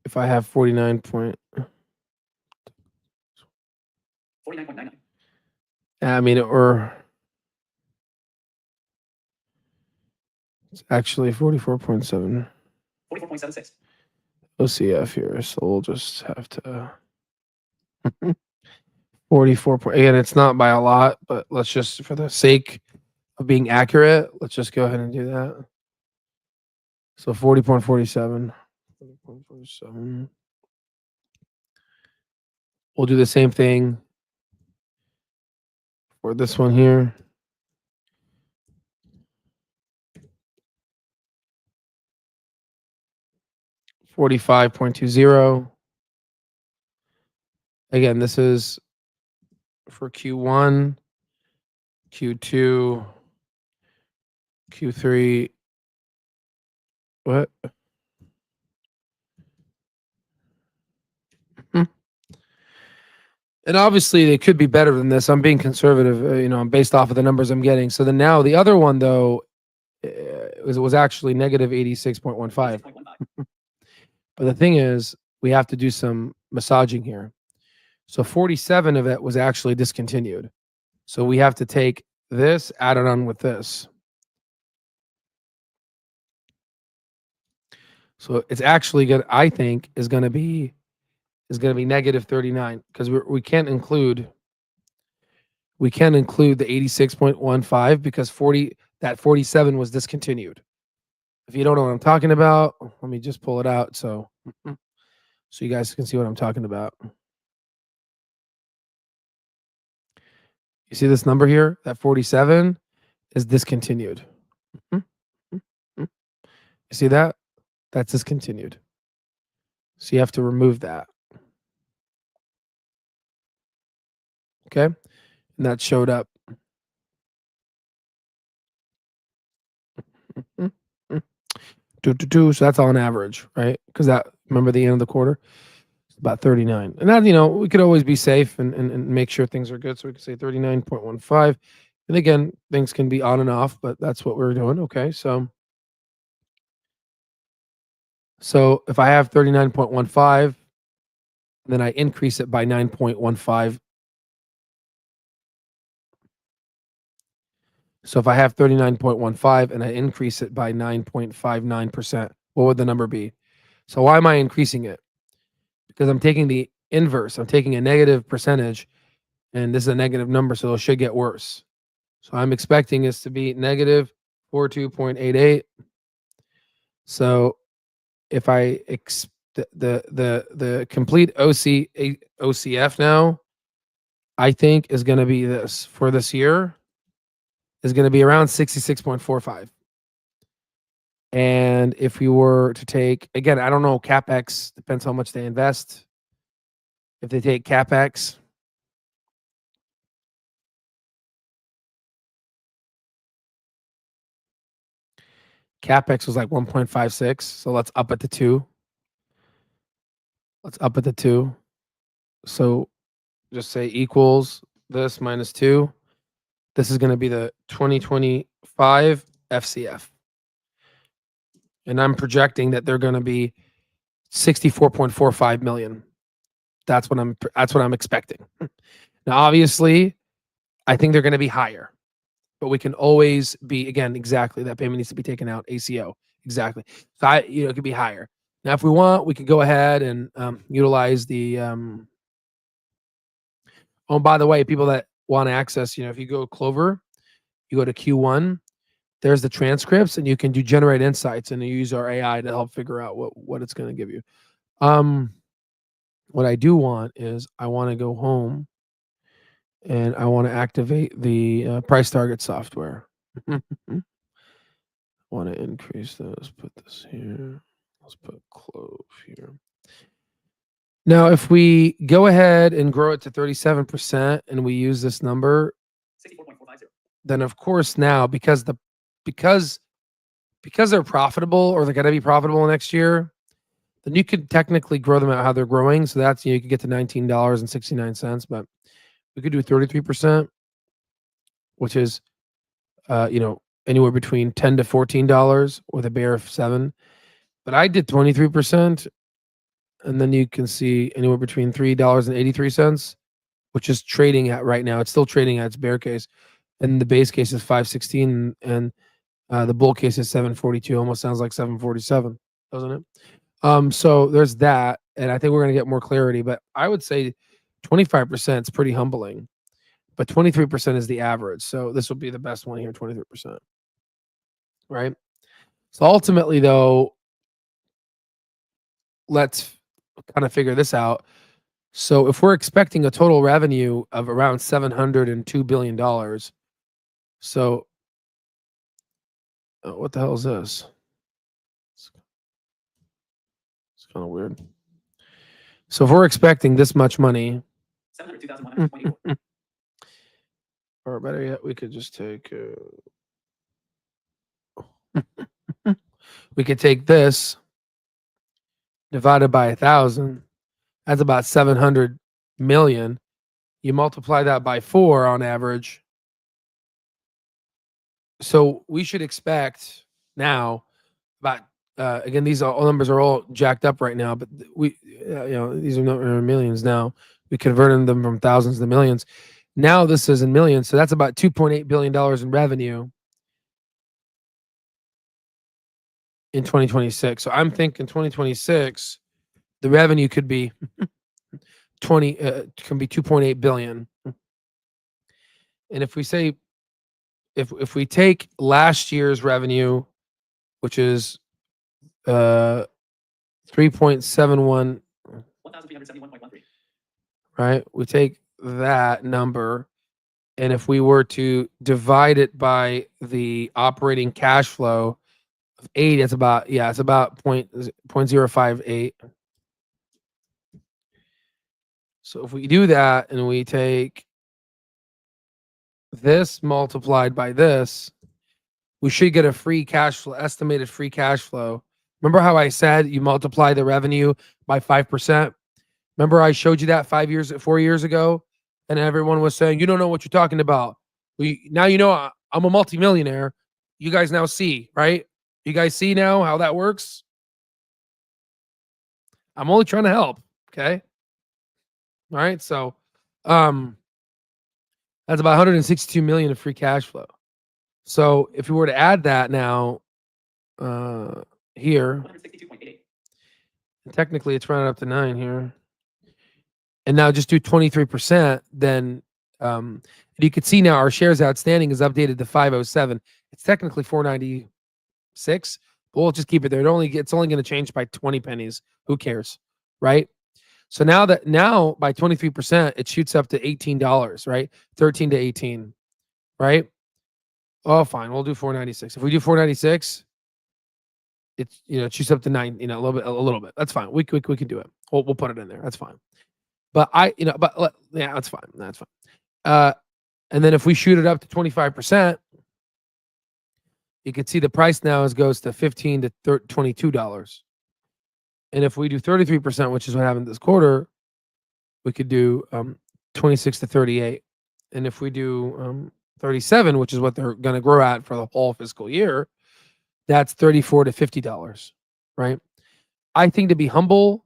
If I have 49.99. or it's actually 44.7. 44.76. OCF here, so we'll just have to 44. Again, it's not by a lot, but let's just, for the sake of being accurate, let's just go ahead and do that. So 40.47. 40.47. We'll do the same thing for this one here. $45.20. Again, this is for Q1, Q2, Q3. What? And obviously, it could be better than this. I'm being conservative, I'm based off of the numbers I'm getting. So then now the other one, though, was actually negative 86.15. 6.15. But the thing is, we have to do some massaging here. So 47 of it was actually discontinued. So we have to take this, add it on with this. So it's actually good, I think, is going to be negative 39, because we can't include the 86.15 because 47 was discontinued. If you don't know what I'm talking about, let me just pull it out so you guys can see what I'm talking about. You see this number here? That 47 is discontinued. You see that? That's discontinued. So you have to remove that. Okay? And that showed up. So that's on average, right? Because that, remember the end of the quarter? It's about 39. And that, we could always be safe and make sure things are good. So we can say 39.15. And again, things can be on and off, but that's what we're doing. Okay, so if I have 39.15, then I increase it by 9.15. So if I have 39.15 and I increase it by 9.59%, what would the number be? So why am I increasing it? Because I'm taking the inverse. I'm taking a negative percentage, and this is a negative number, so it should get worse. So I'm expecting this to be negative 42.88. So if I the complete OCF now, I think is going to be this for this year. is going to be around 66.45. And if we were to take, again, I don't know, CapEx, depends how much they invest. If they take CapEx, CapEx was like 1.56. So let's up it to 2. Let's up it to 2. So just say equals this minus 2. This is going to be the 2025 FCF. And I'm projecting that they're going to be 64.45 million. That's what I'm expecting. Now, obviously, I think they're going to be higher, but we can always be, again, exactly, that payment needs to be taken out, ACO, exactly. So it could be higher. Now, if we want, we could go ahead and utilize the. Oh, by the way, people that want access, if you go Clover, you go to Q1, there's the transcripts, and you can do generate insights, and you use our AI to help figure out what it's going to give you. What I do want is I want to go home and I want to activate the price target software. Want to increase this, put this here. Let's put CLOV here. Now, if we go ahead and grow it to 37% and we use this number, 64.450. then of course now because they're profitable, or they're going to be profitable next year, then you could technically grow them out how they're growing. So that's, you could get to $19.69, but we could do 33%, which is, anywhere between $10 to $14 with a bear of 7. But I did 23%, and then you can see anywhere between $3.83, which is trading at right now. It's still trading at its bear case, and the base case is 516, and the bull case is 742. Almost sounds like 747, doesn't it? So there's that, and I think we're going to get more clarity. But I would say 25% is pretty humbling, but 23% is the average. So this will be the best one here, 23%. Right? So ultimately, though, let's kind of figure this out. So if we're expecting a total revenue of around $702 billion, so what the hell is this? It's kind of weird. So if we're expecting this much money, 702,124. or better yet, we could just take we could take this divided by 1,000. That's about 700 million. You multiply that by 4 on average. So we should expect now about again, these all numbers are all jacked up right now, but these are not millions now. We converted them from thousands to millions. Now this is in millions, so that's about $2.8 billion in revenue in 2026. So I'm thinking 2026, the revenue could be can be 2.8 billion. And if we say, if we take last year's revenue, which is 3.71, 1,371.13. right? We take that number, and if we were to divide it by the operating cash flow of 8, it's about 0.058. So if we do that and we take this multiplied by this, we should get a free cash flow, estimated free cash flow. Remember how I said you multiply the revenue by 5%? Remember I showed you that 4 years ago, and everyone was saying, you don't know what you're talking about. Now you know I'm a multimillionaire. You guys now see, right? You guys see now how that works? I'm only trying to help, okay? All right, so that's about 162 million of free cash flow. So if we were to add that now here, 162.88. technically it's rounded up to 9 here, and now just do 23%, then you can see now our shares outstanding is updated to 507. It's technically 496, but we'll just keep it there. It's only going to change by 20 pennies. Who cares, right? So now by 23%, it shoots up to $18, right? 13 to 18, right? Oh, fine. We'll do 496. If we do 496, it's choose up to 9, a little bit. That's fine. We can do it. We'll put it in there. That's fine. But yeah, that's fine. That's fine. And then if we shoot it up to 25%, you can see the price now goes to $15 to $22. And if we do 33%, which is what happened this quarter, we could do 26 to 38. And if we do 37, which is what they're going to grow at for the whole fiscal year, that's $34 to $50, right? I think to be humble,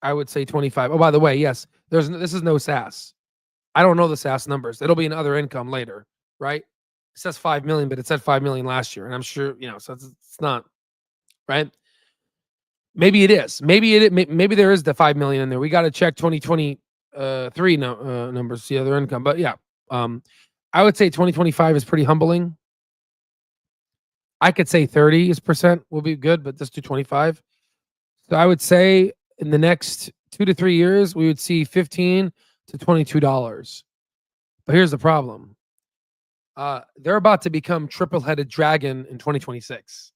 I would say 25. Oh, by the way, yes, this is no SaaS. I don't know the SaaS numbers. It'll be in other income later, right? It says 5 million, but it said 5 million last year, and I'm sure so it's not, right? Maybe it is. Maybe there is the 5 million in there. We got to check 2023 numbers, the other income. But yeah, I would say 2025 is pretty humbling. I could say 30% will be good, but let's do 25. So I would say in the next 2 to 3 years, we would see $15 to $22. But here's the problem. They're about to become triple-headed dragon in 2026.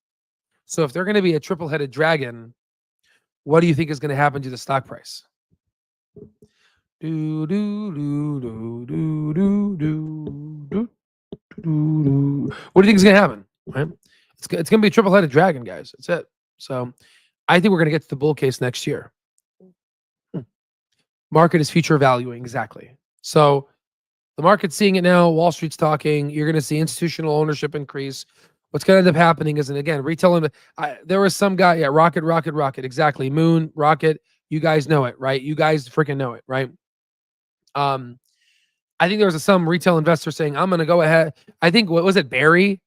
So if they're going to be a triple-headed dragon, what do you think is going to happen to the stock price? What do you think is going to happen? Right? It's going to be a triple-headed dragon, guys. That's it. So I think we're going to get to the bull case next year. Market is future valuing, exactly. So the market's seeing it now. Wall Street's talking. You're going to see institutional ownership increase. What's going to end up happening is, and again, retail. There was some guy, rocket, exactly. Moon, rocket. You guys know it, right? You guys freaking know it, right? I think there was some retail investor saying, I'm going to go ahead. I think, what was it, Barry?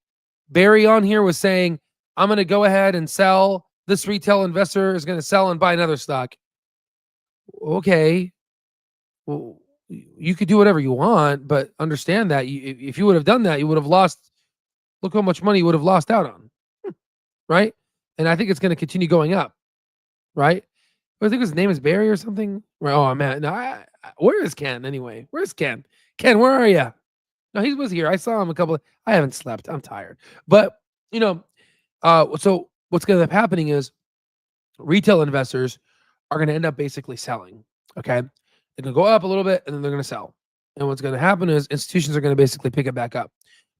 Barry on here was saying, I'm going to go ahead and sell. This retail investor is going to sell and buy another stock. Okay. Well, you could do whatever you want, but understand that if you would have done that, you would have lost. Look how much money you would have lost out on. Right? And I think it's going to continue going up. Right? I think his name is Barry or something. Oh, man. No, where is Ken anyway? Where's Ken? Ken, where are you? No, he was here. I saw him I haven't slept. I'm tired. But, so what's going to end up happening is retail investors are going to end up basically selling. Okay. They're going to go up a little bit and then they're going to sell. And what's going to happen is institutions are going to basically pick it back up.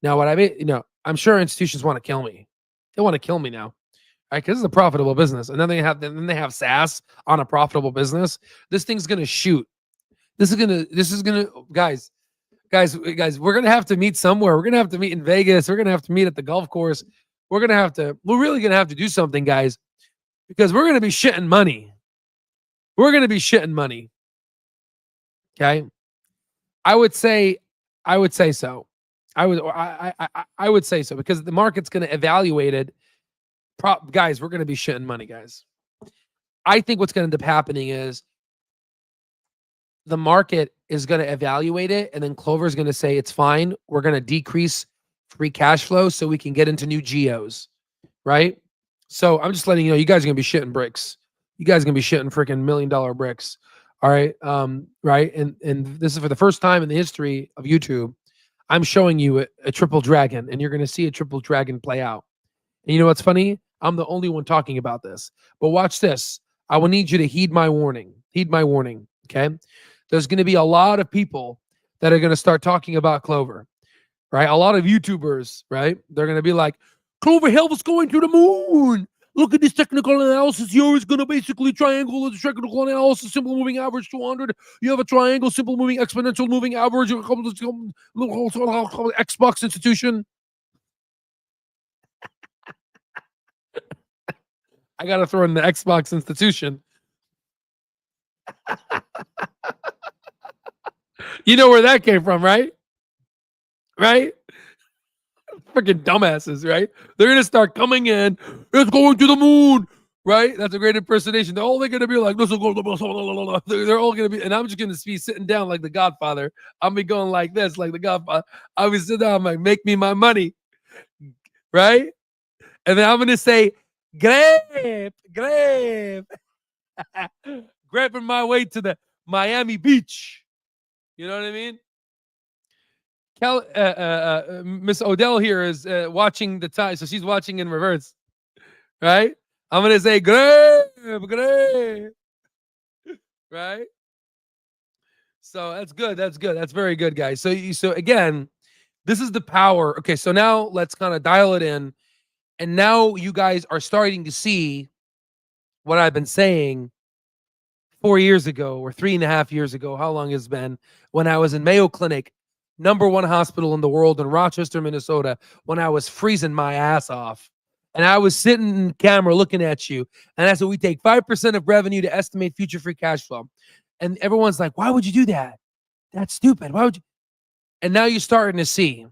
Now, I'm sure institutions want to kill me. They want to kill me now. Right? Because it's a profitable business. And then they have SaaS on a profitable business. This thing's going to shoot. This is going to, guys, we're going to have to meet somewhere. We're going to have to meet in Vegas. We're going to have to meet at the golf course. We're really going to have to do something, guys, because we're going to be shitting money. We're going to be shitting money. Okay. I would say so. I would say so because the market's going to evaluate it. Guys, we're going to be shitting money, guys. I think what's going to end up happening is the market is going to evaluate it, and then Clover is going to say it's fine. We're going to decrease free cash flow so we can get into new geos, right? So I'm just letting you know, you guys are going to be shitting bricks. You guys are going to be shitting freaking $1 million bricks. All right. Right. And this is for the first time in the history of YouTube. I'm showing you a triple dragon, and you're going to see a triple dragon play out. And you know what's funny? I'm the only one talking about this. But watch this. I will need you to heed my warning. Heed my warning. Okay. There's going to be a lot of people that are going to start talking about Clover, right? A lot of YouTubers, right? They're going to be like, Clover Health is going to the moon. Look at this technical analysis here. It's going to basically triangle the technical analysis, simple moving average 200. You have a triangle, simple moving, exponential moving average, Xbox institution. I got to throw in the Xbox institution. You know where that came from, right? Right? Freaking dumbasses, right? They're going to start coming in. It's going to the moon, right? That's a great impersonation. They're all going to be like, this will go to the they're all going to be, and I'm just going to be sitting down like the Godfather. I'll be going like this, like the Godfather. I'll be sitting down, I'm like, make me my money, right? And then I'm going to say, grape, grabbing my way to the Miami Beach. You know what I mean? Miss Odell here is watching the time, so she's watching in reverse, right? I'm gonna say great, right? So that's good. That's good. That's very good, guys. So again, this is the power. Okay, so now let's kind of dial it in, and now you guys are starting to see what I've been saying 4 years ago or 3.5 years ago. How long it's been, when I was in Mayo Clinic, #1 hospital in the world in Rochester, Minnesota, when I was freezing my ass off. And I was sitting in camera looking at you. And I said, we take 5% of revenue to estimate future free cash flow. And everyone's like, why would you do that? That's stupid. Why would you? And now you're starting to see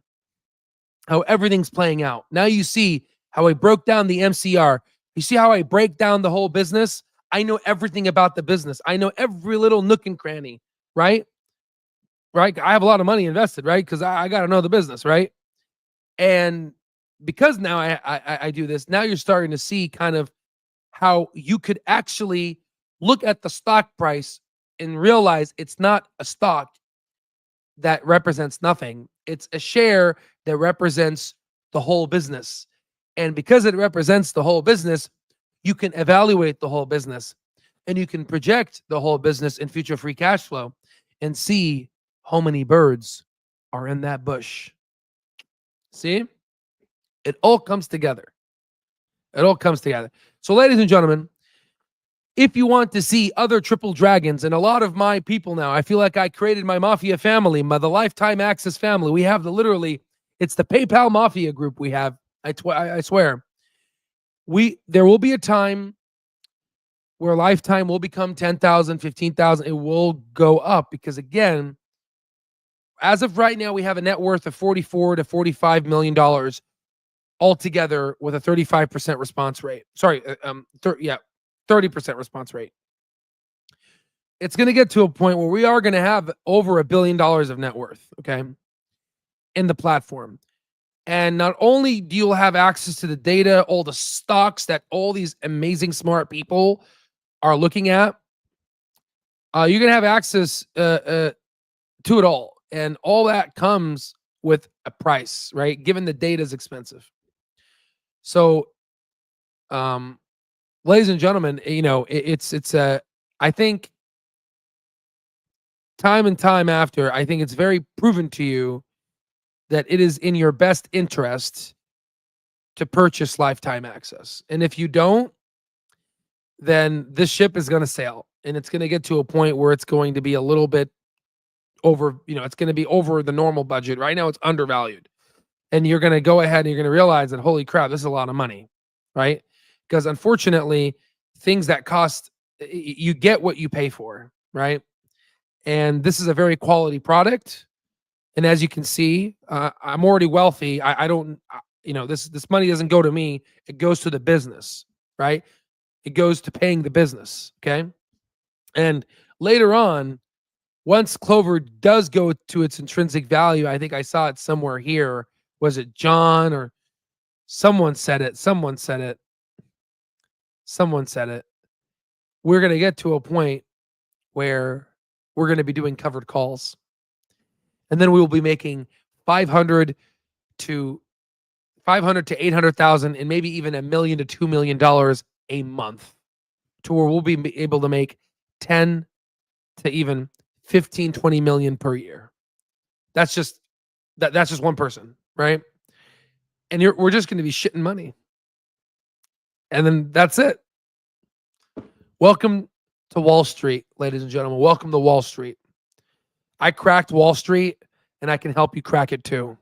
how everything's playing out. Now you see how I broke down the MCR. You see how I break down the whole business? I know everything about the business. I know every little nook and cranny, right? Right? I have a lot of money invested, right? Because I got to know the business, right? And because now I do this, now you're starting to see kind of how you could actually look at the stock price and realize it's not a stock that represents nothing. It's a share that represents the whole business. And because it represents the whole business, you can evaluate the whole business and you can project the whole business in future free cash flow and see how many birds are in that bush. See? It all comes together. It all comes together. So, ladies and gentlemen, if you want to see other triple dragons, and a lot of my people now, I feel like I created my mafia family, the Lifetime Access family. We have it's the PayPal Mafia group we have. I swear. There will be a time where Lifetime will become 10,000, 15,000. It will go up because, again, as of right now, we have a net worth of $44 to $45 million altogether with a 35% response rate. Sorry, 30% response rate. It's going to get to a point where we are going to have over $1 billion of net worth, okay, in the platform. And not only do you have access to the data, all the stocks that all these amazing smart people are looking at, you're going to have access to it all. And all that comes with a price, right? Given the data is expensive. So, ladies and gentlemen, I think time and time after, I think it's very proven to you that it is in your best interest to purchase Lifetime Access. And if you don't, then this ship is going to sail, and it's going to get to a point where it's going to be a little bit over, it's going to be over the normal budget. Right now it's undervalued. And you're going to go ahead and you're going to realize that, holy crap, this is a lot of money, right? Because unfortunately, things that cost, you get what you pay for, right? And this is a very quality product. And as you can see, I'm already wealthy. I don't, this money doesn't go to me. It goes to the business, right? It goes to paying the business, okay? And later on, once Clover does go to its intrinsic value, I think I saw it somewhere here. Was it John or someone said it? Someone said it. We're going to get to a point where we're going to be doing covered calls. And then we will be making 500 to 800,000 and maybe even $1 million to $2 million a month, to where we'll be able to make 10 to even 15, 20 million per year. That's just one person, right? And we're just going to be shitting money. And then that's it. Welcome to Wall Street, ladies and gentlemen. Welcome to Wall Street. I cracked Wall Street, and I can help you crack it too.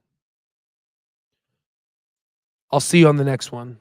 I'll see you on the next one.